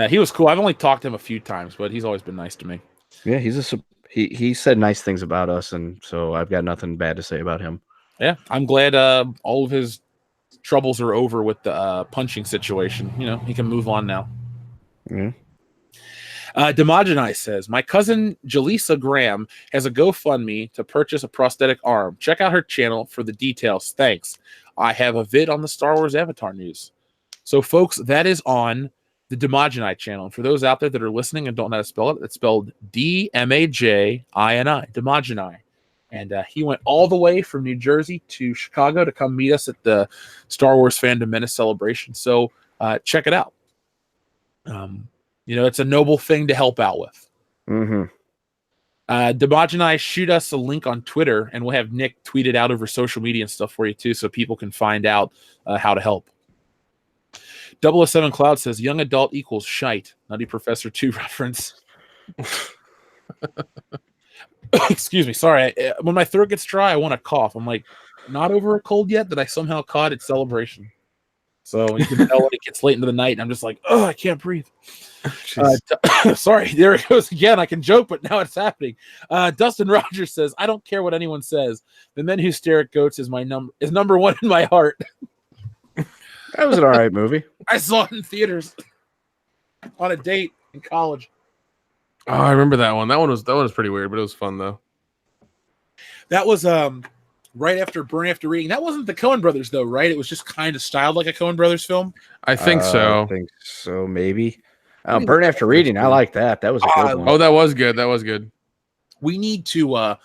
He was cool. I've only talked to him a few times, but he's always been nice to me. Yeah, he said nice things about us, and so I've got nothing bad to say about him. Yeah, I'm glad all of his troubles are over with the punching situation. You know, he can move on now. Yeah. Demogeni says, "My cousin Jaleesa Graham has a GoFundMe to purchase a prosthetic arm. Check out her channel for the details. Thanks. I have a vid on the Star Wars Avatar news." So, folks, that is on the Demogeni channel. And for those out there that are listening and don't know how to spell it, it's spelled Demajini, Demogeni. And he went all the way from New Jersey to Chicago to come meet us at the Star Wars Fandom Menace celebration. So check it out. You know, it's a noble thing to help out with. Mm-hmm. Demogeni, shoot us a link on Twitter, and we'll have Nick tweet it out over social media and stuff for you too, so people can find out how to help. 007 Cloud says, "Young adult equals shite." Nutty Professor 2 reference. Excuse me. Sorry. When my throat gets dry, I want to cough. I'm like, not over a cold yet, that I somehow caught at celebration. So you can tell when it gets late into the night, and I'm just like, oh, I can't breathe. Sorry, there it goes again. I can joke, but now it's happening. Dustin Rogers says, "I don't care what anyone says. The Men Who Stare at Goats is number one in my heart." That was an all right movie. I saw it in theaters on a date in college. Oh, I remember that one. That one was pretty weird, but it was fun though. That was right after Burn After Reading. That wasn't the Coen Brothers though, right? It was just kind of styled like a Coen Brothers film. I think so. I think so, maybe. Burn After Reading. I like that. That was a good one. Oh, that was good. That was good. We need to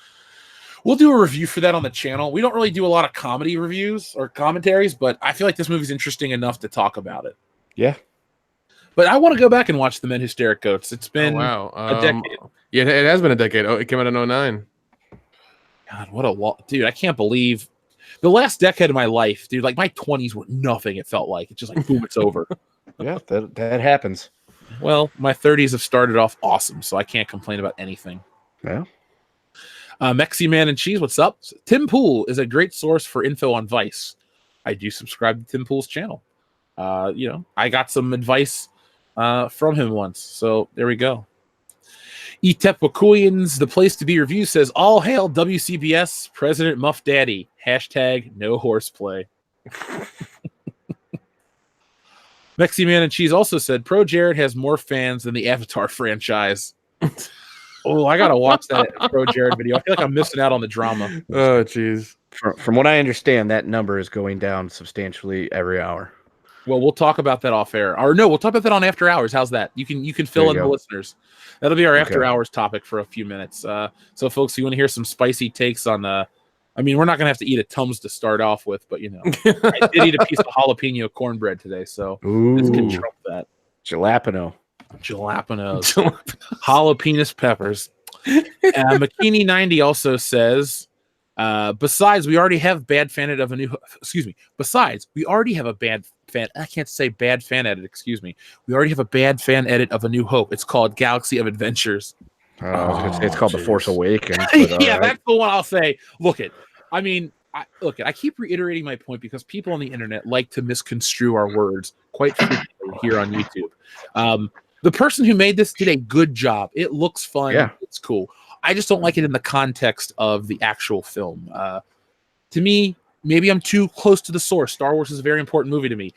we'll do a review for that on the channel. We don't really do a lot of comedy reviews or commentaries, but I feel like this movie's interesting enough to talk about it. Yeah. But I want to go back and watch The Men Who Stare at Goats. It's been a decade. Yeah, it has been a decade. Oh, it came out in 2009. God, what a dude! I can't believe the last decade of my life, dude. Like my 20s were nothing. It felt like it's just like boom, it's over. Yeah, that happens. Well, my 30s have started off awesome, so I can't complain about anything. Yeah. Mexi Man and Cheese, what's up? Tim Pool is a great source for info on Vice. I do subscribe to Tim Pool's channel. You know, I got some advice from him once, so there we go. Etep Wakuians, the place to be review says, "All hail WCBS President Muff Daddy. Hashtag no horseplay. Mexi Man and Cheese also said Pro Jared has more fans than the Avatar franchise. Oh, I gotta watch that Pro Jared video. I feel like I'm missing out on the drama. Oh, jeez. From what I understand, that number is going down substantially every hour. Well, we'll talk about that off air. Or no, we'll talk about that on After Hours. How's that? You can fill in the listeners. That'll be our After Hours topic for a few minutes. So folks, you want to hear some spicy takes on I mean, we're not gonna have to eat a Tums to start off with, but I did eat a piece of jalapeno cornbread today, so this can trump that. Jalapenos. Jalapenos peppers. Makini 90 also says, besides, we already have bad fan edit of a new. Besides, we already have a bad fan. I can't say bad fan edit. Excuse me. We already have a bad fan edit of A New Hope. It's called Galaxy of Adventures. I was gonna say it's called The Force Awakens. But, yeah, that's the one I'll say. I keep reiterating my point because people on the internet like to misconstrue our words quite frequently here on YouTube. The person who made this did a good job. It looks fun. Yeah. It's cool. I just don't like it in the context of the actual film. To me, maybe I'm too close to the source. Star Wars is a very important movie to me.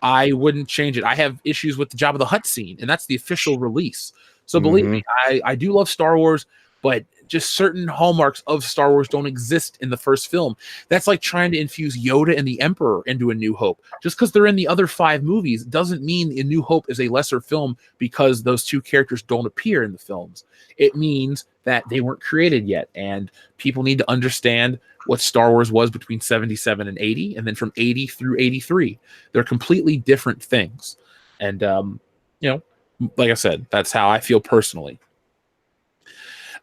I wouldn't change it. I have issues with the Jabba the Hutt scene, and that's the official release. So believe me, I do love Star Wars, but just certain hallmarks of Star Wars don't exist in the first film. That's like trying to infuse Yoda and the Emperor into A New Hope. Just because they're in the other 5 movies doesn't mean A New Hope is a lesser film because those 2 characters don't appear in the films. It means that they weren't created yet, and people need to understand what Star Wars was between 77 and 80, and then from 80 through 83. They're completely different things. And, like I said, that's how I feel personally.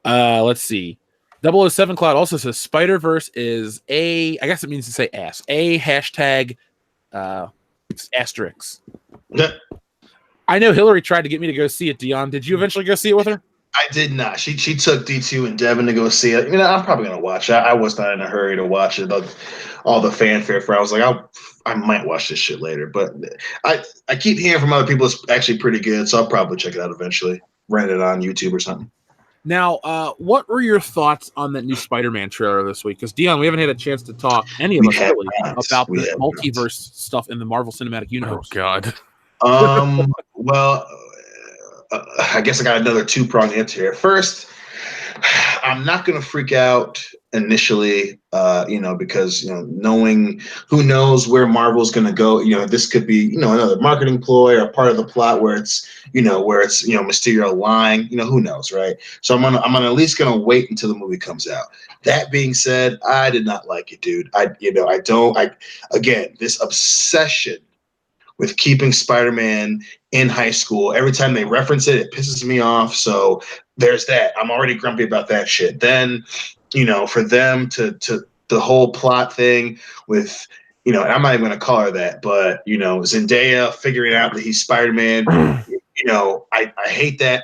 Let's see. 007 Cloud also says Spider-Verse is I guess it means to say ass. Hashtag asterisk. I know Hillary tried to get me to go see it, Dion. Did you eventually go see it with her? I did not. She took D2 and Devin to go see it. I'm probably going to watch it. I was not in a hurry to watch it. All the fanfare for it. I was like, I might watch this shit later. But I keep hearing from other people it's actually pretty good, so I'll probably check it out eventually. Rent it on YouTube or something. Now, what were your thoughts on that new Spider-Man trailer this week? Because, Dion, we haven't had a chance to talk, any of us really, about the multiverse stuff in the Marvel Cinematic Universe. Oh, God. Well, I guess I got another 2-pronged answer here. First, I'm not going to freak out initially, because, knowing who knows where Marvel's going to go, this could be, another marketing ploy or part of the plot where it's Mysterio lying, who knows, right? So I'm at least going to wait until the movie comes out. That being said, I did not like it, dude. Again, this obsession with keeping Spider-Man in high school. Every time they reference it, it pisses me off. So there's that. I'm already grumpy about that shit. Then, for them to the whole plot thing with, and I'm not even going to call her that, but, Zendaya figuring out that he's Spider-Man. I hate that.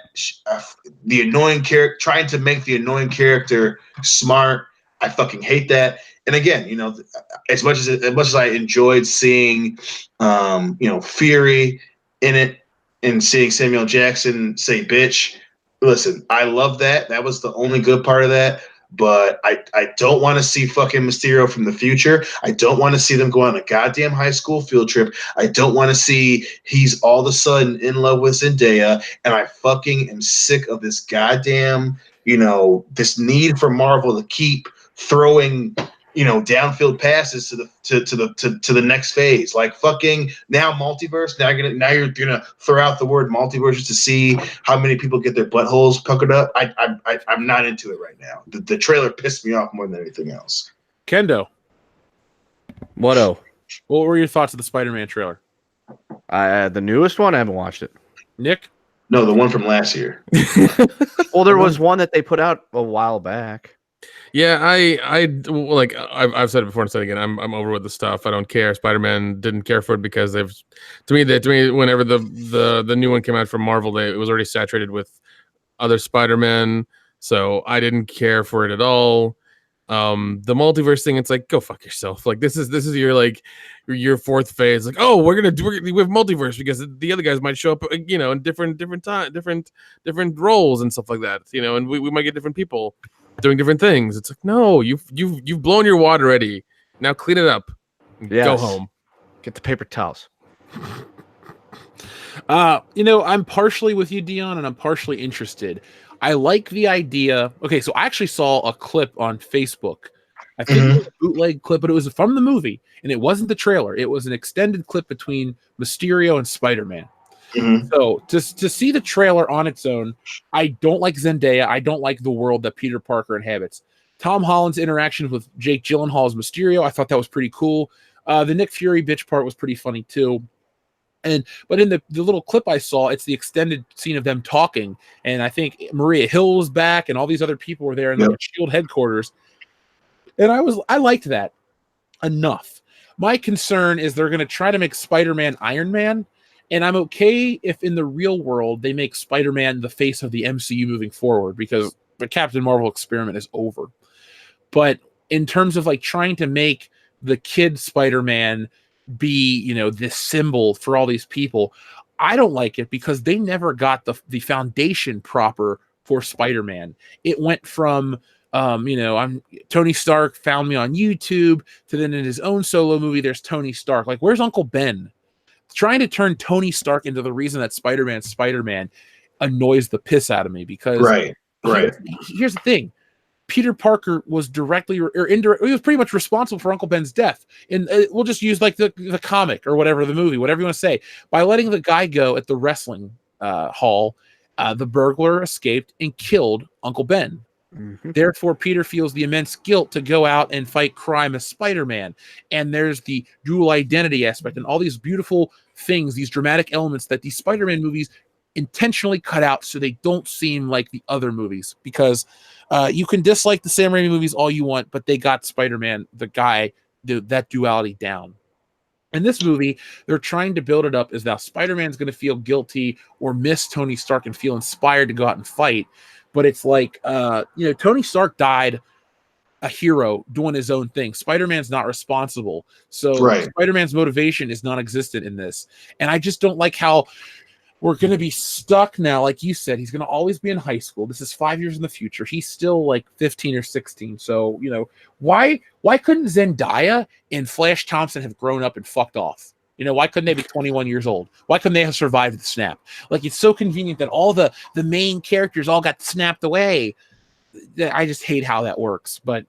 The annoying character, trying to make the annoying character smart. I fucking hate that. And again, as much as I enjoyed seeing, Fury in it and seeing Samuel Jackson say bitch, listen, I love that. That was the only good part of that. But I don't want to see fucking Mysterio from the future. I don't want to see them go on a goddamn high school field trip. I don't want to see he's all of a sudden in love with Zendaya. And I fucking am sick of this goddamn, this need for Marvel to keep throwing downfield passes to the next phase. Like fucking now multiverse. Now you're gonna throw out the word multiverse just to see how many people get their buttholes puckered up. I'm not into it right now. The trailer pissed me off more than anything else. Kendo, what were your thoughts of the Spider-Man trailer? The newest one, I haven't watched it. Nick? No, the one from last year. Well, there was one that they put out a while back. Yeah, I've said it before and said it again. I'm over with the stuff. I don't care. Spider-Man didn't care for it because to me whenever the new one came out from Marvel, it was already saturated with other Spider-Man, so I didn't care for it at all. The multiverse thing, it's like, go fuck yourself. Like this is your 4th phase. Like, oh, we have multiverse because the other guys might show up, in different roles and stuff like that. And we might get different people doing different things. It's like, no, you've blown your wad already. Now clean it up. And Go Yes. home. Get the paper towels. I'm partially with you, Dion, and I'm partially interested. I like the idea. Okay, so I actually saw a clip on Facebook. I think it was a bootleg clip, but it was from the movie, and it wasn't the trailer. It was an extended clip between Mysterio and Spider-Man. So to see the trailer on its own, I don't like Zendaya. I don't like the world that Peter Parker inhabits. Tom Holland's interaction with Jake Gyllenhaal as Mysterio, I thought that was pretty cool. The Nick Fury bitch part was pretty funny too. But in the little clip I saw, it's the extended scene of them talking, and I think Maria Hill was back, and all these other people were there in like a Shield headquarters, and I liked that enough. My concern is they're going to try to make Spider-Man Iron Man, and I'm okay if in the real world they make Spider-Man the face of the MCU moving forward, because the Captain Marvel experiment is over. But in terms of like trying to make the kid Spider-Man be, this symbol for all these people, I don't like it because they never got the foundation proper for Spider-Man. It went from I'm Tony Stark found me on YouTube to then in his own solo movie there's Tony Stark. Like, where's Uncle Ben? Trying to turn Tony Stark into the reason that Spider-Man annoys the piss out of me, because here's the thing. Peter Parker was directly or indirectly, he was pretty much responsible for Uncle Ben's death. And we'll just use like the comic or whatever, the movie, whatever you want to say. By letting the guy go at the wrestling hall, the burglar escaped and killed Uncle Ben. Therefore, Peter feels the immense guilt to go out and fight crime as Spider-Man. And there's the dual identity aspect and all these beautiful things, these dramatic elements that these Spider-Man movies intentionally cut out so they don't seem like the other movies, because you can dislike the Sam Raimi movies all you want, but they got Spider-Man, the guy, that duality down. In this movie, they're trying to build it up as now Spider-Man's going to feel guilty or miss Tony Stark and feel inspired to go out and fight. But it's like, Tony Stark died a hero doing his own thing. Spider-Man's not responsible. So Spider-Man's motivation is non-existent in this. And I just don't like how we're going to be stuck now. Like you said, he's going to always be in high school. This is 5 years in the future. He's still like 15 or 16. So, why couldn't Zendaya and Flash Thompson have grown up and fucked off? Why couldn't they be 21 years old? Why couldn't they have survived the snap? Like, it's so convenient that all the main characters all got snapped away. I just hate how that works. But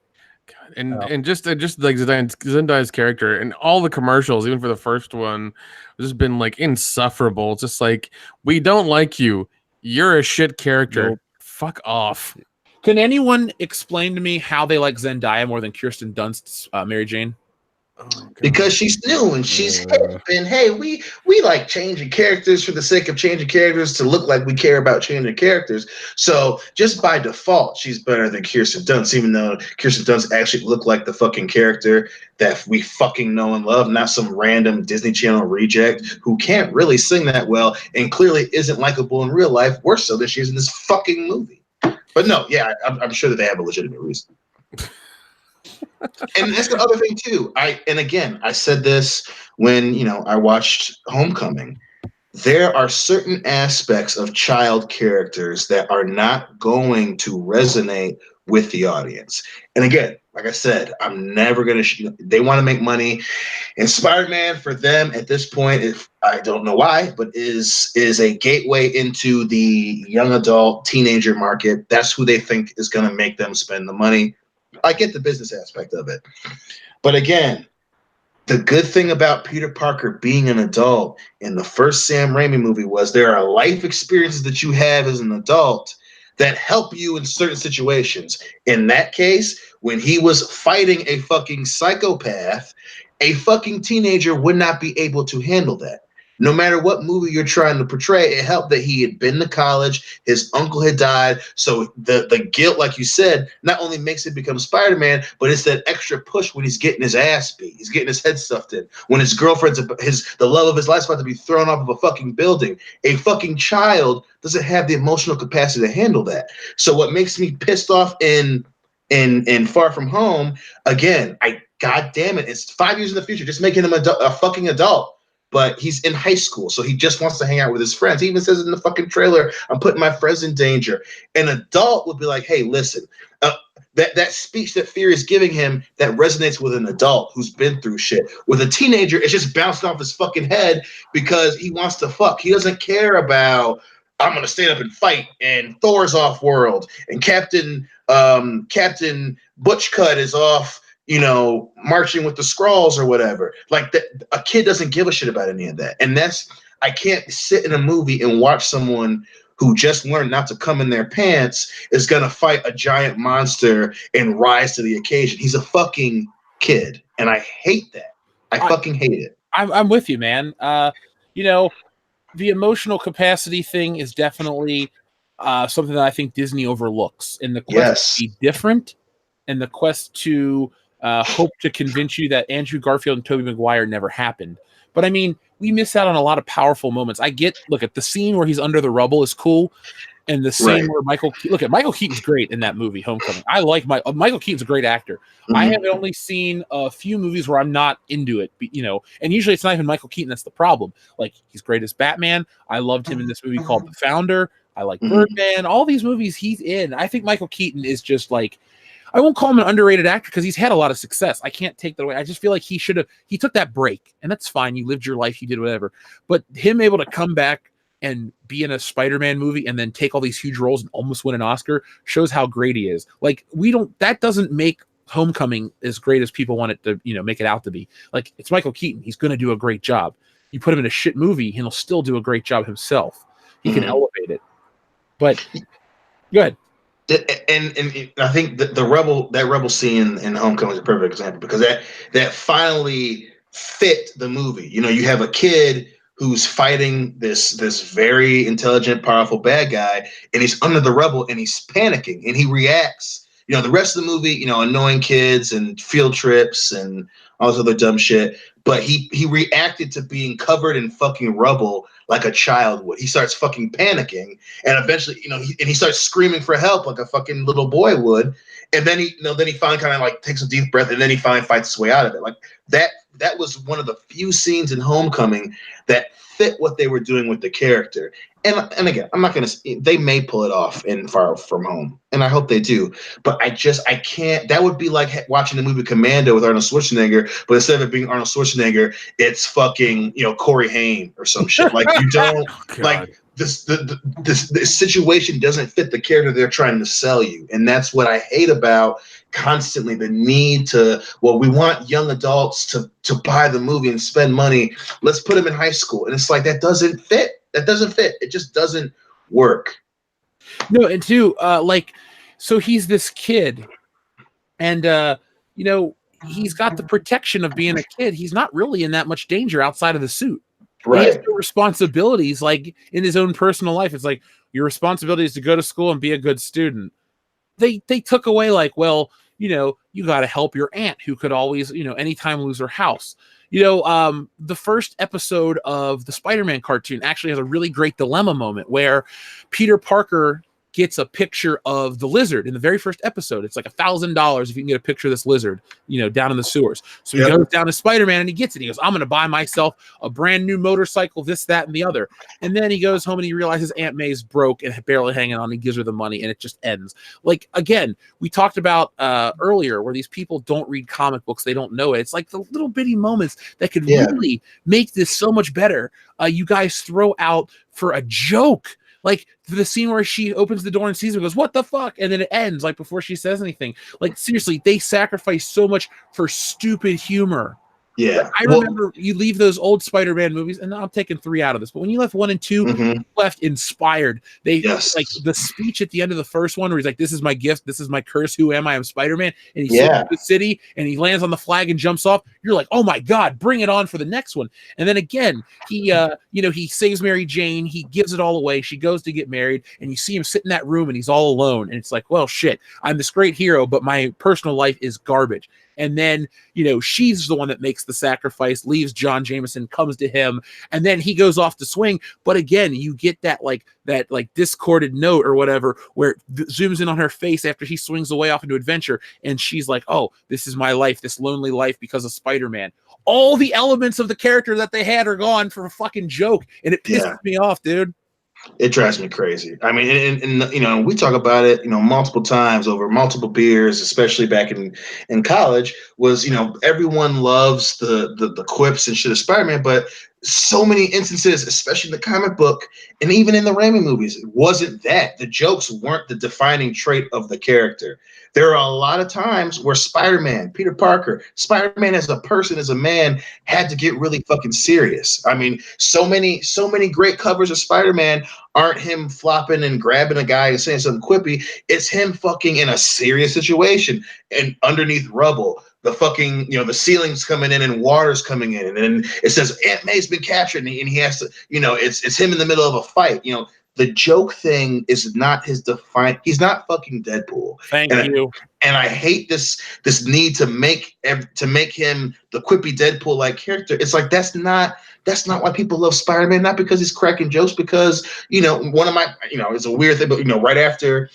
and just like Zendaya's character and all the commercials, even for the first one, has just been like insufferable. It's just like, we don't like you. You're a shit character. Nope. Fuck off. Can anyone explain to me how they like Zendaya more than Kirsten Dunst's Mary Jane? Oh, because she's new and she's hip, and hey, we like changing characters for the sake of changing characters to look like we care about changing characters. So just by default, she's better than Kirsten Dunst, even though Kirsten Dunst actually looked like the fucking character that we fucking know and love, not some random Disney Channel reject who can't really sing that well and clearly isn't likable in real life, worse so than she is in this fucking movie. But no, yeah, I'm sure that they have a legitimate reason. And that's the other thing too. I said this when I watched Homecoming. There are certain aspects of child characters that are not going to resonate with the audience. And again, like I said, I'm never gonna. They want to make money, and Spider-Man for them at this point, if I don't know why, but is a gateway into the young adult teenager market. That's who they think is going to make them spend the money. I get the business aspect of it. But again, the good thing about Peter Parker being an adult in the first Sam Raimi movie was there are life experiences that you have as an adult that help you in certain situations. In that case, when he was fighting a fucking psychopath, a fucking teenager would not be able to handle that. No matter what movie you're trying to portray, it helped that he had been to college, his uncle had died, so the guilt, like you said, not only makes it become Spider-Man, but it's that extra push when he's getting his ass beat, he's getting his head stuffed in, when his girlfriend's the love of his life's about to be thrown off of a fucking building. A fucking child doesn't have the emotional capacity to handle that. So what makes me pissed off in Far From Home, again, God damn it, it's 5 years in the future, just making him a fucking adult. but he's in high school, so he just wants to hang out with his friends. He even says in the fucking trailer, I'm putting my friends in danger. An adult would be like, hey, listen, that speech that Fury is giving him that resonates with an adult who's been through shit. With a teenager, it's just bouncing off his fucking head because he wants to fuck. He doesn't care about, I'm going to stand up and fight, and Thor's off world, and Captain Butchcut is off, marching with the Skrulls or whatever. Like that, a kid doesn't give a shit about any of that. And I can't sit in a movie and watch someone who just learned not to come in their pants is going to fight a giant monster and rise to the occasion. He's a fucking kid. And I hate that. I fucking hate it. I'm with you, man. The emotional capacity thing is definitely something that I think Disney overlooks in the quest to be different, and the quest to hope to convince you that Andrew Garfield and Tobey Maguire never happened. But I mean, we miss out on a lot of powerful moments. Look at the scene where he's under the rubble is cool, and the scene where Michael Keaton's great in that movie, Homecoming. I like Michael Keaton's a great actor. Mm-hmm. I have only seen a few movies where I'm not into it, and usually it's not even Michael Keaton that's the problem. Like, he's great as Batman. I loved him in this movie called The Founder. I like Birdman. All these movies he's in. I think Michael Keaton is just like, I won't call him an underrated actor because he's had a lot of success. I can't take that away. I just feel like he took that break, and that's fine. You lived your life, you did whatever. But him able to come back and be in a Spider-Man movie and then take all these huge roles and almost win an Oscar shows how great he is. Like, that doesn't make Homecoming as great as people want it to, make it out to be. Like, it's Michael Keaton. He's going to do a great job. You put him in a shit movie, and he'll still do a great job himself. He can elevate it. But go ahead. And I think that that rebel scene in Homecoming is a perfect example, because that finally fit the movie. You have a kid who's fighting this very intelligent, powerful bad guy, and he's under the rubble and he's panicking and he reacts. The rest of the movie, annoying kids and field trips and all this other dumb shit. But he reacted to being covered in fucking rubble like a child would. He starts fucking panicking, and eventually, he starts screaming for help like a fucking little boy would. And then he finally kind of like takes a deep breath, and then he finally fights his way out of it. Like that was one of the few scenes in Homecoming that fit what they were doing with the character. And again, I'm not going to. They may pull it off in Far From Home, and I hope they do. But I can't. That would be like watching the movie Commando with Arnold Schwarzenegger, but instead of it being Arnold Schwarzenegger, it's fucking Corey Haim or some shit. Like, you don't like this. The situation doesn't fit the character they're trying to sell you, and that's what I hate about constantly the need to. Well, we want young adults to buy the movie and spend money. Let's put them in high school, and it's like that doesn't fit. That doesn't fit. It just doesn't work. No, and two, so he's this kid, and he's got the protection of being a kid. He's not really in that much danger outside of the suit. Right. He has no responsibilities, like in his own personal life. It's like, your responsibility is to go to school and be a good student. They took away, like, well, you got to help your aunt who could always, anytime lose her house. The first episode of the Spider-Man cartoon actually has a really great dilemma moment where Peter Parker gets a picture of the lizard in the very first episode. It's like $1,000 if you can get a picture of this lizard, down in the sewers. So he goes down to Spider-Man and he gets it. He goes, I'm going to buy myself a brand new motorcycle, this, that, and the other. And then he goes home and he realizes Aunt May's broke and barely hanging on. He gives her the money and it just ends. Like, again, we talked about earlier where these people don't read comic books. They don't know it. It's like the little bitty moments that could really make this so much better. You guys throw out for a joke. Like the scene where she opens the door and sees him, goes, what the fuck? And then it ends like before she says anything. Like, seriously, they sacrifice so much for stupid humor. Yeah. I remember you leave those old Spider-Man movies, and I'm taking 3 out of this, but when you left 1 and 2, you left inspired. Like the speech at the end of the first one where he's like, this is my gift, this is my curse, who am I? I'm Spider-Man. And he sits in the city and he lands on the flag and jumps off. You're like, oh my God, bring it on for the next one. And then again, he he saves Mary Jane, he gives it all away, she goes to get married, and you see him sit in that room and he's all alone. And it's like, well, shit, I'm this great hero, but my personal life is garbage. and then she's the one that makes the sacrifice, leaves John Jameson, comes to him, and then he goes off to swing. But again, you get that discorded note or whatever where it zooms in on her face after he swings away off into adventure, and she's like, oh, this is my life, this lonely life because of Spider-Man. All the elements of the character that they had are gone for a fucking joke, and it pisses me off, dude. It drives me crazy. I mean, and we talk about it, multiple times over multiple beers, especially back in college. Was everyone loves the quips and shit of Spider-Man, but so many instances, especially in the comic book and even in the Raimi movies, it wasn't that. The jokes weren't the defining trait of the character. There are a lot of times where Spider-Man, Peter Parker, Spider-Man as a person, as a man, had to get really fucking serious. I mean, so many great covers of Spider-Man aren't him flopping and grabbing a guy and saying something quippy. It's him fucking in a serious situation and underneath rubble. The fucking, the ceiling's coming in and water's coming in. And then it says Aunt May's been captured and he has to, it's him in the middle of a fight. The joke thing is not his define. He's not fucking Deadpool. Thank you. And I hate this need to make him the quippy Deadpool like character. It's like that's not why people love Spider-Man. Not because he's cracking jokes. Because one of my it's a weird thing. But right after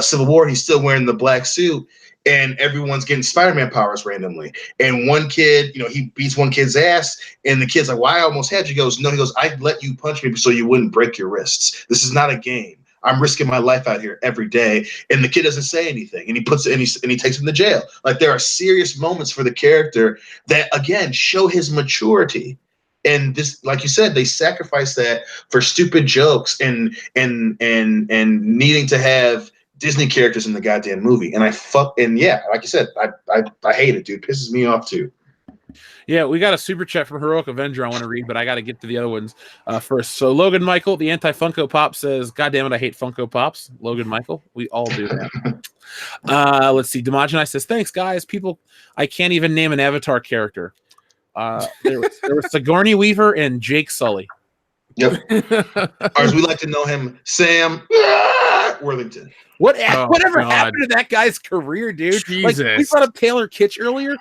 Civil War, he's still wearing the black suit. And everyone's getting Spider-Man powers randomly. And one kid, he beats one kid's ass. And the kid's like, well, I almost had you. He goes, no. He goes, I let you punch me so you wouldn't break your wrists. This is not a game. I'm risking my life out here every day. And the kid doesn't say anything. And he puts it and he takes him to jail. Like, there are serious moments for the character that, again, show his maturity. And this, like you said, they sacrifice that for stupid jokes and needing to have Disney characters in the goddamn movie. And like you said, I hate it, dude. It pisses me off too. Yeah, we got a super chat from Heroic Avenger I want to read, but I got to get to the other ones first. So Logan Michael, the anti-Funko Pop, says, God damn it, I hate Funko Pops. Logan Michael, we all do that. Let's see. Demogeni says, thanks, guys. People, I can't even name an Avatar character. There was Sigourney Weaver and Jake Sully. Yep. Or as we like to know him, Sam Worthington. Whatever happened to that guy's career, dude? Jesus. Like, we brought up Taylor Kitsch earlier.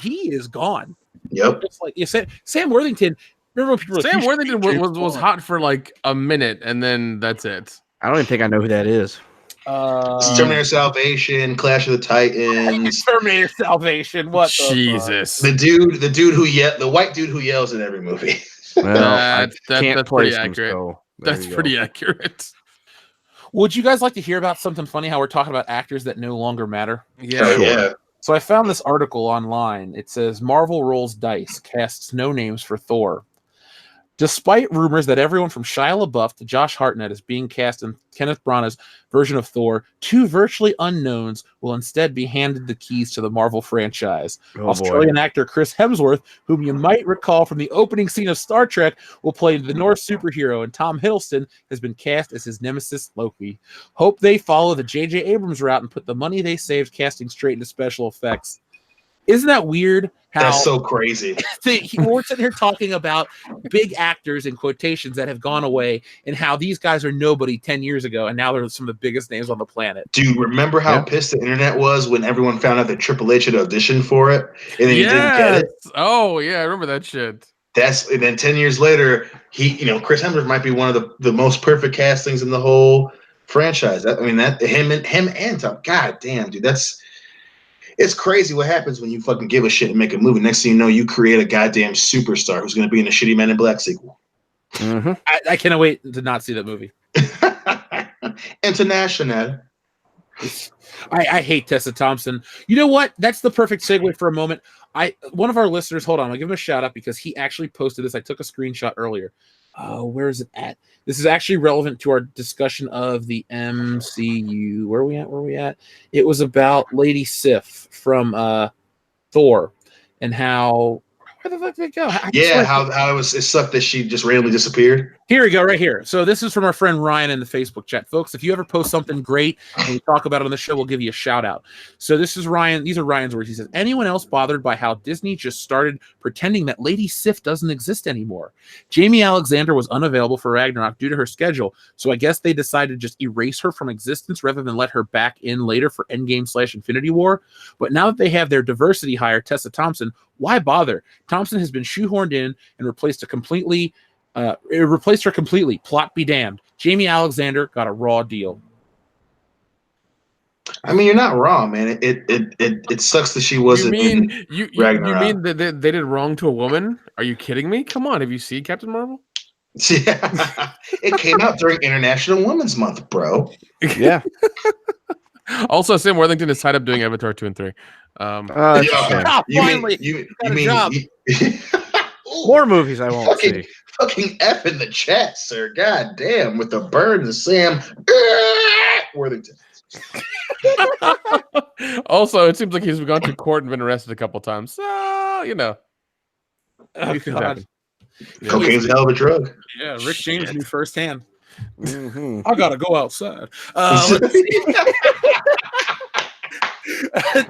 He is gone. Yep. Just like you said, Sam Worthington. Remember when people were Sam Worthington was hot for like a minute, and then that's it. I don't even think I know who that is. Terminator Salvation, Clash of the Titans. Terminator Salvation. What? Jesus. The white dude who yells in every movie. Well, that's pretty accurate. That's pretty accurate. Would you guys like to hear about something funny? How we're talking about actors that no longer matter? Yeah. Yeah. So I found this article online. It says Marvel rolls dice, casts no names for Thor. Despite rumors that everyone from Shia LaBeouf to Josh Hartnett is being cast in Kenneth Branagh's version of Thor, two virtually unknowns will instead be handed the keys to the Marvel franchise. Australian actor Chris Hemsworth, whom you might recall from the opening scene of Star Trek, will play the Norse superhero, and Tom Hiddleston has been cast as his nemesis Loki. Hope they follow the J.J. Abrams route and put the money they saved casting straight into special effects. Isn't that weird? That's so crazy. We're sitting here talking about big actors in quotations that have gone away and how these guys are nobody 10 years ago, and now they're some of the biggest names on the planet. Do you remember how pissed the internet was when everyone found out that Triple H had auditioned for it and then he didn't get it? Oh, yeah, I remember that shit. And then 10 years later, Chris Hemsworth might be one of the most perfect castings in the whole franchise. Him and Tom. God damn, dude, it's crazy what happens when you fucking give a shit and make a movie. Next thing you know, you create a goddamn superstar who's going to be in a shitty Men in Black sequel. Mm-hmm. I cannot wait to not see that movie. International. I hate Tessa Thompson. You know what? That's the perfect segue for a moment. One of our listeners, hold on, I'll give him a shout out because he actually posted this. I took a screenshot earlier. Where is it at? This is actually relevant to our discussion of the MCU. Where are we at? It was about Lady Sif from Thor and how Where the fuck did it go? Yeah, how it sucked that she just randomly disappeared. Here we go, right here. So this is from our friend Ryan in the Facebook chat. Folks, if you ever post something great and we talk about it on the show, we'll give you a shout out. So this is Ryan. These are Ryan's words. He says, anyone else bothered by how Disney just started pretending that Lady Sif doesn't exist anymore? Jamie Alexander was unavailable for Ragnarok due to her schedule, so I guess they decided to just erase her from existence rather than let her back in later for Endgame/Infinity War. But now that they have their diversity hire, Tessa Thompson, why bother? Thompson has been shoehorned in and replaced her completely. Plot be damned. Jamie Alexander got a raw deal. I mean, you're not wrong, man. It sucks that she wasn't. You mean that they did wrong to a woman? Are you kidding me? Come on, have you seen Captain Marvel? Yeah, it came out during International Women's Month, bro. Yeah. Also, Sam Worthington is tied up doing Avatar 2 and 3. Finally, you mean more movies I won't see. Fucking F in the chat, sir. God damn, with the burn to Sam Worthington. Also, it seems like he's gone to court and been arrested a couple times. So, you know. Oh, God. Cocaine's a hell of a drug. Yeah, Rick James knew firsthand. Mm-hmm. I gotta go outside.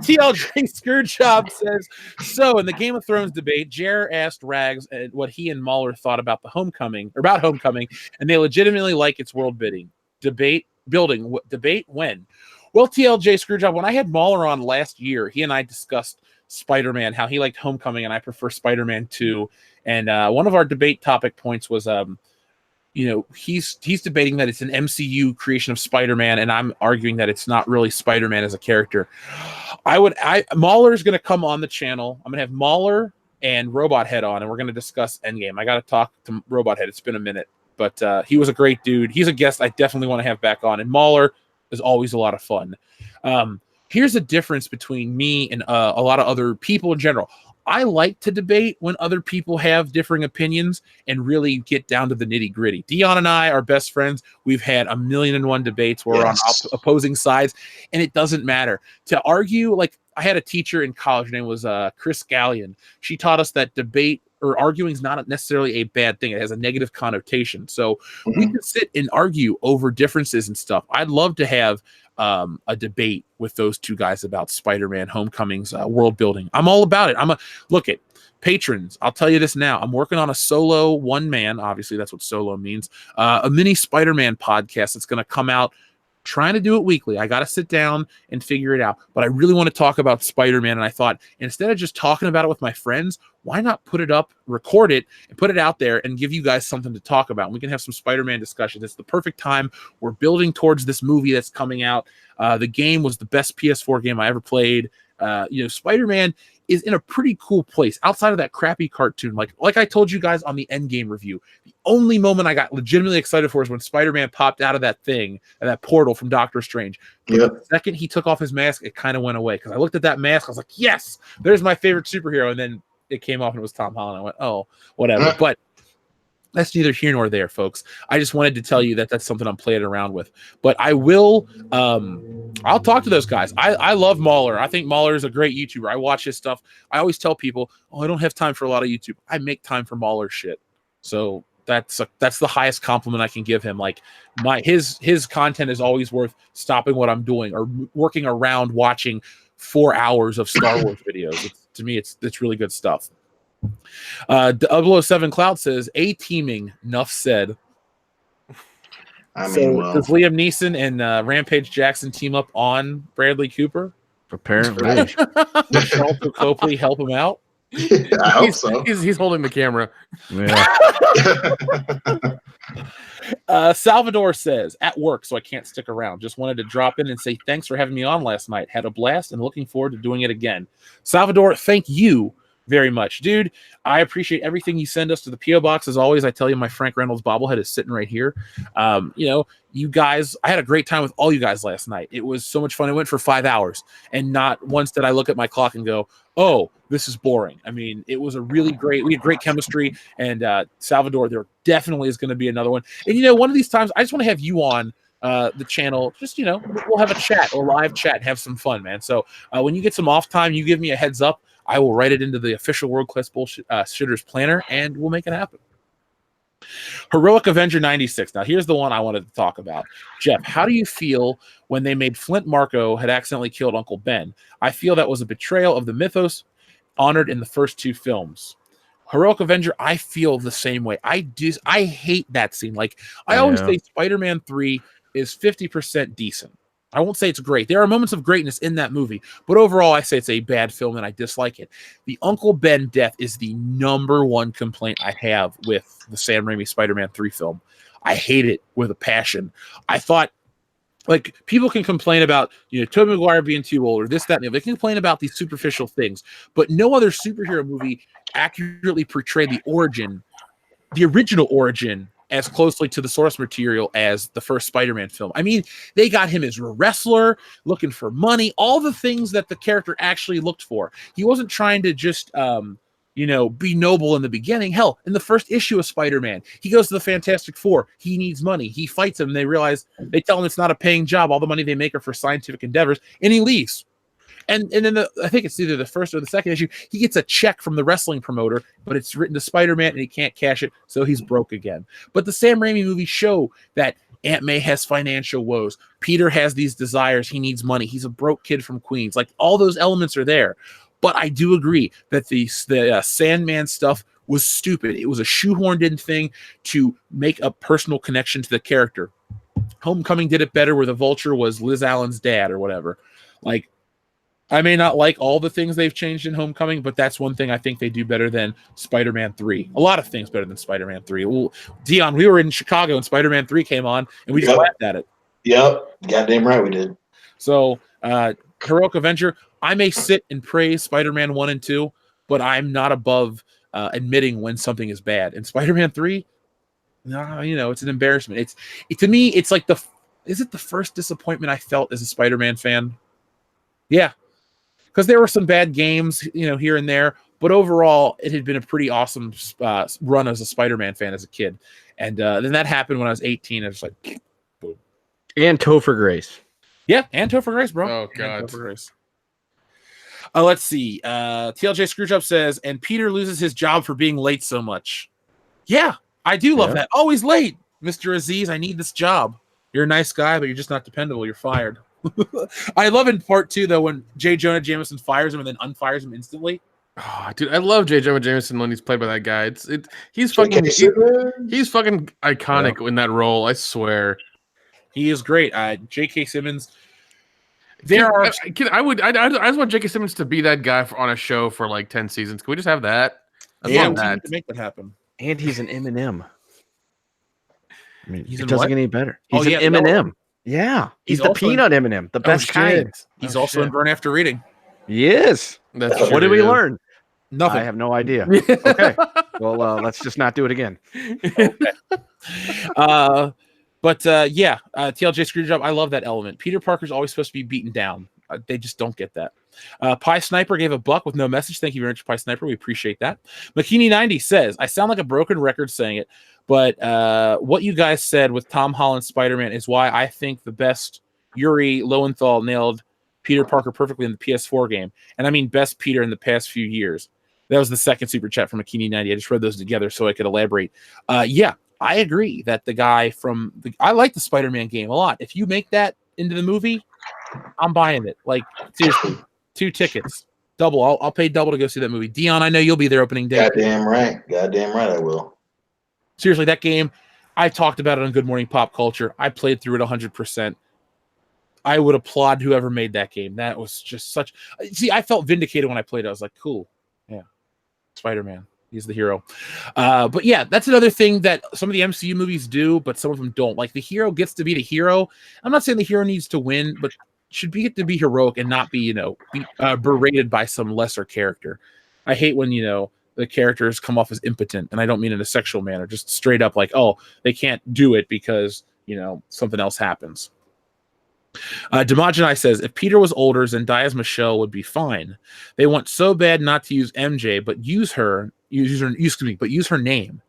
TLJ Screwjob says, so in the Game of Thrones debate, Jer asked Rags what he and Mahler thought about Homecoming, and they legitimately like its world debate when? Well, TLJ Screwjob, when I had Mahler on last year, he and I discussed Spider-Man, how he liked Homecoming and I prefer Spider-Man 2. And one of our debate topic points was he's debating that it's an MCU creation of Spider-Man, and I'm arguing that it's not really Spider-Man as a character. Mahler's going to come on the channel. I'm going to have Mahler and Robot Head on, and we're going to discuss Endgame. I got to talk to Robot Head. It's been a minute, but he was a great dude. He's a guest I definitely want to have back on, and Mahler is always a lot of fun. Here's a difference between me and a lot of other people in general. I like to debate when other people have differing opinions and really get down to the nitty gritty. Dion and I are best friends. We've had 1,000,001 debates where we're on opposing sides, and it doesn't matter. To argue, like I had a teacher in college, her name was Chris Gallion. She taught us that debate or arguing is not necessarily a bad thing. It has a negative connotation. So we can sit and argue over differences and stuff. I'd love to have a debate with those two guys about Spider-Man Homecoming's world building. I'm all about it. Look at patrons. I'll tell you this now. I'm working on a solo one man. Obviously, that's what solo means. A mini Spider-Man podcast that's going to come out. Trying to do it weekly. I got to sit down and figure it out. But I really want to talk about Spider-Man. And I thought, instead of just talking about it with my friends, why not put it up, record it, and put it out there and give you guys something to talk about? We can have some Spider-Man discussions. It's the perfect time. We're building towards this movie that's coming out. The game was the best PS4 game I ever played. Spider-Man is in a pretty cool place outside of that crappy cartoon. Like I told you guys on the Endgame review, the only moment I got legitimately excited for is when Spider-Man popped out of that thing, that portal from Doctor Strange. But the second he took off his mask, it kind of went away because I looked at that mask. I was like, yes, there's my favorite superhero. And then it came off and it was Tom Holland. I went, oh, whatever. But that's neither here nor there, folks. I just wanted to tell you that that's something I'm playing around with. But I will, I'll talk to those guys. I love Mahler. I think Mahler is a great YouTuber. I watch his stuff. I always tell people, I don't have time for a lot of YouTube. I make time for Mahler shit. So that's the highest compliment I can give him. Like his content is always worth stopping what I'm doing or working around watching 4 hours of Star Wars videos. To me, it's really good stuff. 007 Cloud says, teaming, nuff said. I mean, does Liam Neeson and Rampage Jackson team up on Bradley Cooper? Apparently. Shelter Copley help him out? I hope so. He's holding the camera. Yeah. Salvador says, at work, so I can't stick around. Just wanted to drop in and say thanks for having me on last night. Had a blast and looking forward to doing it again. Salvador, thank you very much, dude. I appreciate everything you send us to the P.O. Box. As always, I tell you, my Frank Reynolds bobblehead is sitting right here. You guys, I had a great time with all you guys last night. It was so much fun. It went for 5 hours, and not once did I look at my clock and go, oh, this is boring. I mean, it was we had great chemistry, and Salvador, there definitely is going to be another one. And, one of these times, I just want to have you on the channel. Just, we'll have a chat or live chat and have some fun, man. So when you get some off time, you give me a heads up. I will write it into the official World Class Bullshit Shitters planner, and we'll make it happen. Heroic Avenger 96. Now, here's the one I wanted to talk about. Jeff, how do you feel when they made Flint Marko had accidentally killed Uncle Ben? I feel that was a betrayal of the mythos honored in the first 2 films. Heroic Avenger, I feel the same way. I hate that scene. Like, I always say Spider-Man 3 is 50% decent. I won't say it's great. There are moments of greatness in that movie, but overall, I say it's a bad film and I dislike it. The Uncle Ben death is the number one complaint I have with the Sam Raimi Spider-Man 3 film. I hate it with a passion. I thought, like, people can complain about, Tobey Maguire being too old or this, that, and the other. They can complain about these superficial things, but no other superhero movie accurately portrayed the original origin, as closely to the source material as the first Spider-Man film. I mean, they got him as a wrestler, looking for money, all the things that the character actually looked for. He wasn't trying to just, be noble in the beginning. Hell, in the first issue of Spider-Man, he goes to the Fantastic Four. He needs money. He fights them. They tell him it's not a paying job. All the money they make are for scientific endeavors, and he leaves. And then I think it's either the first or the second issue, he gets a check from the wrestling promoter, but it's written to Spider-Man and he can't cash it, so he's broke again. But the Sam Raimi movies show that Aunt May has financial woes. Peter has these desires. He needs money. He's a broke kid from Queens. Like, all those elements are there. But I do agree that the Sandman stuff was stupid. It was a shoehorned in thing to make a personal connection to the character. Homecoming did it better, where the Vulture was Liz Allen's dad or whatever. Like, I may not like all the things they've changed in Homecoming, but that's one thing I think they do better than Spider-Man 3. A lot of things better than Spider-Man 3. Well, Dion, we were in Chicago and Spider-Man 3 came on, and we just laughed at it. Yep. Goddamn right we did. So, Heroic Avenger, I may sit and praise Spider-Man 1 and 2, but I'm not above admitting when something is bad. And Spider-Man 3, no, it's an embarrassment. To me, it's like is it the first disappointment I felt as a Spider-Man fan? Yeah. Because there were some bad games, here and there, but overall, it had been a pretty awesome run as a Spider-Man fan as a kid. And then that happened when I was 18. I was like, boom. And Topher Grace. Yeah, and Topher Grace, bro. Oh, God. Topher Grace. Let's see. TLJ Screwjob says, and Peter loses his job for being late so much. Yeah, I do love that. Always late, Mr. Aziz. I need this job. You're a nice guy, but you're just not dependable. You're fired. I love in part 2 though when J. Jonah Jameson fires him and then unfires him instantly. Oh, dude, I love J. Jonah Jameson when he's played by that guy. He's fucking iconic in that role. I swear, he is great. J.K. Simmons. I just want J.K. Simmons to be that guy on a show for like 10 seasons. Can we just have that? I love that. To make that happen. And he's an M&M. I mean, it doesn't get any better. He's an M&M. No. Yeah, he's the peanut M&M, the best kind. He's also in Burn After Reading. He is. That's what did we learn? Nothing. I have no idea. Okay. Well, let's just not do it again. Okay. TLJ Screwjob, I love that element. Peter Parker's always supposed to be beaten down. They just don't get that. Pie Sniper gave a buck with no message. Thank you very much, Pie Sniper. We appreciate that. McKinney90 says, I sound like a broken record saying it, but what you guys said with Tom Holland's Spider-Man is why I think the best Yuri Lowenthal nailed Peter Parker perfectly in the PS4 game. And I mean best Peter in the past few years. That was the second super chat from McKinney90. I just read those together so I could elaborate. I agree that the guy I like the Spider-Man game a lot. If you make that into the movie, I'm buying it. Like, seriously, 2 tickets. Double. I'll pay double to go see that movie. Dion, I know you'll be there opening day. Goddamn right I will. Seriously, that game, I talked about it on Good Morning Pop Culture. I played through it 100%. I would applaud whoever made that game. That was just such... See, I felt vindicated when I played it. I was like, cool. Yeah. Spider-Man. He's the hero. But yeah, that's another thing that some of the MCU movies do, but some of them don't. Like, the hero gets to be the hero. I'm not saying the hero needs to win, but should get to be heroic and not be, berated by some lesser character. I hate when, the characters come off as impotent, and I don't mean in a sexual manner, just straight up like, oh, they can't do it because, something else happens. Demogenai says, if Peter was older, Zendaya as Michelle would be fine. They want so bad not to use MJ, but use her name.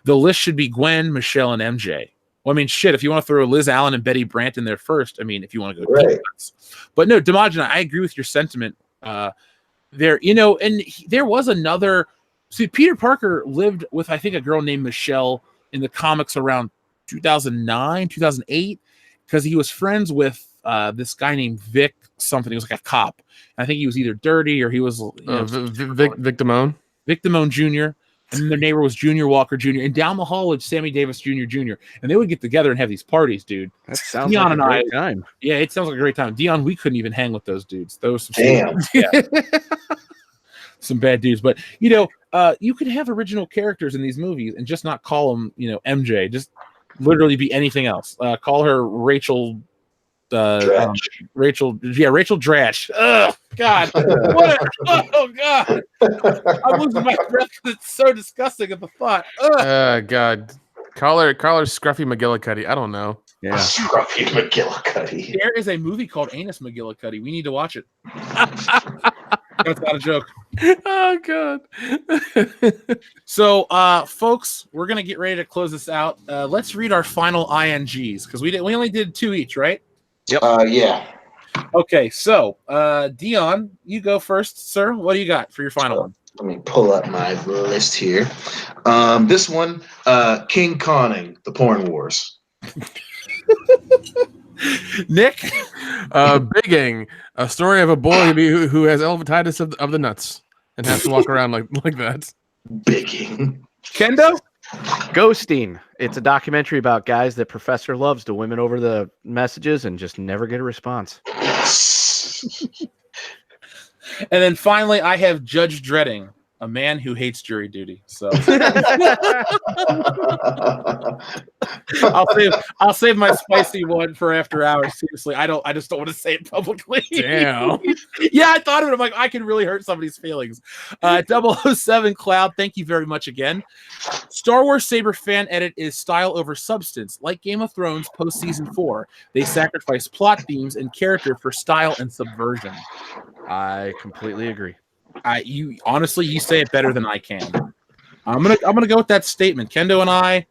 The list should be Gwen, Michelle, and MJ. Well, I mean, shit, if you want to throw Liz Allen and Betty Brant in there first, I mean, if you want to go right. But no, Demogenai, I agree with your sentiment. there, and there was another. See, Peter Parker lived with, I think, a girl named Michelle in the comics around 2009, 2008, because he was friends with this guy named Vic something. He was like a cop. And I think he was either dirty or he was Vic Damone. Vic Damone Jr. And then their neighbor was Junior Walker Jr. And down the hall was Sammy Davis Jr. And they would get together and have these parties, dude. That sounds Dion like a great time. Yeah, it sounds like a great time. Dion, we couldn't even hang with those dudes. Those some bad dudes. But you could have original characters in these movies and just not call them, MJ. Just literally be anything else. Call her Rachel. Rachel Drash. Ugh, God. What oh God. I'm losing my breath because it's so disgusting at the thought. God. Call her Scruffy McGillicuddy. I don't know. Yeah. Scruffy McGillicuddy. There is a movie called Anus McGillicuddy. We need to watch it. That's not a joke. Oh God. So folks, we're gonna get ready to close this out. Let's read our final INGs because we only did 2 each, right? Yep. Yeah. Okay, so Dion, you go first, sir. What do you got for your final one? Let me pull up my list here. This one, King Conning, the Porn Wars. Nick? Bigging, a story of a boy who has elephantitis of the nuts and has to walk around like that. Bigging. Kendo? Ghosting. It's a documentary about guys that Professor loves to women over the messages and just never get a response. And then finally, I have Judge Dredding, a man who hates jury duty. So I'll save my spicy one for after hours. Seriously, I just don't want to say it publicly. Damn. Yeah, I thought of it. I'm like, I can really hurt somebody's feelings. 007 Cloud, thank you very much again. Star Wars Saber fan edit is style over substance. Like Game of Thrones post season 4, they sacrifice plot themes and character for style and subversion. I completely agree. You say it better than I can. I'm gonna go with that statement. Kendo and I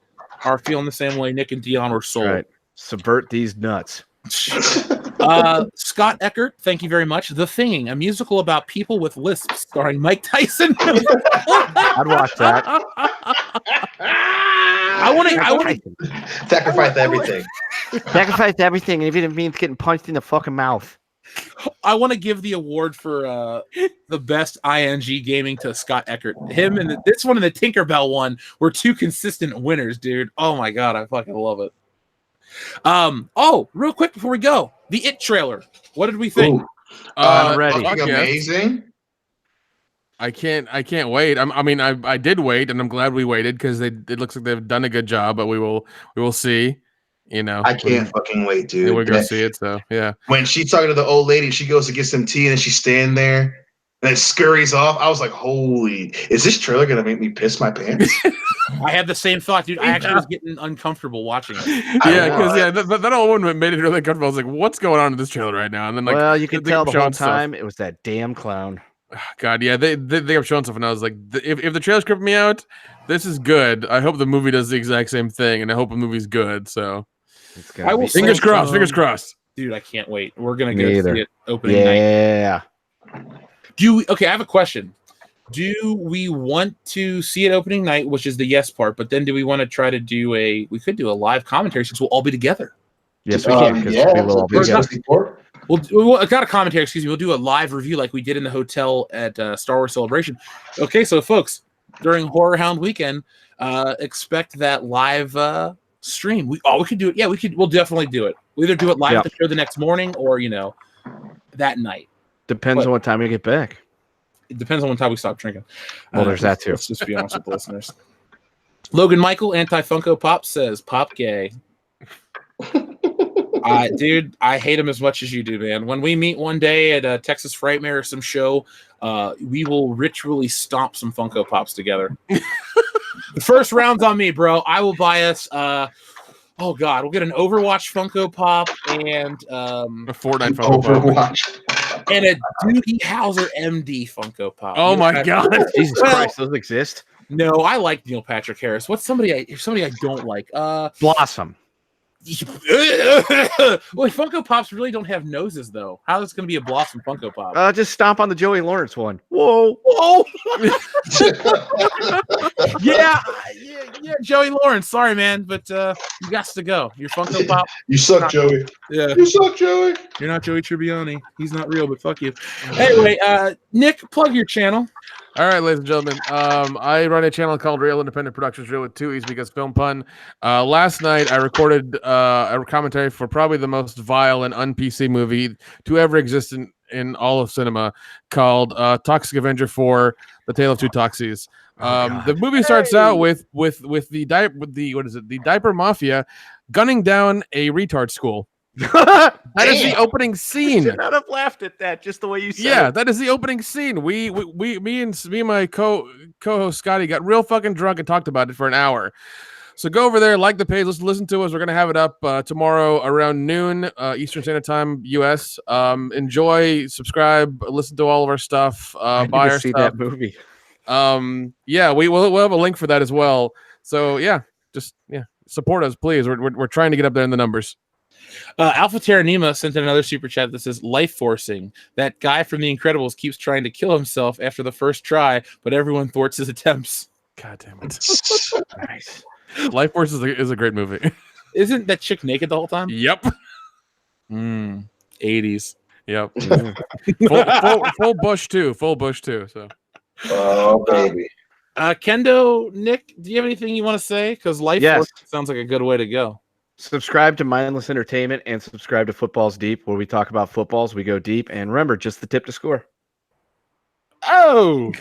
are feeling the same way. Nick and Dion were sold. Right. Subvert these nuts. Scott Eckert, thank you very much. The Thing, a musical about people with lisps, starring Mike Tyson. I'd watch that. I want to sacrifice everything. Sacrifice everything, even if it means getting punched in the fucking mouth. I want to give the award for the best ING gaming to Scott Eckert. Him and this one and the Tinkerbell one were 2 consistent winners, dude. Oh my God, I fucking love it. Real quick before we go, the It trailer. What did we think? Ready. Amazing. I can't wait. I did wait, and I'm glad we waited because it looks like they've done a good job. But we will see. I can't fucking wait, dude. We're gonna see it. So yeah. When she's talking to the old lady, she goes to get some tea, and then she's standing there, and then scurries off. I was like, "Holy! Is this trailer gonna make me piss my pants?" I had the same thought, dude. I actually was getting uncomfortable watching it. Yeah, because that old woman made it really comfortable. I was like, "What's going on in this trailer right now?" And then well, you can tell the whole time it was that damn clown. God, yeah, they have shown stuff, and I was like, if the trailer's creeping me out, this is good. I hope the movie does the exact same thing, and I hope the movie's good. So. Fingers crossed, dude. I can't wait. We're gonna go see it opening night. Yeah. Okay, I have a question. Do we want to see it opening night, which is the yes part, but then do we want to try to do we could do a live commentary since we'll all be together? Yes, we can. Yeah, we will all be together. We'll got a commentary, excuse me. We'll do a live review like we did in the hotel at Star Wars Celebration. Okay, so folks, during Horror Hound weekend, expect that live stream. We could do it. Yeah, we'll definitely do it. We'll either do it live at the show the next morning or that night. Depends on what time you get back. It depends on what time we stop drinking. Well, there's that too. Let's just be honest with the listeners. Logan Michael, anti Funko Pop, says pop gay. Dude, I hate him as much as you do, man. When we meet one day at a Texas Frightmare or some show, we will ritually stomp some Funko Pops together. The first round's on me, bro. I will buy us. We'll get an Overwatch Funko Pop and a Fortnite Funko Pop and a Doogie Howser MD Funko Pop. Oh my God, Jesus Christ, those exist? No, I like Neil Patrick Harris. What's somebody I don't like? Blossom. Well, Funko Pops really don't have noses, though. How is it going to be a Blossom Funko Pop? Just stomp on the Joey Lawrence one. Whoa. Whoa! yeah, Joey Lawrence. Sorry, man, but you got to go. Your Funko Pop. You suck, Joey. Yeah, you suck, Joey. You're not Joey Tribbiani. He's not real, but fuck you. Anyway, Nick, plug your channel. All right, ladies and gentlemen. I run a channel called Real Independent Productions, Real with 2 E's because film pun. Last night, I recorded a commentary for probably the most vile and un-PC movie to ever exist in all of cinema, called Toxic Avenger 4: The Tale of Two Toxies. The movie starts out with the diaper mafia gunning down a retard school. That is the opening scene. You should not have laughed at that, just the way you said Yeah, it. that is the opening scene. Me and my co-host Scotty got real fucking drunk and talked about it for an hour. So go over there, like the page, listen to us. We're gonna have it up tomorrow around noon Eastern Standard Time, US. Enjoy, subscribe, listen to all of our stuff. Buy our see stuff. that movie. Yeah, we'll have a link for that as well. So just support us, please. We're trying to get up there in the numbers. Alpha Terranema sent in another super chat that says life forcing. That guy from The Incredibles keeps trying to kill himself after the first try, but everyone thwarts his attempts. God damn it. Nice. Life Force is a great movie. Isn't that chick naked the whole time? Yep. 80s. Yep. full bush too. Full bush too. So. Oh baby. Kendo, Nick, do you have anything you want to say? Because life force sounds like a good way to go. Subscribe to Mindless Entertainment and subscribe to Footballs Deep, where we talk about footballs. We go deep, and remember, just the tip to score. Oh.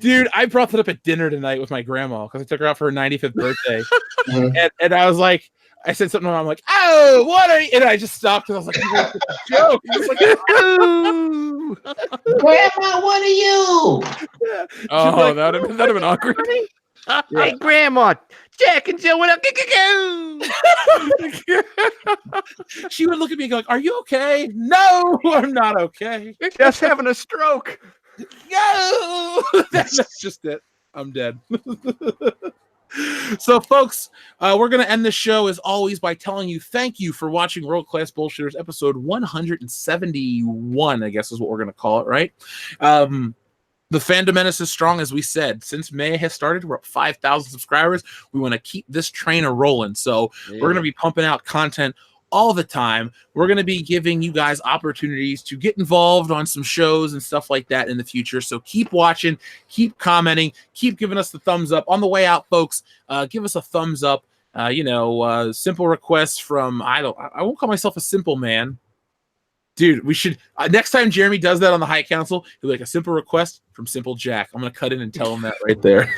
Dude, I brought that up at dinner tonight with my grandma because I took her out for her 95th birthday. and I was like, I said something, I'm like, oh, what are you? And I just stopped because I was like, you're gonna a joke. I was like, oh. Grandma, what are you? Yeah. Oh, like, that'd have been awkward. Hey, Grandma, Jack and Jill went up. She would look at me and go, like, are you okay? No, I'm not okay. Just having a stroke. No, that's just it. I'm dead. So, folks, we're going to end the show, as always, by telling you thank you for watching World Class Bullshitters episode 171, I guess is what we're going to call it, right? The Fandom Menace is strong, as we said. Since May has started, we're up 5,000 subscribers. We want to keep this train a-rolling. So we're going to be pumping out content all the time. We're going to be giving you guys opportunities to get involved on some shows and stuff like that in the future. So keep watching, keep commenting, keep giving us the thumbs up. On the way out, folks, give us a thumbs up. Simple requests from, I won't call myself a simple man. Dude, we should next time Jeremy does that on the High Council, he'll be like, a simple request from Simple Jack. I'm gonna cut in and tell him that right there.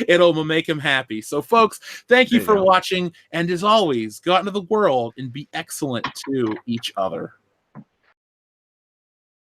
It'll make him happy. So, folks, thank you for watching, and as always, go out into the world and be excellent to each other.